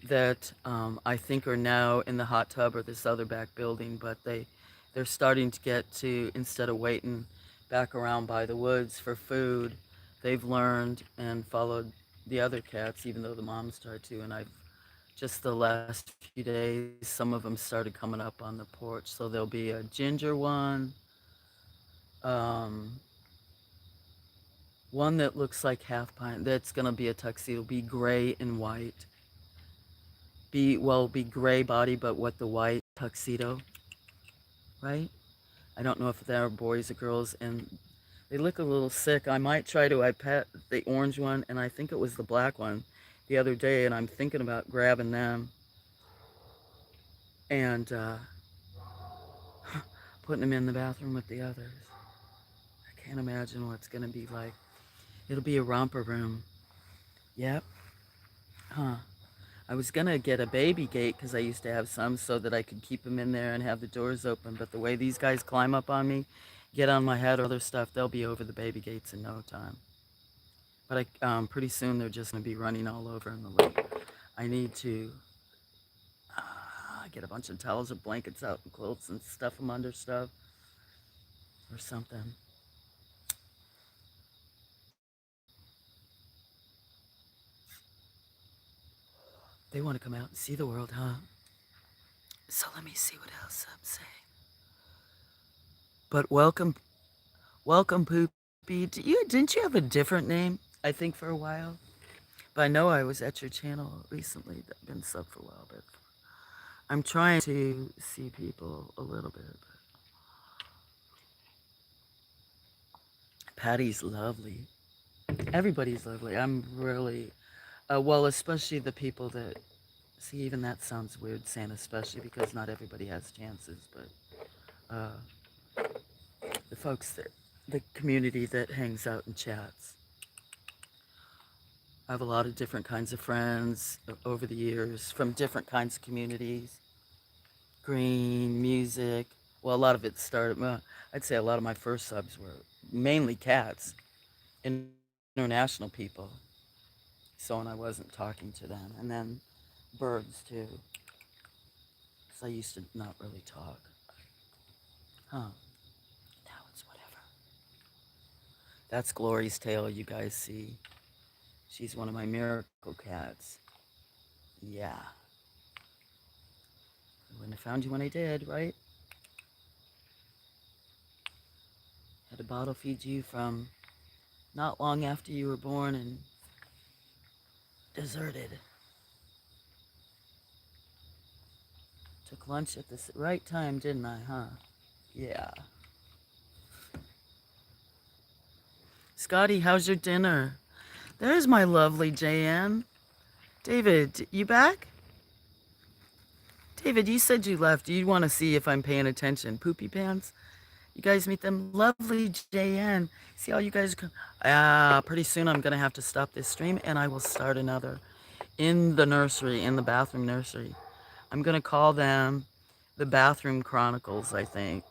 that I think are now in the hot tub or this other back building, but they're starting to get to, instead of waiting back around by the woods for food, they've learned and followed the other cats, even though the moms tried to. And I've just the last few days, some of them started coming up on the porch. So there'll be a ginger one, um, one that looks like half pint. That's gonna be a tuxedo. It'll be gray and white. Be gray body, but with the white tuxedo, right? I don't know if they're boys or girls, and they look a little sick. I might try to. I pet the orange one, and I think it was the black one the other day, and I'm thinking about grabbing them and putting them in the bathroom with the others. I can't imagine what it's gonna be like. It'll be a romper room. Yep. Huh. I was gonna get a baby gate because I used to have some so that I could keep them in there and have the doors open. But the way these guys climb up on me, get on my head or other stuff, they'll be over the baby gates in no time. But pretty soon they're just gonna be running all over in the lake. I need to get a bunch of towels or blankets out and quilts and stuff them under stuff or something. They want to come out and see the world, huh? So let me see what else I'm saying. But welcome, Poopy. Didn't you have a different name? I think for a while. But I know I was at your channel recently. I've been sub for a while, but I'm trying to see people a little bit. But Patty's lovely. Everybody's lovely. I'm really, well, especially the people that, see, even that sounds weird saying especially because not everybody has chances, but the folks that, the community that hangs out and chats. I have a lot of different kinds of friends over the years from different kinds of communities. Green, music. Well, a lot of it started, well, I'd say a lot of my first subs were mainly cats, international people. So, and I wasn't talking to them. And then birds too. Because I used to not really talk. Huh. Now it's whatever. That's Glory's tail you guys see. She's one of my miracle cats. Yeah. I wouldn't have found you when I did, right? Had to bottle feed you from not long after you were born and deserted. Took lunch at the right time, didn't I, huh? Yeah. Scotty, how's your dinner? There's my lovely JN. David, you back? David, you said you left. You want to see if I'm paying attention. Poopy pants? You guys meet them? Lovely JN. See how you guys come? Pretty soon I'm going to have to stop this stream and I will start another in the nursery, in the bathroom nursery. I'm going to call them the Bathroom Chronicles, I think,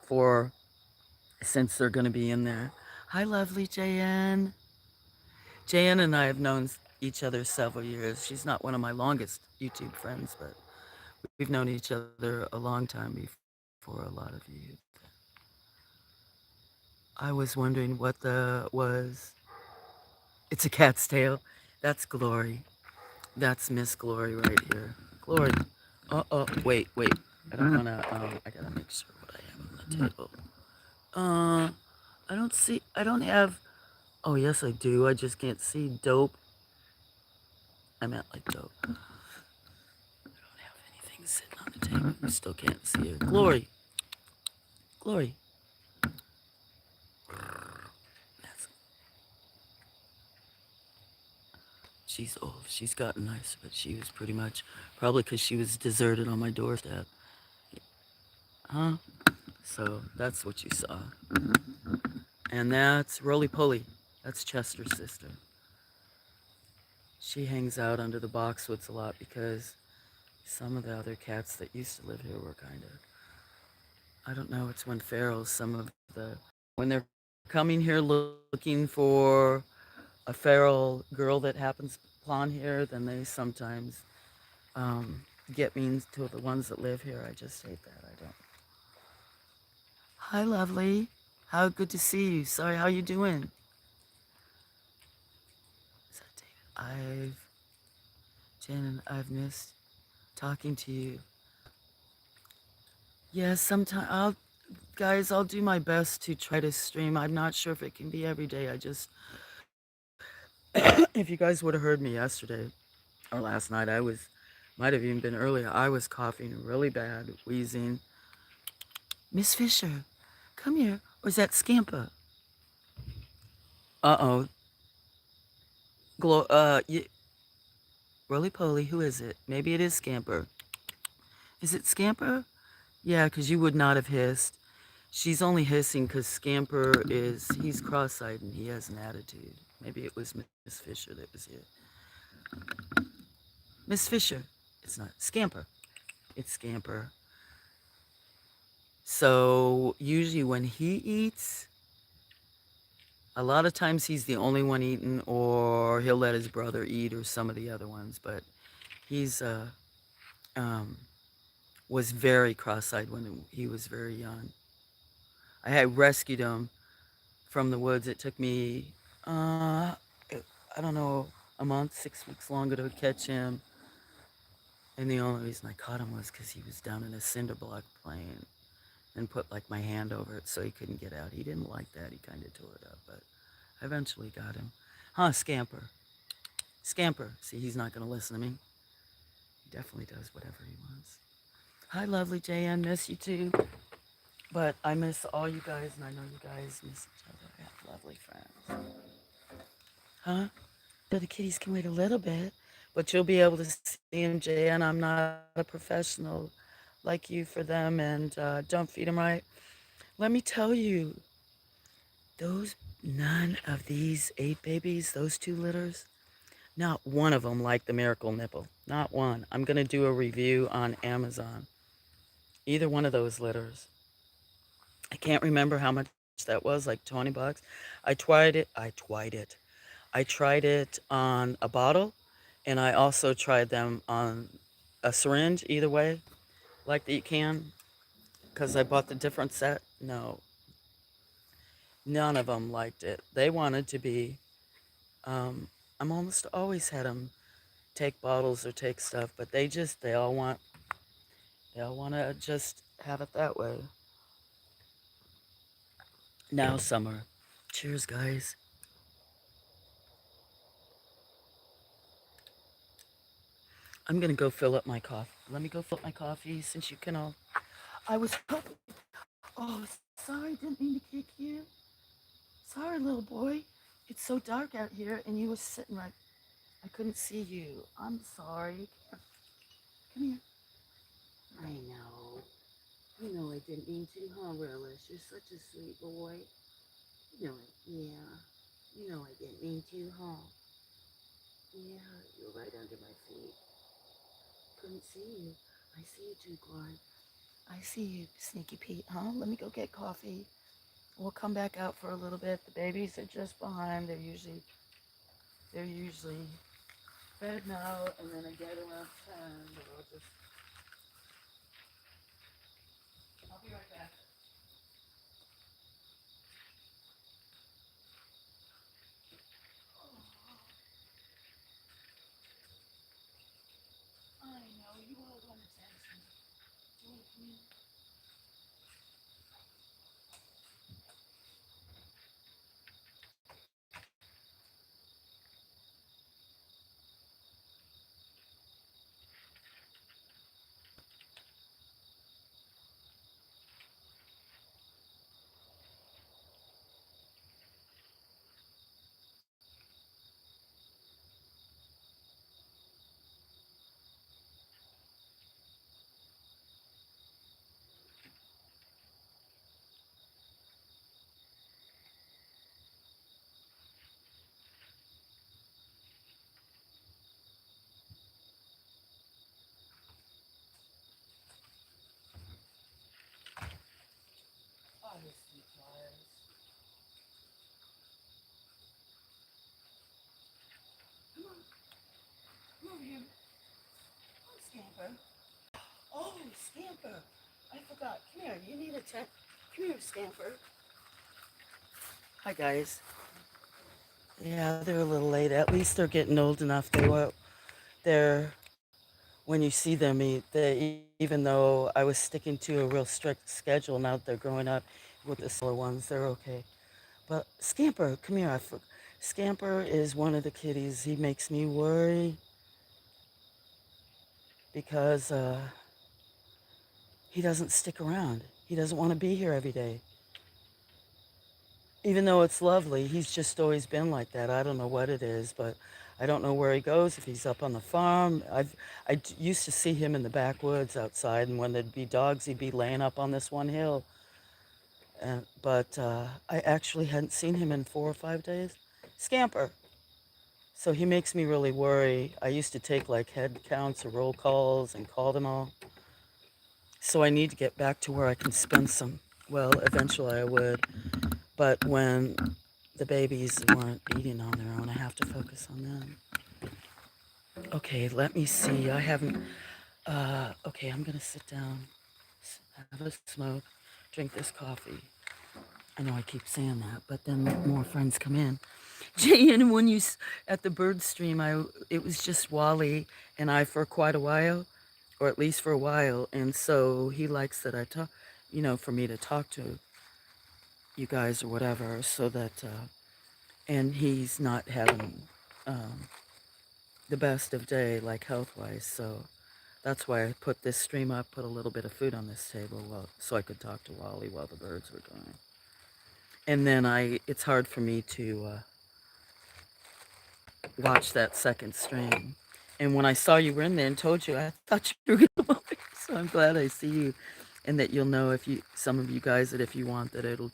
for since they're going to be in there. Hi, lovely JN. JN and I have known each other several years. She's not one of my longest YouTube friends, but we've known each other a long time before a lot of you. I was wondering what the was. It's a cat's tail. That's Glory. That's Miss Glory right here. Glory. Wait. I don't want to, I gotta make sure what I have on the table. I don't have, oh yes I do, I just can't see dope. I meant like dope. I don't have anything sitting on the table. You still can't see it. Glory. Glory. That's, She's gotten nicer, but she was pretty much probably because she was deserted on my doorstep. Huh? So that's what you saw. And that's Roly Poly. That's Chester's sister. She hangs out under the boxwoods a lot because some of the other cats that used to live here were kind of, I don't know, it's when ferals, some of when they're coming here looking for a feral girl that happens upon here, then they sometimes get mean to the ones that live here. I just hate that. I don't. Hi, lovely. How good to see you. Sorry, how you doing? Is that David? Jen, I've missed talking to you. Yeah, sometime I'll do my best to try to stream. I'm not sure if it can be every day. I just if you guys would have heard me yesterday or last night, might have even been earlier. I was coughing really bad, wheezing. Miss Fisher, come here. Or is that Scamper? Uh-oh. Roly Poly, who is it? Maybe it is Scamper. Is it Scamper? Yeah, because you would not have hissed. She's only hissing because he's cross-eyed and he has an attitude. Maybe it was Miss Fisher that was here. Miss Fisher. It's not. Scamper. It's Scamper. So usually when he eats, a lot of times he's the only one eating, or he'll let his brother eat or some of the other ones. But he's um, was very cross-eyed when he was very young. I had rescued him from the woods. It took me, uh, I don't know, a month, 6 weeks longer to catch him. And the only reason I caught him was because he was down in a cinder block playing and put like my hand over it so he couldn't get out. He didn't like that. He kind of tore it up, but I eventually got him. Huh, Scamper. Scamper. See, he's not going to listen to me. He definitely does whatever he wants. Hi, lovely JN. Miss you too. But I miss all you guys, and I know you guys miss each other. I have lovely friends. Huh? So the kitties can wait a little bit, but you'll be able to see them, JN. I'm not a professional like you for them, and don't feed them right. Let me tell you, those none of these 8 babies, those 2 litters, not one of them like the miracle nipple. Not one. I'm going to do a review on Amazon. Either one of those litters. I can't remember how much that was, like 20 bucks. I tried it on a bottle, and I also tried them on a syringe, either way, like that you can, because I bought the different set. No, none of them liked it. They wanted to be, um, I'm almost always had them take bottles or take stuff, but they all want to just have it that way. Now, summer. Cheers, guys. I'm gonna go fill up my coffee. Let me go fill up my coffee since you can all. I was hoping. Oh, sorry, didn't mean to kick you. Sorry, little boy. It's so dark out here, and you were sitting right. I couldn't see you. I'm sorry. Come here. I know. You know I didn't mean to, huh, Relish? You're such a sweet boy. You know it. Yeah. You know I didn't mean to, huh? Yeah, you're right under my feet. Couldn't see you. I see you too, Clyde. I see you, Sneaky Pete, huh? Let me go get coffee. We'll come back out for a little bit. The babies are just behind. They're usually fed now, and then again around 10. But I'll be right back. I know you all want attention. Do you want to come in? Scamper. Oh, Scamper. I forgot. Come here. You need a check. Come here, Scamper. Hi, guys. Yeah, they're a little late. At least they're getting old enough. They're, when you see them eat, even though I was sticking to a real strict schedule, now that they're growing up with the smaller ones, they're okay. But Scamper, come here. Scamper is one of the kitties. He makes me worry because he doesn't stick around. He doesn't want to be here every day. Even though it's lovely, he's just always been like that. I don't know what it is, but I don't know where he goes. If he's up on the farm, used to see him in the backwoods outside, and when there'd be dogs, he'd be laying up on this one hill. But I actually hadn't seen him in 4 or 5 days. Scamper. So he makes me really worry. I used to take like head counts or roll calls and call them all. So I need to get back to where I can spend some. Well, eventually I would. But when the babies weren't eating on their own, I have to focus on them. Okay, let me see. I haven't. Okay, I'm gonna sit down, have a smoke, drink this coffee. I know I keep saying that, but then more friends come in. Jay, and when at the bird stream, it was just Wally and I for quite a while, or at least for a while, and so he likes that I talk, for me to talk to you guys or whatever, so that and he's not having um, the best of day, like health-wise, so that's why I put this stream up, put a little bit of food on this table, so I could talk to Wally while the birds were going. And then it's hard for me to watch that second stream. And when I saw you were in there and told you, I thought you were going to come over. So I'm glad I see you, and that you'll know, if you, some of you guys, that if you want, that it'll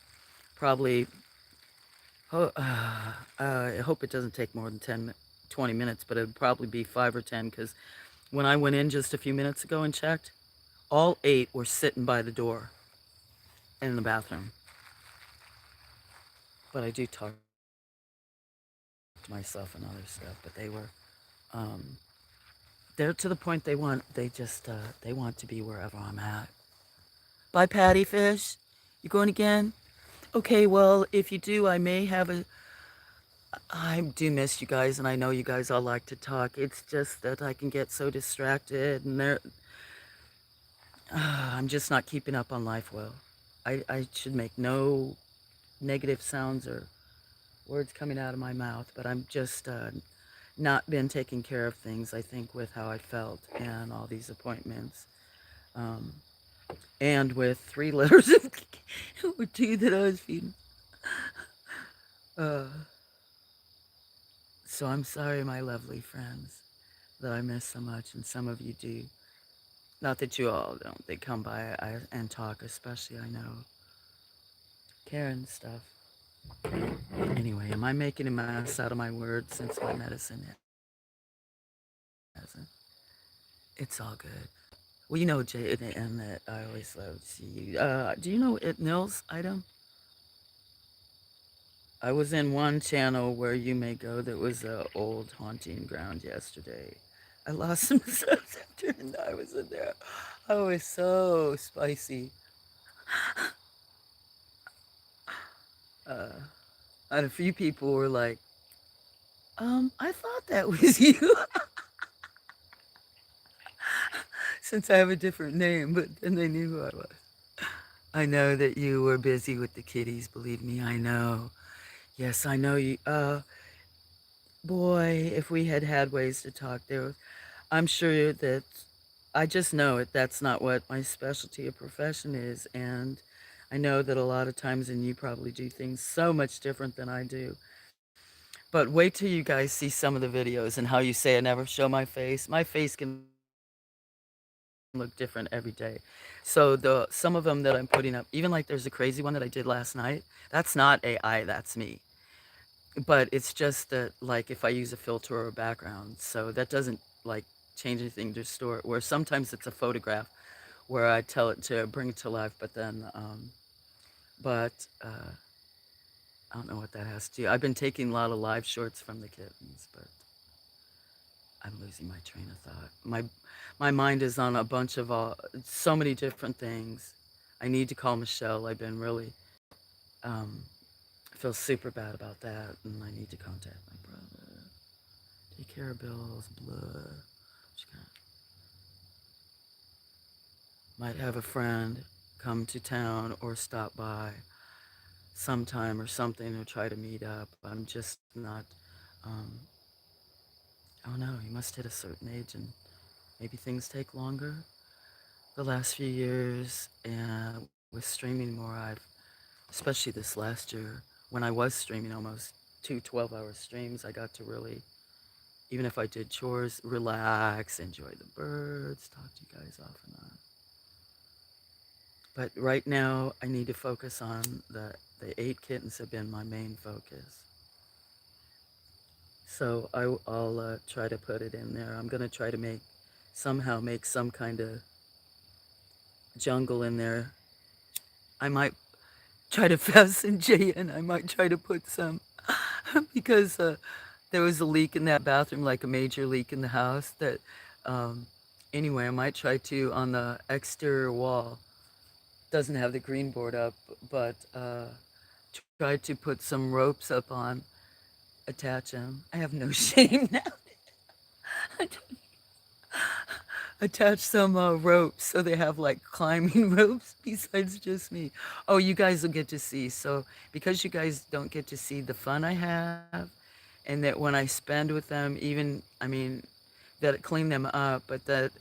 probably. I hope it doesn't take more than 20 minutes, but it'd probably be 5 or 10, because when I went in just a few minutes ago and checked, all 8 were sitting by the door in the bathroom. But I do talk to myself and other stuff. But um, they're to the point they want to be wherever I'm at. Bye, Patty Fish. You going again? Okay, well, if you do, I may have a. I do miss you guys, and I know you guys all like to talk. It's just that I can get so distracted, and I'm just not keeping up on life well. I should make no negative sounds or words coming out of my mouth, but I'm just not been taking care of things, I think, with how I felt and all these appointments. Um, and with 3 litters of tea that I was feeding. Uh, so I'm sorry, my lovely friends, that I miss so much, and some of you do. Not that you all don't. They come by and talk, especially, I know, Karen stuff. Anyway, am I making a mess out of my words since my medicine hasn't? It's all good. Well, you know, Jay, and that I always love to see you. Do you know it Nils item? I was in one channel where you may go that was a old haunting ground yesterday. I lost some subs after I was in there. I was so spicy. Uh, and a few people were like, I thought that was you. Since I have a different name, but then they knew who I was. I know that you were busy with the kitties, believe me, I know. Yes, I know you. Boy, if we had had ways to talk, I'm sure that I just know it. That's not what my specialty or profession is, and I know that a lot of times, and you probably do things so much different than I do. But wait till you guys see some of the videos and how you say I never show my face. My face can look different every day. So some of them that I'm putting up, even like there's a crazy one that I did last night. That's not AI, that's me. But it's just that, like, if I use a filter or a background, so that doesn't like change anything, distort. Where sometimes it's a photograph where I tell it to bring it to life, but then, but I don't know what that has to do. I've been taking a lot of live shorts from the kittens, but I'm losing my train of thought. My mind is on a bunch of so many different things. I need to call Michelle. I've been really um, I feel super bad about that, and I need to contact my brother. Take care of bills, blah. Just kinda, might have a friend come to town or stop by sometime or something or try to meet up. I'm just not. Um, oh no, you must hit a certain age and maybe things take longer. The last few years and with streaming more, especially this last year, when I was streaming almost two 12-hour streams, I got to really, even if I did chores, relax, enjoy the birds, talk to you guys off and on. But right now, I need to focus on the 8 kittens have been my main focus. So I'll try to put it in there. I'm gonna try to somehow make some kind of jungle in there. I might try to fasten Jay in. I might try to put some because there was a leak in that bathroom, like a major leak in the house. That um, anyway, I might try to on the exterior wall. Doesn't have the green board up, but try to put some ropes up on, attach them. I have no shame now. Attach some ropes so they have like climbing ropes besides just me. Oh, you guys will get to see. So, because you guys don't get to see the fun I have, and that when I spend with them, even, I mean, that clean them up, but that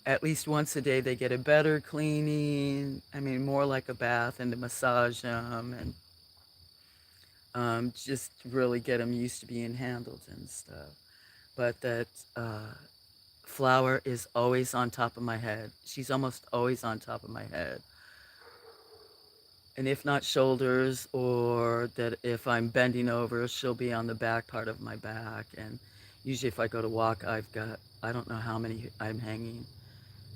at least once a day they get a better cleaning. I mean, more like a bath and to massage them and just really get them used to being handled and stuff. But that Flower is always on top of my head. She's almost always on top of my head. And if not shoulders, or that if I'm bending over, she'll be on the back part of my back. And usually, if I go to walk, I don't know how many I'm hanging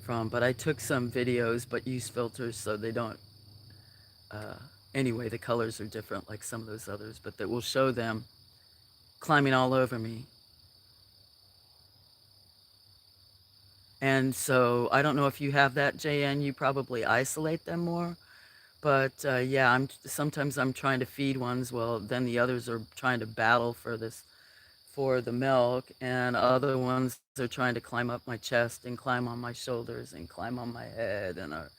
from, but I took some videos, but use filters so they don't. Uh, anyway, the colors are different, like some of those others, but that will show them climbing all over me. And so I don't know if you have that, JN. You probably isolate them more. But yeah, sometimes I'm trying to feed ones. Well, then the others are trying to battle for the milk, and other ones are trying to climb up my chest and climb on my shoulders and climb on my head and are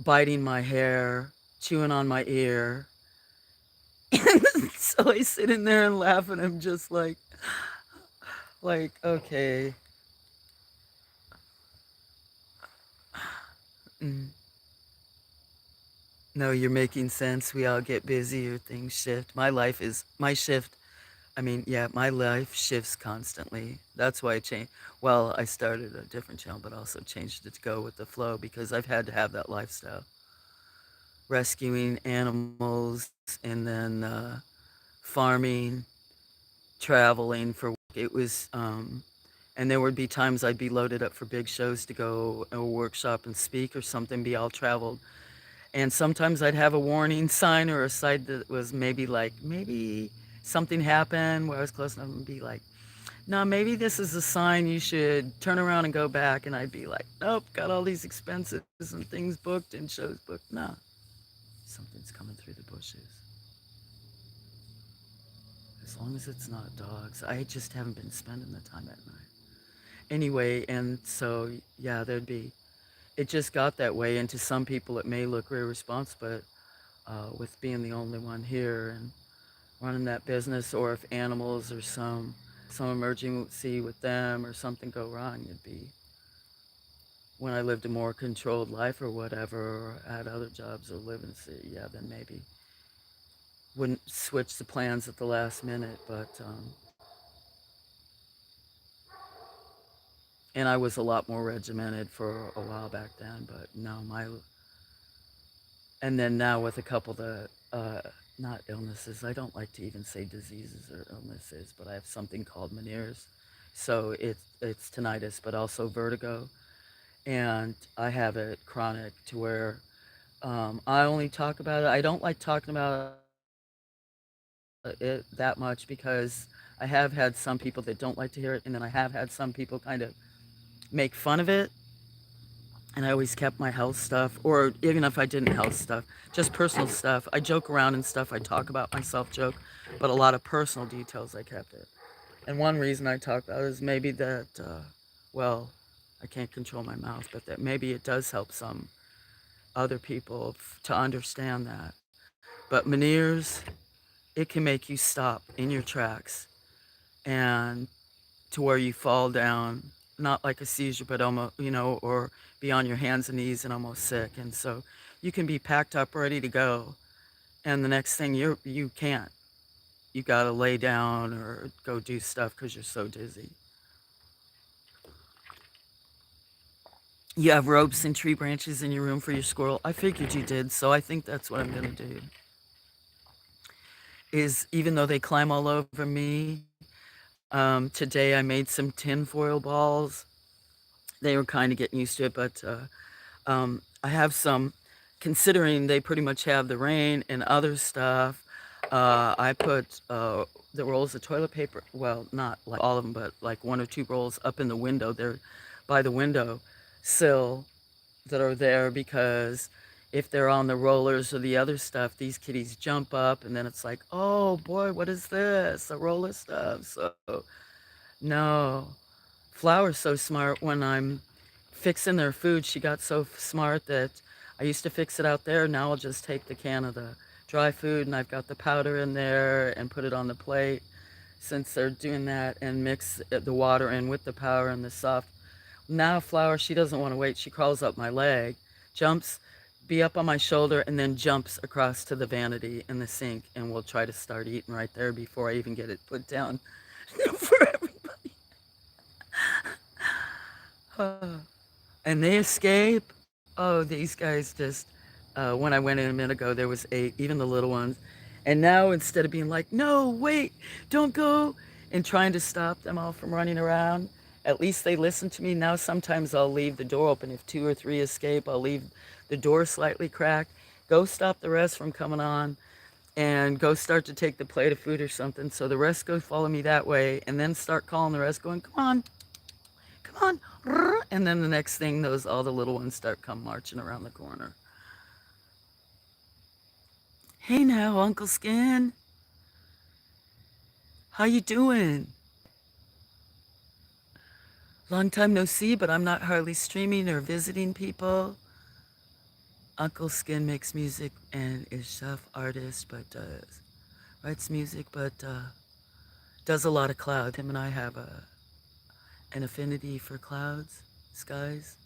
biting my hair, chewing on my ear. So I sit in there and laugh, and I'm just like, okay, mm, no, you're making sense. We all get busy or things shift. My shift. I mean, yeah, my life shifts constantly. That's why I changed. Well, I started a different channel, but also changed it to go with the flow because I've had to have that lifestyle. Rescuing animals and then farming, traveling for work. And there would be times I'd be loaded up for big shows to go a workshop and speak or something, be all traveled. And sometimes I'd have a warning sign or a sign that was maybe something happened where I was close enough and be like, no, maybe this is a sign you should turn around and go back. And I'd be like, nope, got all these expenses and things booked and shows booked. No, something's coming through the bushes. As long as it's not dogs. I just haven't been spending the time at night. Anyway, and so, yeah, it just got that way. And to some people, it may look irresponsible, but with being the only one here and running that business, or if animals or some emergency with them or something go wrong, it'd be when I lived a more controlled life or whatever, or had other jobs or live in the city, yeah, then maybe wouldn't switch the plans at the last minute. But and I was a lot more regimented for a while back then. But no, and then now with a couple of the not illnesses. I don't like to even say diseases or illnesses, but I have something called Meniere's. So it's tinnitus, but also vertigo, and I have it chronic to where I only talk about it. I don't like talking about it that much because I have had some people that don't like to hear it, and then I have had some people kind of make fun of it. And I always kept my health stuff, or even if I didn't health stuff, just personal stuff. I joke around and stuff. I talk about myself, joke, but a lot of personal details I kept it. And one reason I talk about it is maybe that, well, I can't control my mouth, but that maybe it does help some other people to understand that. But Meniere's, it can make you stop in your tracks and to where you fall down, not like a seizure, but almost, or be on your hands and knees and almost sick. And so you can be packed up, ready to go, and the next thing you can't. You got to lay down or go do stuff because you're so dizzy. You have ropes and tree branches in your room for your squirrel. I figured you did, so I think that's what I'm gonna do. Is even though they climb all over me, today I made some tinfoil balls. They were kind of getting used to it, but I have some, considering they pretty much have the rain and other stuff. I put the rolls of toilet paper, well, not like all of them, but like one or two rolls up in the window there by the window sill that are there because if they're on the rollers or the other stuff, these kitties jump up and then it's like, oh boy, what is this? A roller stuff. So, no. Flower's so smart when I'm fixing their food. She got so smart that I used to fix it out there. Now I'll just take the can of the dry food and I've got the powder in there and put it on the plate since they're doing that and mix the water in with the powder and the soft. Now Flower, she doesn't want to wait. She crawls up my leg, jumps, be up on my shoulder, and then jumps across to the vanity in the sink, and we'll try to start eating right there before I even get it put down for everybody. And they escape. Oh, these guys just. When I went in a minute ago, there was 8, even the little ones. And now instead of being like, no, wait, don't go, and trying to stop them all from running around, at least they listen to me. Now sometimes I'll leave the door open. If 2 or 3 escape, I'll leave the door slightly cracked. Go stop the rest from coming on and go start to take the plate of food or something. So the rest go follow me that way and then start calling the rest going, come on. And then the next thing, all the little ones start come marching around the corner. Hey now, Uncle Skin. How you doing? Long time no see, but I'm not hardly streaming or visiting people. Uncle Skin makes music and is chef artist, but writes music, but does a lot of cloud. Him and I have an affinity for clouds, skies.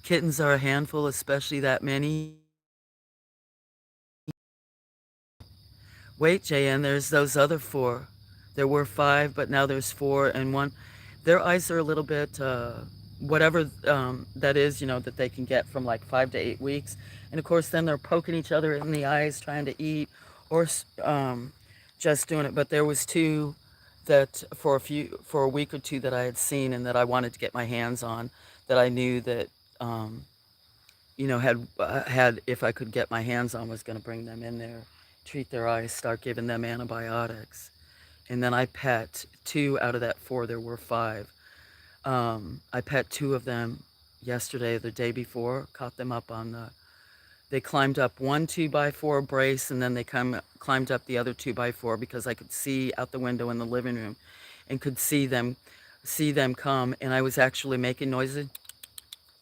Kittens are a handful, especially that many. Wait, JN, there's those other 4. There were 5, but now there's 4 and 1. Their eyes are a little bit, whatever that is, that they can get from like 5 to 8 weeks. And of course, then they're poking each other in the eyes trying to eat or just doing it. But there was 2 that for a week or 2 that I had seen and that I wanted to get my hands on that I knew that, had if I could get my hands on, was going to bring them in there, treat their eyes, start giving them antibiotics. And then I pet 2 out of that 4. There were 5. I pet 2 of them yesterday, the day before, caught them up on they climbed up one 2x4 brace and then they climbed up the other 2x4 because I could see out the window in the living room and could see them come. And I was actually making noises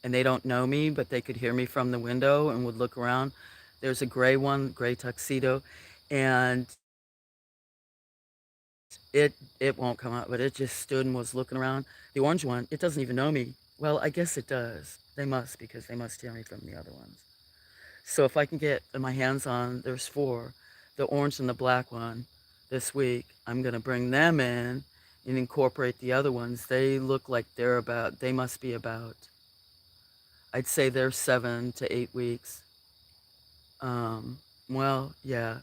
and they don't know me, but they could hear me from the window and would look around. There's a gray one, gray tuxedo, and it won't come out, but it just stood and was looking around. The orange one, it doesn't even know me. Well, I guess it does. They must because they must hear me from the other ones. So if I can get my hands on, there's 4, the orange and the black one this week, I'm going to bring them in and incorporate the other ones. They look like they must be about, I'd say they're 7 to 8 weeks. Well, yeah,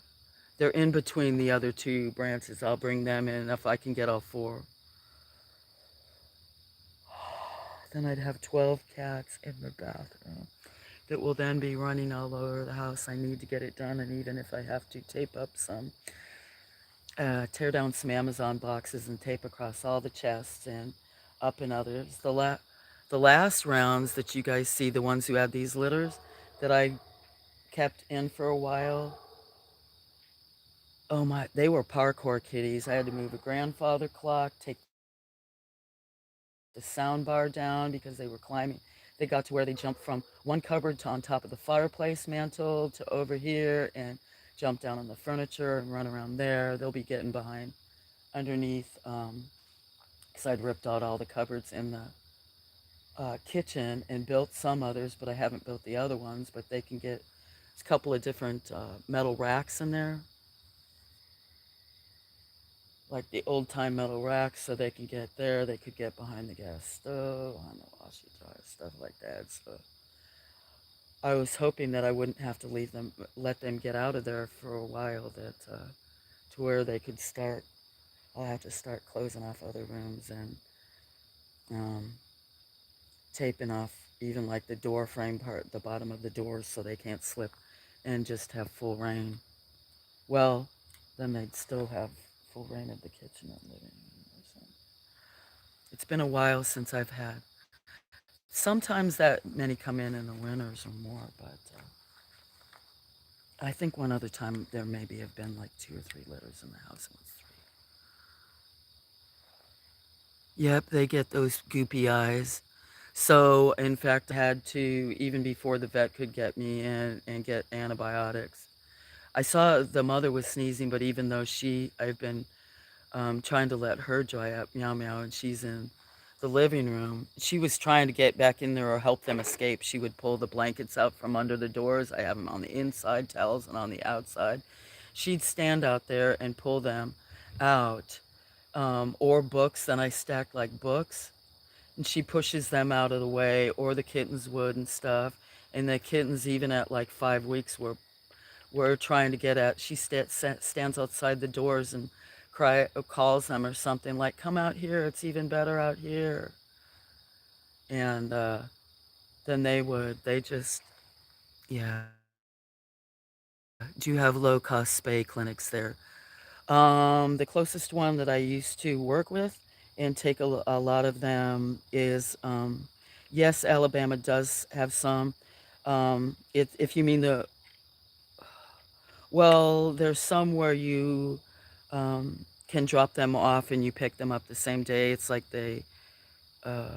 they're in between the other 2 branches. I'll bring them in if I can get all 4. Then I'd have 12 cats in the bathroom that will then be running all over the house. I need to get it done, and even if I have to tape up some tear down some Amazon boxes and tape across all the chests and up in others. The last rounds that you guys see, the ones who had these litters that I kept in for a while, oh my, they were parkour kitties. I had to move a grandfather clock, take the sound bar down because they were climbing. They got to where they jumped from one cupboard to on top of the fireplace mantle to over here and jump down on the furniture and run around there. They'll be getting behind underneath, because I'd ripped out all the cupboards in the kitchen and built some others, but I haven't built the other ones. But they can get a couple of different metal racks in there, like the old time metal racks, so they can get there. They could get behind the gas stove, on the washer dryer, stuff like that. So I was hoping that I wouldn't have to let them get out of there for a while. To where they could start. I'll have to start closing off other rooms and um, taping off even like the door frame part, the bottom of the doors, so they can't slip and just have full rain. Well, then they'd still have full rain of the kitchen and living room. So it's been a while since I've had. Sometimes that many come in the winters or more, but I think one other time there maybe have been like two or three litters in the house. It was three. Yep, they get those goopy eyes. So, in fact, I had to, even before the vet could get me in and get antibiotics, I saw the mother was sneezing, but even though I've been trying to let her dry up, meow meow, and she's in the living room. She was trying to get back in there or help them escape. She would pull the blankets out from under the doors. I have them on the inside, towels, and on the outside. She'd stand out there and pull them out. Or books, then I stacked like books, and she pushes them out of the way, or the kittens would and stuff. And the kittens, even at like 5 weeks, were trying to get at. She stands outside the doors and calls them or something like, "Come out here. It's even better out here." And then they just, yeah. Do you have low cost spay clinics there? The closest one that I used to work with and take a lot of them is, yes, Alabama does have some. If you mean well, there's some where you can drop them off and you pick them up the same day. It's like uh,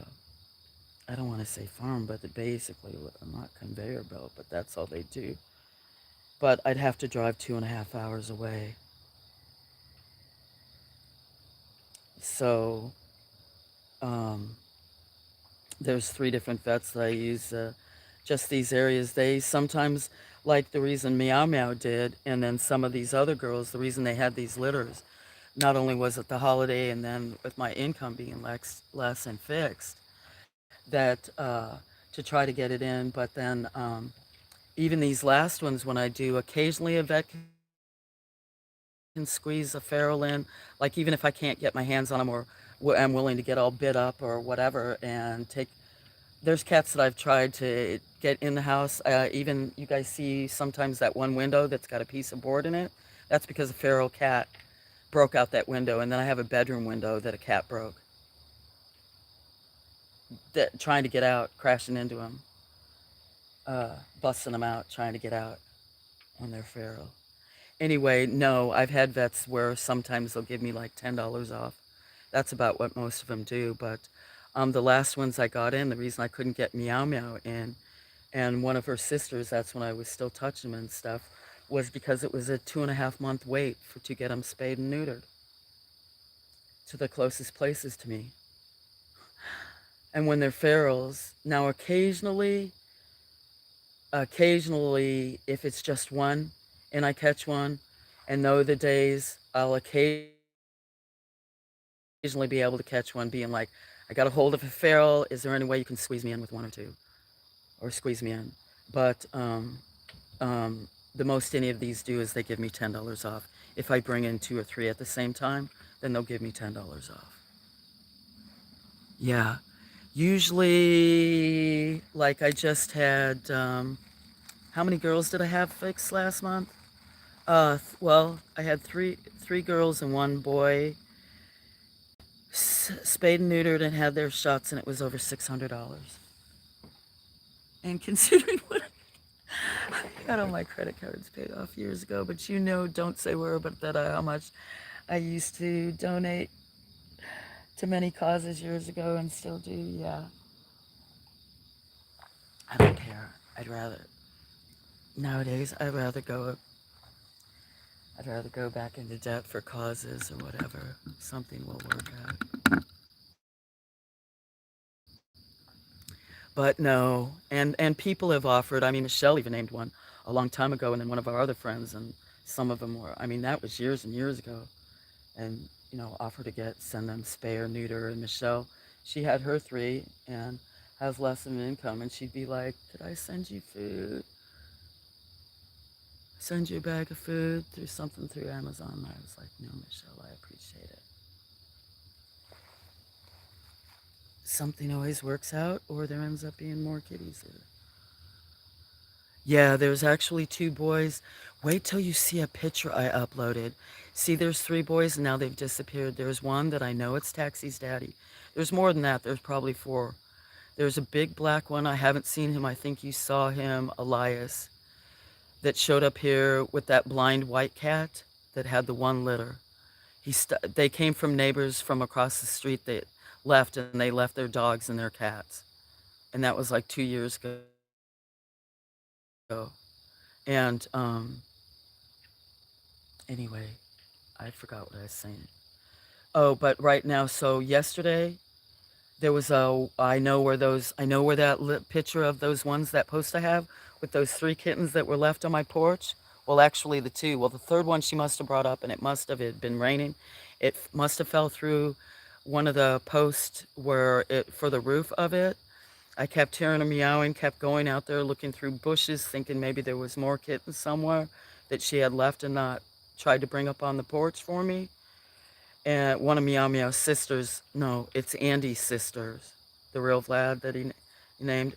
I don't want to say farm, but they basically not conveyor belt, but that's all they do. But I'd have to drive 2.5 hours away. So um, there's three different vets that I use. Just these areas, they sometimes, like the reason Meow Meow did, and then some of these other girls, the reason they had these litters, not only was it the holiday and then with my income being less and fixed, that to try to get it in, but then even these last ones, when I do, occasionally a vet can squeeze a feral in, like even if I can't get my hands on them or I'm willing to get all bit up or whatever and take. There's cats that I've tried to get in the house. Even you guys see sometimes that one window that's got a piece of board in it. That's because a feral cat broke out that window, and then I have a bedroom window that a cat broke, trying to get out, crashing into them, busting them out, trying to get out when they're feral. Anyway, no, I've had vets where sometimes they'll give me like $10 off. That's about what most of them do. But the last ones I got in, the reason I couldn't get Meow Meow in, and one of her sisters, that's when I was still touching them and stuff, was because it was a 2.5 month wait to get them spayed and neutered to the closest places to me. And when they're ferals, now occasionally, if it's just one and I catch one, and know the days, I'll occasionally be able to catch one being like, I got a hold of a feral. Is there any way you can squeeze me in with one or two? Or squeeze me in? But the most any of these do is they give me $10 off. If I bring in two or three at the same time, then they'll give me $10 off. Yeah. Usually, like I just had, how many girls did I have fixed last month? Well, I had three girls and one boy, spayed and neutered, and had their shots, and it was over $600. And considering what I got all my credit cards paid off years ago, but don't say where, but how much I used to donate to many causes years ago and still do. Yeah, I don't care. Nowadays, I'd rather go back into debt for causes or whatever. Something will work out. But no, and people have offered. I mean, Michelle even named one a long time ago, and then one of our other friends, and some of them were. I mean, that was years and years ago, and offer to send them spay or neuter. And Michelle, she had her three and has less of an income, and she'd be like, "Could I send you food? Send you a bag of food through something through Amazon?" And I was like, "No, Michelle, I appreciate it." Something always works out, or there ends up being more kitties there. Yeah, there's actually two boys. Wait till you see a picture I uploaded. See, there's three boys and now they've disappeared. There's one that I know it's Taxi's daddy. There's more than that. There's probably four. There's a big black one. I haven't seen him. I think you saw him, Elias, that showed up here with that blind white cat that had the one litter. They came from neighbors from across the street that left, and they left their dogs and their cats. And that was like 2 years ago. And anyway, I forgot what I was saying. Oh, but right now, so yesterday there was I know where that picture of those ones, that post I have with those three kittens that were left on my porch. Well, actually, the two. Well, the third one she must have brought up, and it had been raining. Must have fell through one of the posts for the roof of it. I kept hearing her meowing, kept going out there looking through bushes, thinking maybe there was more kittens somewhere that she had left and not tried to bring up on the porch for me. And one of Meow Meow's sisters, no, it's Andy's sisters, the real Vlad that he named.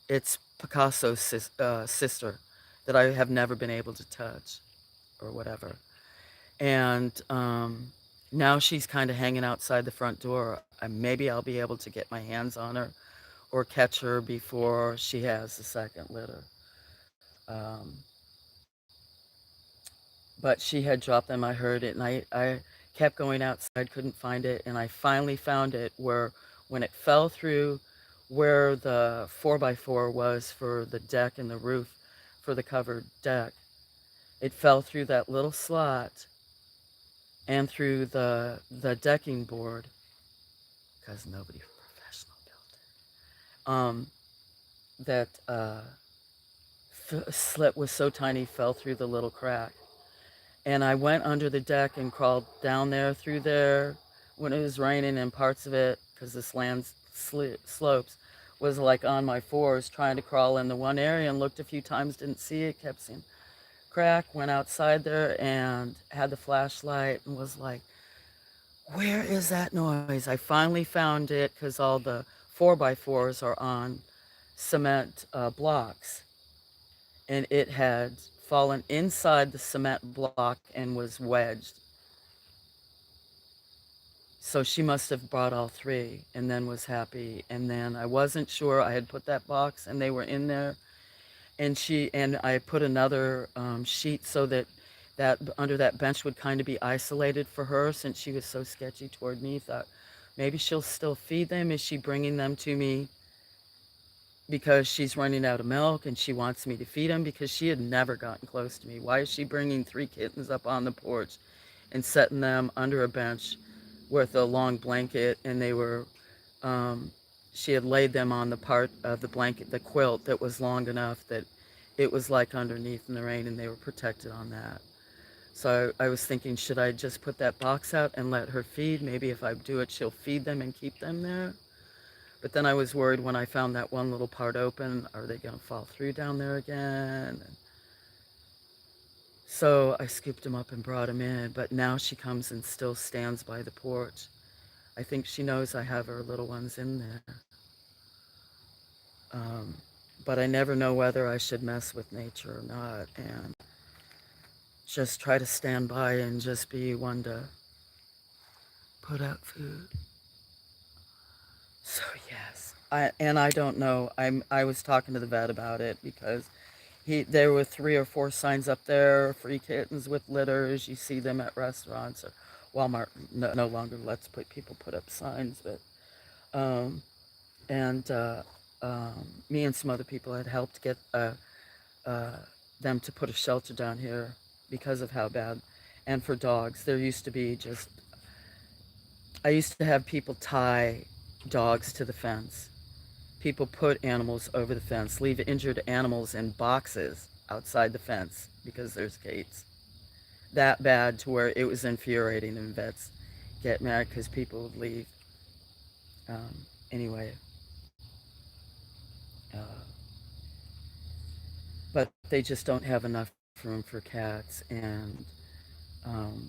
It's Picasso's sister that I have never been able to touch or whatever. And now she's kind of hanging outside the front door. Maybe I'll be able to get my hands on her or catch her before she has the second litter. Um, but she had dropped them. I heard it, and I kept going outside, couldn't find it, and I finally found it where when it fell through where the 4x4 was for the deck and the roof for the covered deck, it fell through that little slot and through the decking board because nobody professional built it. That slit was so tiny, fell through the little crack. And I went under the deck and crawled down there through there when it was raining, and parts of it, because this land slopes, was like on my fours trying to crawl in the one area, and looked a few times, didn't see it, kept seeing crack, went outside there and had the flashlight and was like, where is that noise? I finally found it because all the 4x4s are on cement blocks, and it had fallen inside the cement block and was wedged. So she must have brought all three and then was happy. And then I wasn't sure. I had put that box and they were in there. And I put another sheet so that under that bench would kind of be isolated for her, since she was so sketchy toward me. Thought maybe she'll still feed them. Is she bringing them to me because she's running out of milk and she wants me to feed them? Because she had never gotten close to me. Why is she bringing three kittens up on the porch and setting them under a bench with a long blanket? And um, she had laid them on the part of the blanket, the quilt, that was long enough that it was like underneath in the rain, and they were protected on that. So I was thinking, should I just put that box out and let her feed? Maybe if I do it, she'll feed them and keep them there. But then I was worried when I found that one little part open, are they going to fall through down there again? So I scooped them up and brought them in, but now she comes and still stands by the porch. I think she knows I have her little ones in there. Um, but I never know whether I should mess with nature or not. And just try to stand by and just be one to put out food. So yes, I don't know. I was talking to the vet about it because there were 3 or 4 signs up there: free kittens with litters. You see them at restaurants. Or Walmart no longer lets people put up signs, but um, and me and some other people had helped get uh, them to put a shelter down here because of how bad. And for dogs, there used to be just I used to have people tie dogs to the fence. People put animals over the fence, leave injured animals in boxes outside the fence because there's gates. That bad to where it was infuriating, and vets get mad because people would leave. Anyway, uh, but they just don't have enough room for cats, and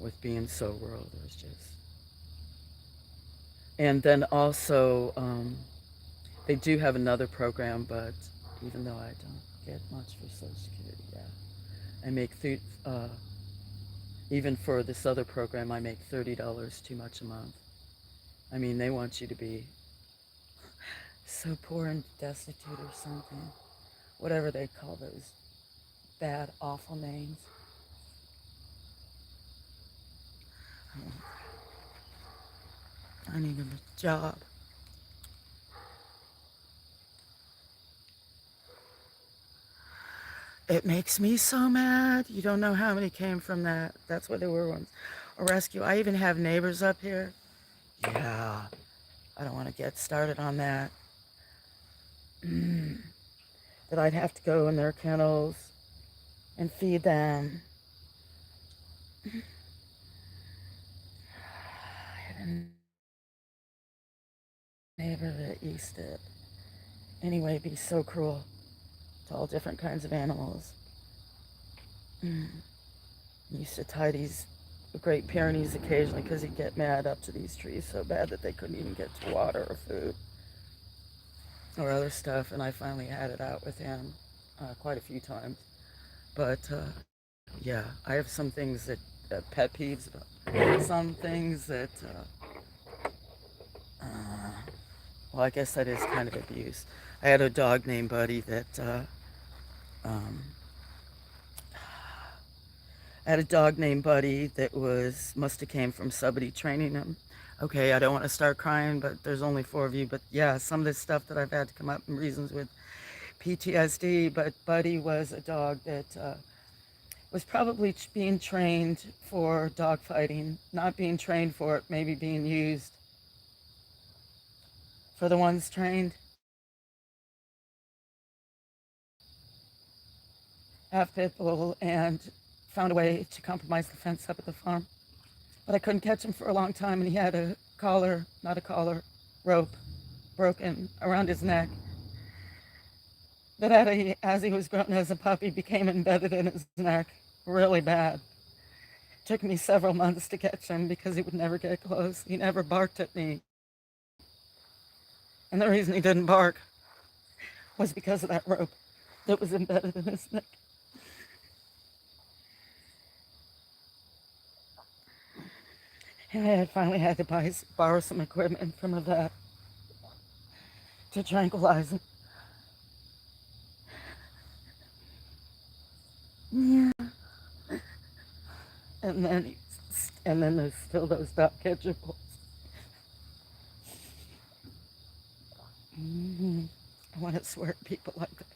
with being so rural, there's just. And then also, they do have another program, but even though I don't get much for Social Security, yeah, I make even for this other program, I make $30 too much a month. I mean, they want you to be so poor and destitute or something, whatever they call those bad, awful names. I need a job. It makes me so mad. You don't know how many came from that. That's what they were ones. A rescue. I even have neighbors up here. Yeah, I don't want to get started on that. That I'd have to go in their kennels and feed them. I had a neighbor that used to, anyway, be so cruel to all different kinds of animals. He used to tie these Great Pyrenees occasionally because he'd get mad up to these trees so bad that they couldn't even get to water or food or other stuff. And I finally had it out with him quite a few times. But yeah, I have some things that pet peeves about some things that, uh, well, I guess that is kind of abuse. I had a dog named Buddy that um, I had a dog named Buddy that was must have came from somebody training him. Okay, I don't want to start crying, but there's only 4 of you. But yeah, some of this stuff that I've had to come up in reasons with PTSD. But Buddy was a dog that was probably being trained for dog fighting, not being trained for it, maybe being used for the ones trained. Have pit bull and found a way to compromise the fence up at the farm. But I couldn't catch him for a long time, and he had a collar, not a collar, rope broken around his neck that as he was growing as a puppy became embedded in his neck really bad. Took me several months to catch him because he would never get close. He never barked at me. And the reason he didn't bark was because of that rope that was embedded in his neck. And I had finally had to borrow some equipment from a vet to tranquilize him. Yeah. And then there's still those dog catchables. Mm-hmm. I want to swear at people like that.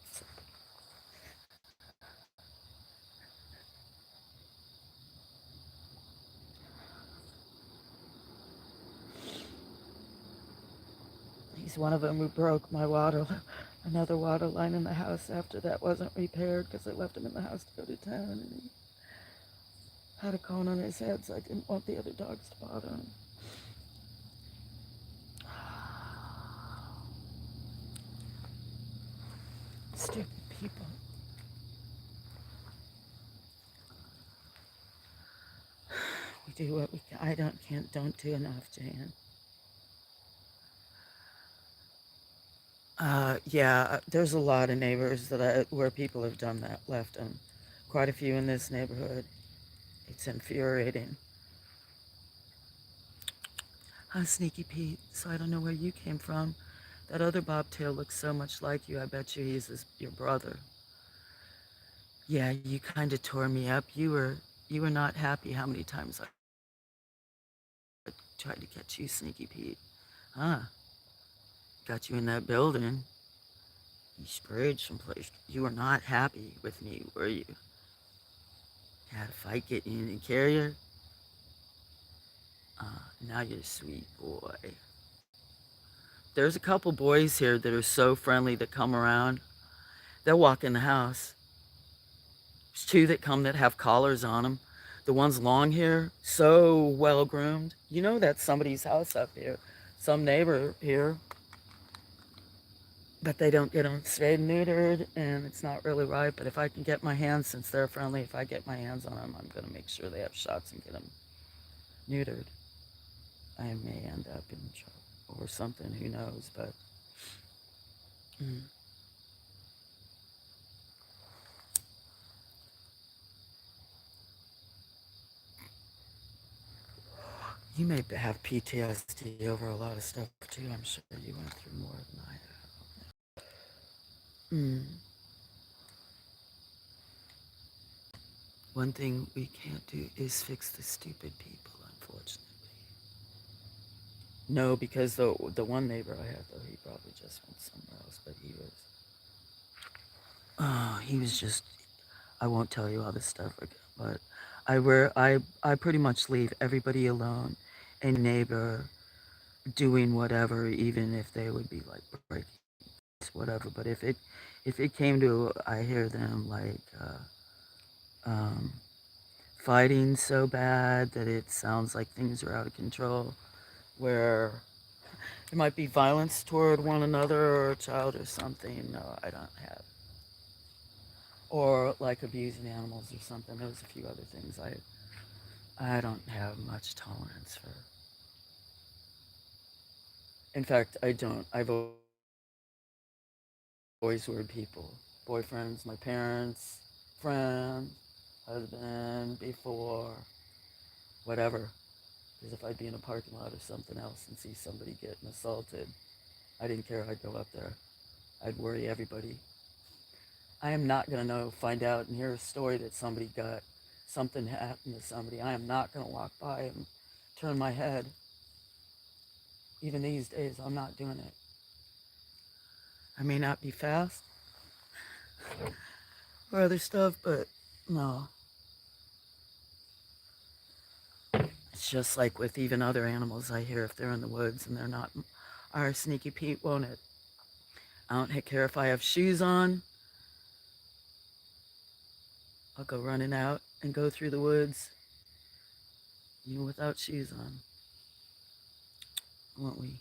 He's one of them who broke another water line in the house after that wasn't repaired because I left him in the house to go to town, and he had a cone on his head, so I didn't want the other dogs to bother him. Stupid people. We do what we can. I don't do enough, Jan. Yeah, there's a lot of neighbors where people have done that, left them. Quite a few in this neighborhood. It's infuriating. Sneaky Pete, so I don't know where you came from. That other bobtail looks so much like you. I bet you your brother. Yeah, you kind of tore me up. You were not happy how many times I tried to catch you, Sneaky Pete. Huh? Got you in that building. You sprayed someplace. You were not happy with me, were you? Had a fight getting you in the carrier. Now you're a sweet boy. There's a couple boys here that are so friendly that come around. They'll walk in the house. There's two that come that have collars on them. The one's long hair, so well groomed. You know that's somebody's house up here. Some neighbor here, but they don't get them spayed and neutered, and it's not really right. But if I can get my hands, since they're friendly, if I get my hands on them, I'm going to make sure they have shots and get them neutered. I may end up in trouble or something, who knows, but mm, you may have PTSD over a lot of stuff too. I'm sure you went through more than I have. One thing we can't do is fix the stupid people, unfortunately. No, because the one neighbor I had, though, he probably just went somewhere else, but he was just, I won't tell you all this stuff again, but I pretty much leave everybody alone, and neighbor doing whatever, even if they would be like breaking glass, whatever. But if it came to, I hear them like um, fighting so bad that it sounds like things are out of control, where there might be violence toward one another or a child or something. No, I don't have. Or like abusing animals or something. There's a few other things I don't have much tolerance for. In fact, I don't. I've always worried people. Boyfriends, my parents, friends, husband, before, whatever. Because if I'd be in a parking lot or something else and see somebody getting assaulted, I didn't care. I'd go up there. I'd worry everybody. I am not going to find out and hear a story that somebody got something happened to somebody. I am not going to walk by and turn my head. Even these days, I'm not doing it. I may not be fast or other stuff, but no. It's just like with even other animals I hear if they're in the woods and they're not. Our Sneaky Pete won't it? I don't care if I have shoes on. I'll go running out and go through the woods, even without shoes on, won't we?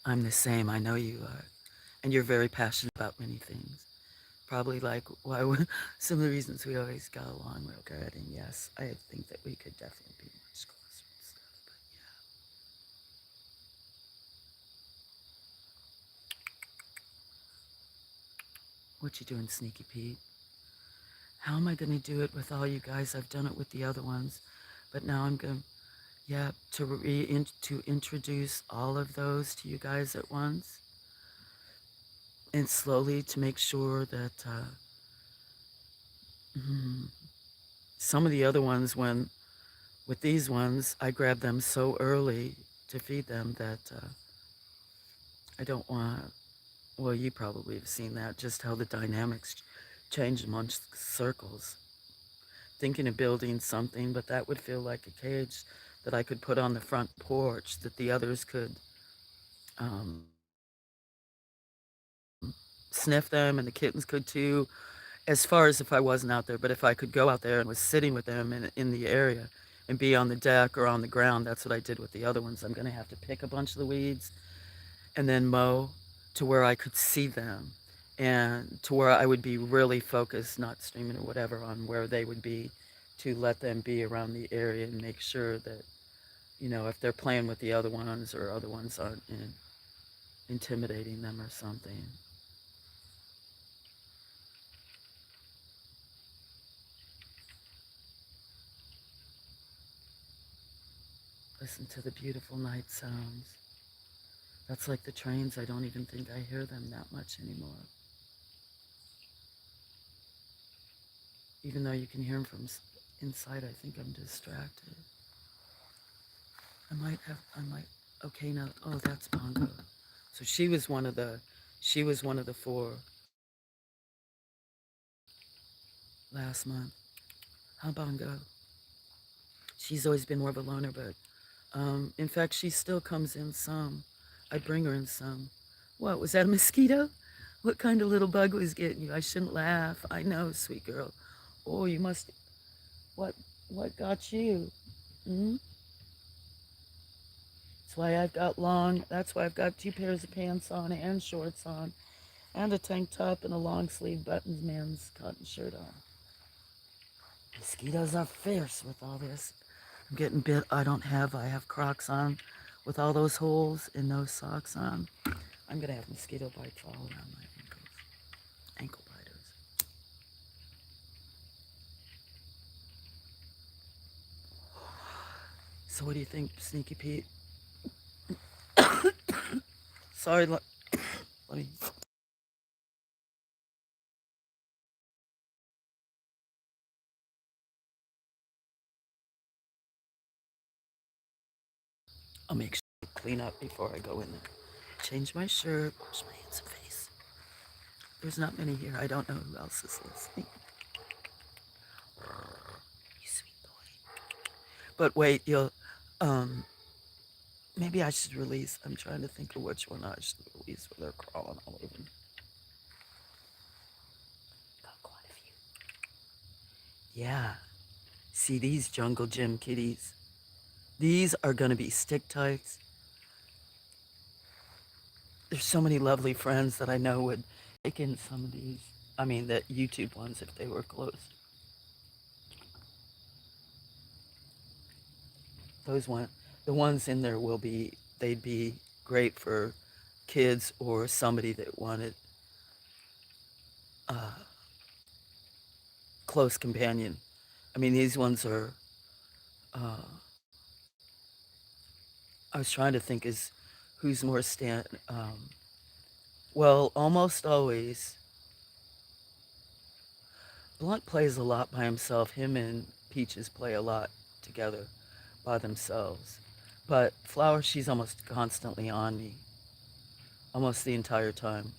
I'm the same. I know you are. And you're very passionate about many things. Probably like why some of the reasons we always got along real good. And yes, I think that we could definitely be much closer and stuff. But yeah, what you doing, Sneaky Pete? How am I going to do it with all you guys? I've done it with the other ones, but now I'm going, yeah, to introduce all of those to you guys at once, and slowly to make sure that mm, some of the other ones, when with these ones, I grab them so early to feed them that I don't want. Well, you probably have seen that, just how the dynamics change amongst circles. Thinking of building something, but that would feel like a cage that I could put on the front porch that the others could um, sniff them and the kittens could too, as far as if I wasn't out there. But if I could go out there and was sitting with them in the area and be on the deck or on the ground, that's what I did with the other ones. I'm going to have to pick a bunch of the weeds and then mow to where I could see them and to where I would be really focused, not streaming or whatever, on where they would be, to let them be around the area and make sure that, if they're playing with the other ones or other ones aren't in. intimidating them or something. Listen to the beautiful night sounds. That's like the trains. I don't even think I hear them that much anymore. Even though you can hear them from inside, I think I'm distracted. I might, okay, now, oh, that's Bongo. So she was one of the four last month. How Bongo? She's always been more of a loner, but in fact, she still comes in some. I bring her in some. What, was that a mosquito? What kind of little bug was getting you? I shouldn't laugh. I know, sweet girl. Oh, you must, what, what got you? Hmm? That's why I've got two pairs of pants on and shorts on and a tank top and a long sleeve buttons man's cotton shirt on. Mosquitoes are fierce with all this. I'm getting bit. I have Crocs on with all those holes and no socks on. I'm going to have mosquito bites all around my ankles. Ankle biters. So what do you think, Sneaky Pete? Sorry, let me... I'll make sure I clean up before I go in there. Change my shirt, wash my hands and face. There's not many here. I don't know who else is listening. You sweet boy. But wait, um, maybe I should release. I'm trying to think of which one I should release where they're crawling all over me. Got quite a few. Yeah. See these jungle gym kitties? These are going to be stick tights. There's so many lovely friends that I know would take in some of these. I mean, the YouTube ones if they were close. Those one, the ones in there they'd be great for kids or somebody that wanted a close companion. I mean, these ones are, uh, I was trying to think is who's more well, almost always, Blunt plays a lot by himself. Him and Peaches play a lot together by themselves. But Flower, she's almost constantly on me, almost the entire time.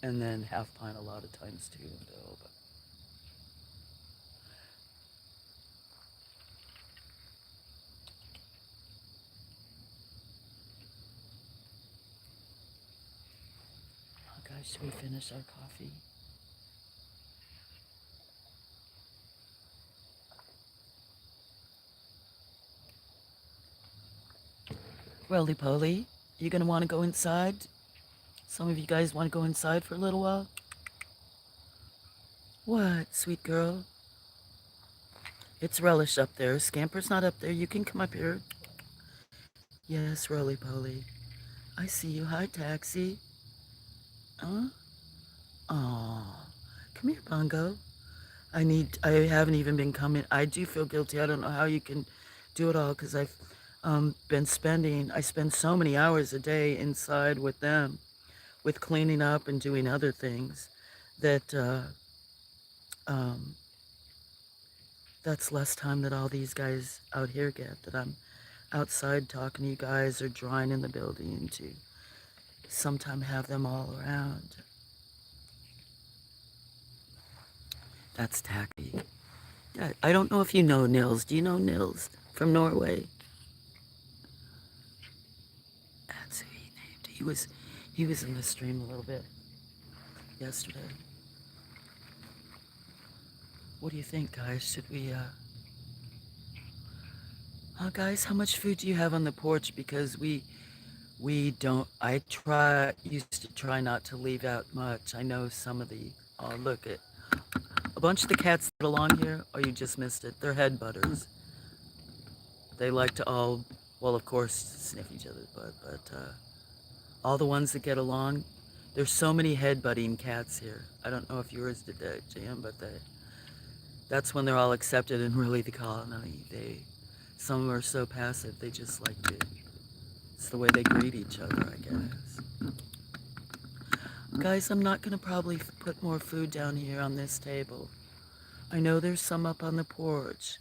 And then Half Pint a lot of times too. But oh gosh, should we finish our coffee? Roly poly, you gonna want to go inside? Some of you guys want to go inside for a little while? What, sweet girl? It's Relish up there. Scamper's not up there. You can come up here. Yes, Roly Poly. I see you. Hi, Taxi. Huh? Aw. Come here, Bongo. I haven't even been coming. I do feel guilty. I don't know how you can do it all because I've I spend so many hours a day inside with them, with cleaning up and doing other things that um, that's less time that all these guys out here get, that I'm outside talking to you guys or drawing in the building to sometime have them all around. That's tacky. Yeah, I don't know if you know Nils. Do you know Nils from Norway? That's who he named. He was in the stream a little bit yesterday. What do you think, guys? Should we guys, how much food do you have on the porch? Because we don't used to try not to leave out much. I know some of the oh look at a bunch of the cats that along here, oh you just missed it. They're head butters. They like to all, well of course, sniff each other's butt, but All the ones that get along. There's so many head-butting cats here. I don't know if yours did that, Jan, but that's when they're all accepted in really the colony. Some of them are so passive, they just like to, it's the way they greet each other, I guess. Guys, I'm not going to probably put more food down here on this table. I know there's some up on the porch.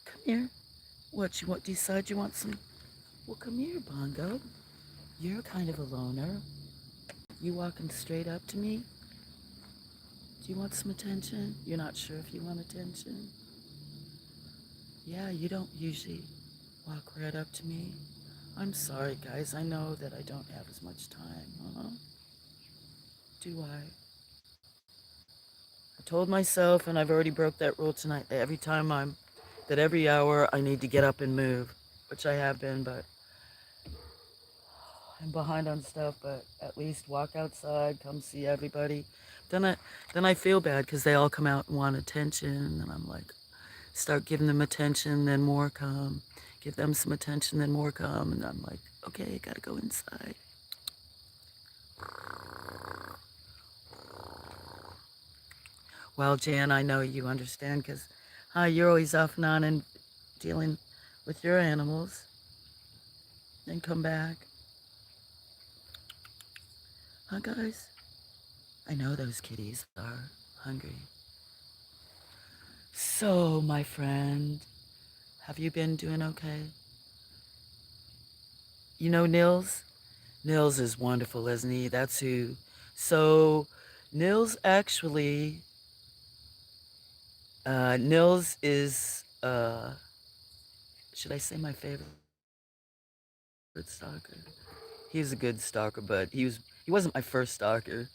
Come here. What, you want, decide you want some? Well, come here, Bongo. You're kind of a loner. You walking straight up to me? Do you want some attention? You're not sure if you want attention? Yeah, you don't usually walk right up to me. I'm sorry, guys. I know that I don't have as much time, huh? Do I? I told myself, and I've already broke that rule tonight, that every hour I need to get up and move, which I have been, but I'm behind on stuff, but at least walk outside, come see everybody. Then I, then I feel bad because they all come out and want attention, and I'm like, start giving them attention, then more come. Give them some attention, then more come, and I'm like, okay, gotta go inside. Well, Jan, I know you understand because, you're always off and on and dealing with your animals. Then come back. Huh, guys? I know those kitties are hungry. So, my friend, have you been doing okay? You know Nils? Nils is wonderful, isn't he? That's who. So, Nils actually, Nils is, should I say my favorite stalker? He's a good stalker, but he wasn't my first stalker.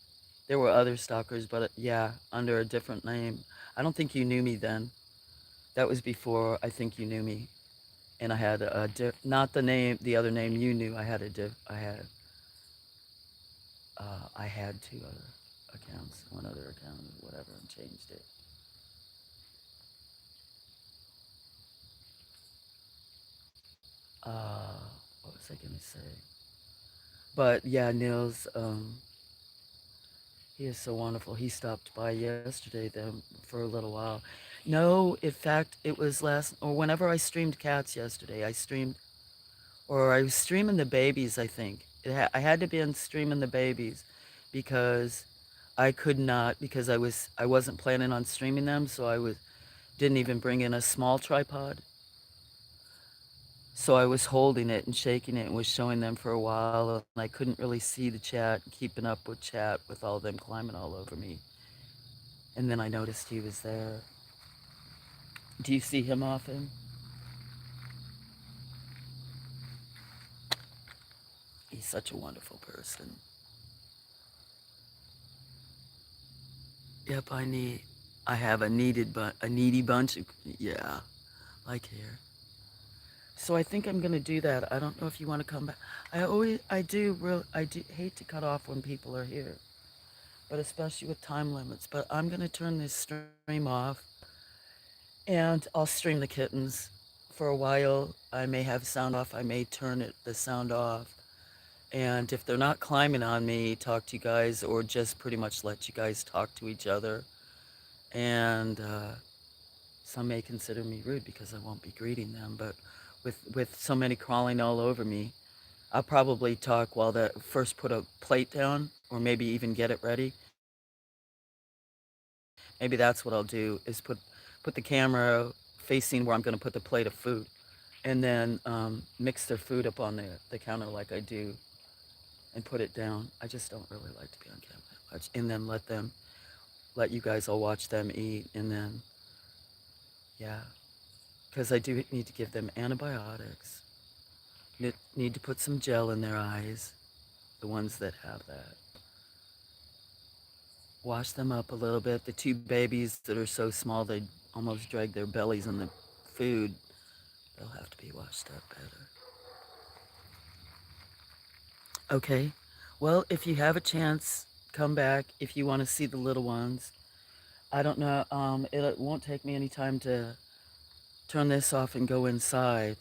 There were other stalkers, but yeah, under a different name. I don't think you knew me then. That was before I think you knew me. And I had not the name, the other name you knew. I had two other accounts, one other account or whatever, and changed it. What was I gonna say? But yeah, Nils, he is so wonderful. He stopped by yesterday then for a little while. No, in fact, it was whenever I streamed cats yesterday, I was streaming the babies, I think. I had to be on streaming the babies because I could not, because I wasn't planning on streaming them, so didn't even bring in a small tripod. So I was holding it and shaking it and was showing them for a while, and I couldn't really see the chat, keeping up with chat with all them climbing all over me. And then I noticed he was there. Do you see him often? He's such a wonderful person. Yep, I have a needy bunch of, yeah, like here. So I think I'm gonna do that. I don't know if you want to come back. I do hate to cut off when people are here, but especially with time limits. But I'm gonna turn this stream off, and I'll stream the kittens for a while. I may have sound off. I may the sound off. And if they're not climbing on me, talk to you guys, or just pretty much let you guys talk to each other. And some may consider me rude because I won't be greeting them, but with so many crawling all over me, I'll probably talk while first put a plate down, or maybe even get it ready. Maybe that's what I'll do is put the camera facing where I'm going to put the plate of food, and then mix their food up on the counter like I do, and put it down. I just don't really like to be on camera that much, and then let you guys all watch them eat, and then yeah, because I do need to give them antibiotics. Need to put some gel in their eyes, the ones that have that. Wash them up a little bit. The two babies that are so small they almost drag their bellies in the food, they'll have to be washed up better. Okay, well, if you have a chance, come back if you want to see the little ones. I don't know, it won't take me any time to turn this off and go inside,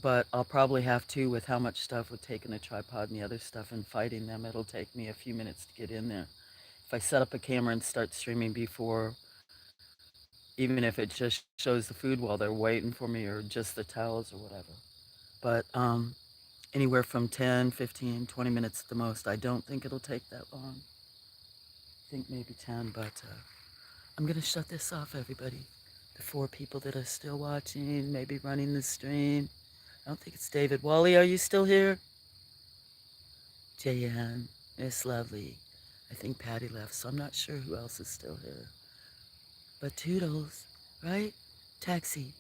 but I'll probably have to with how much stuff with taking a tripod and the other stuff and fighting them. It'll take me a few minutes to get in there. If I set up a camera and start streaming before, even if it just shows the food while they're waiting for me or just the towels or whatever. But anywhere from 10, 15, 20 minutes at the most. I don't think it'll take that long. I think maybe 10, but I'm going to shut this off, everybody. The 4 people that are still watching, maybe running the stream. I don't think it's David. Wally, are you still here? JN, Miss Lovely. I think Patty left, so I'm not sure who else is still here. But Toodles, right? Taxi.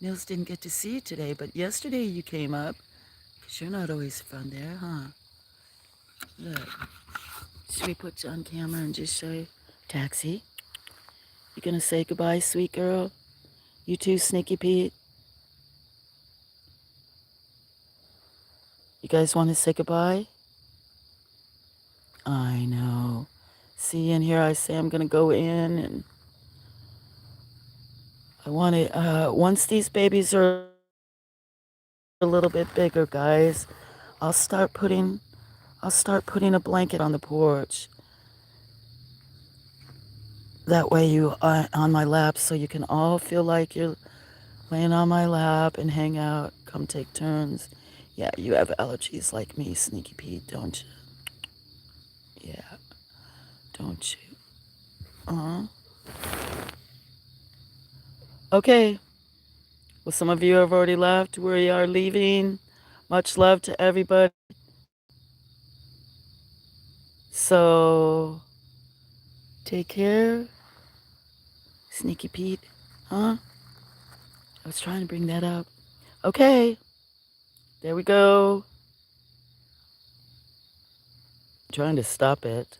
Nils didn't get to see you today, but yesterday you came up. Because you're not always from there, huh? Look. Should we put you on camera and just show you? Taxi. You gonna say goodbye, sweet girl? You too, Sneaky Pete? You guys want to say goodbye? I know. See, and here I say I'm gonna go in and I want to, once these babies are a little bit bigger, guys, I'll start putting, I'll start putting a blanket on the porch. That way you are on my lap so you can all feel like you're laying on my lap and hang out, come take turns. Yeah, you have allergies like me, Sneaky Pete, don't you? Yeah, don't you? Uh-huh. Okay. Well, some of you have already left. We are leaving. Much love to everybody. So, take care. Sneaky Pete. Huh? I was trying to bring that up. Okay. There we go. I'm trying to stop it.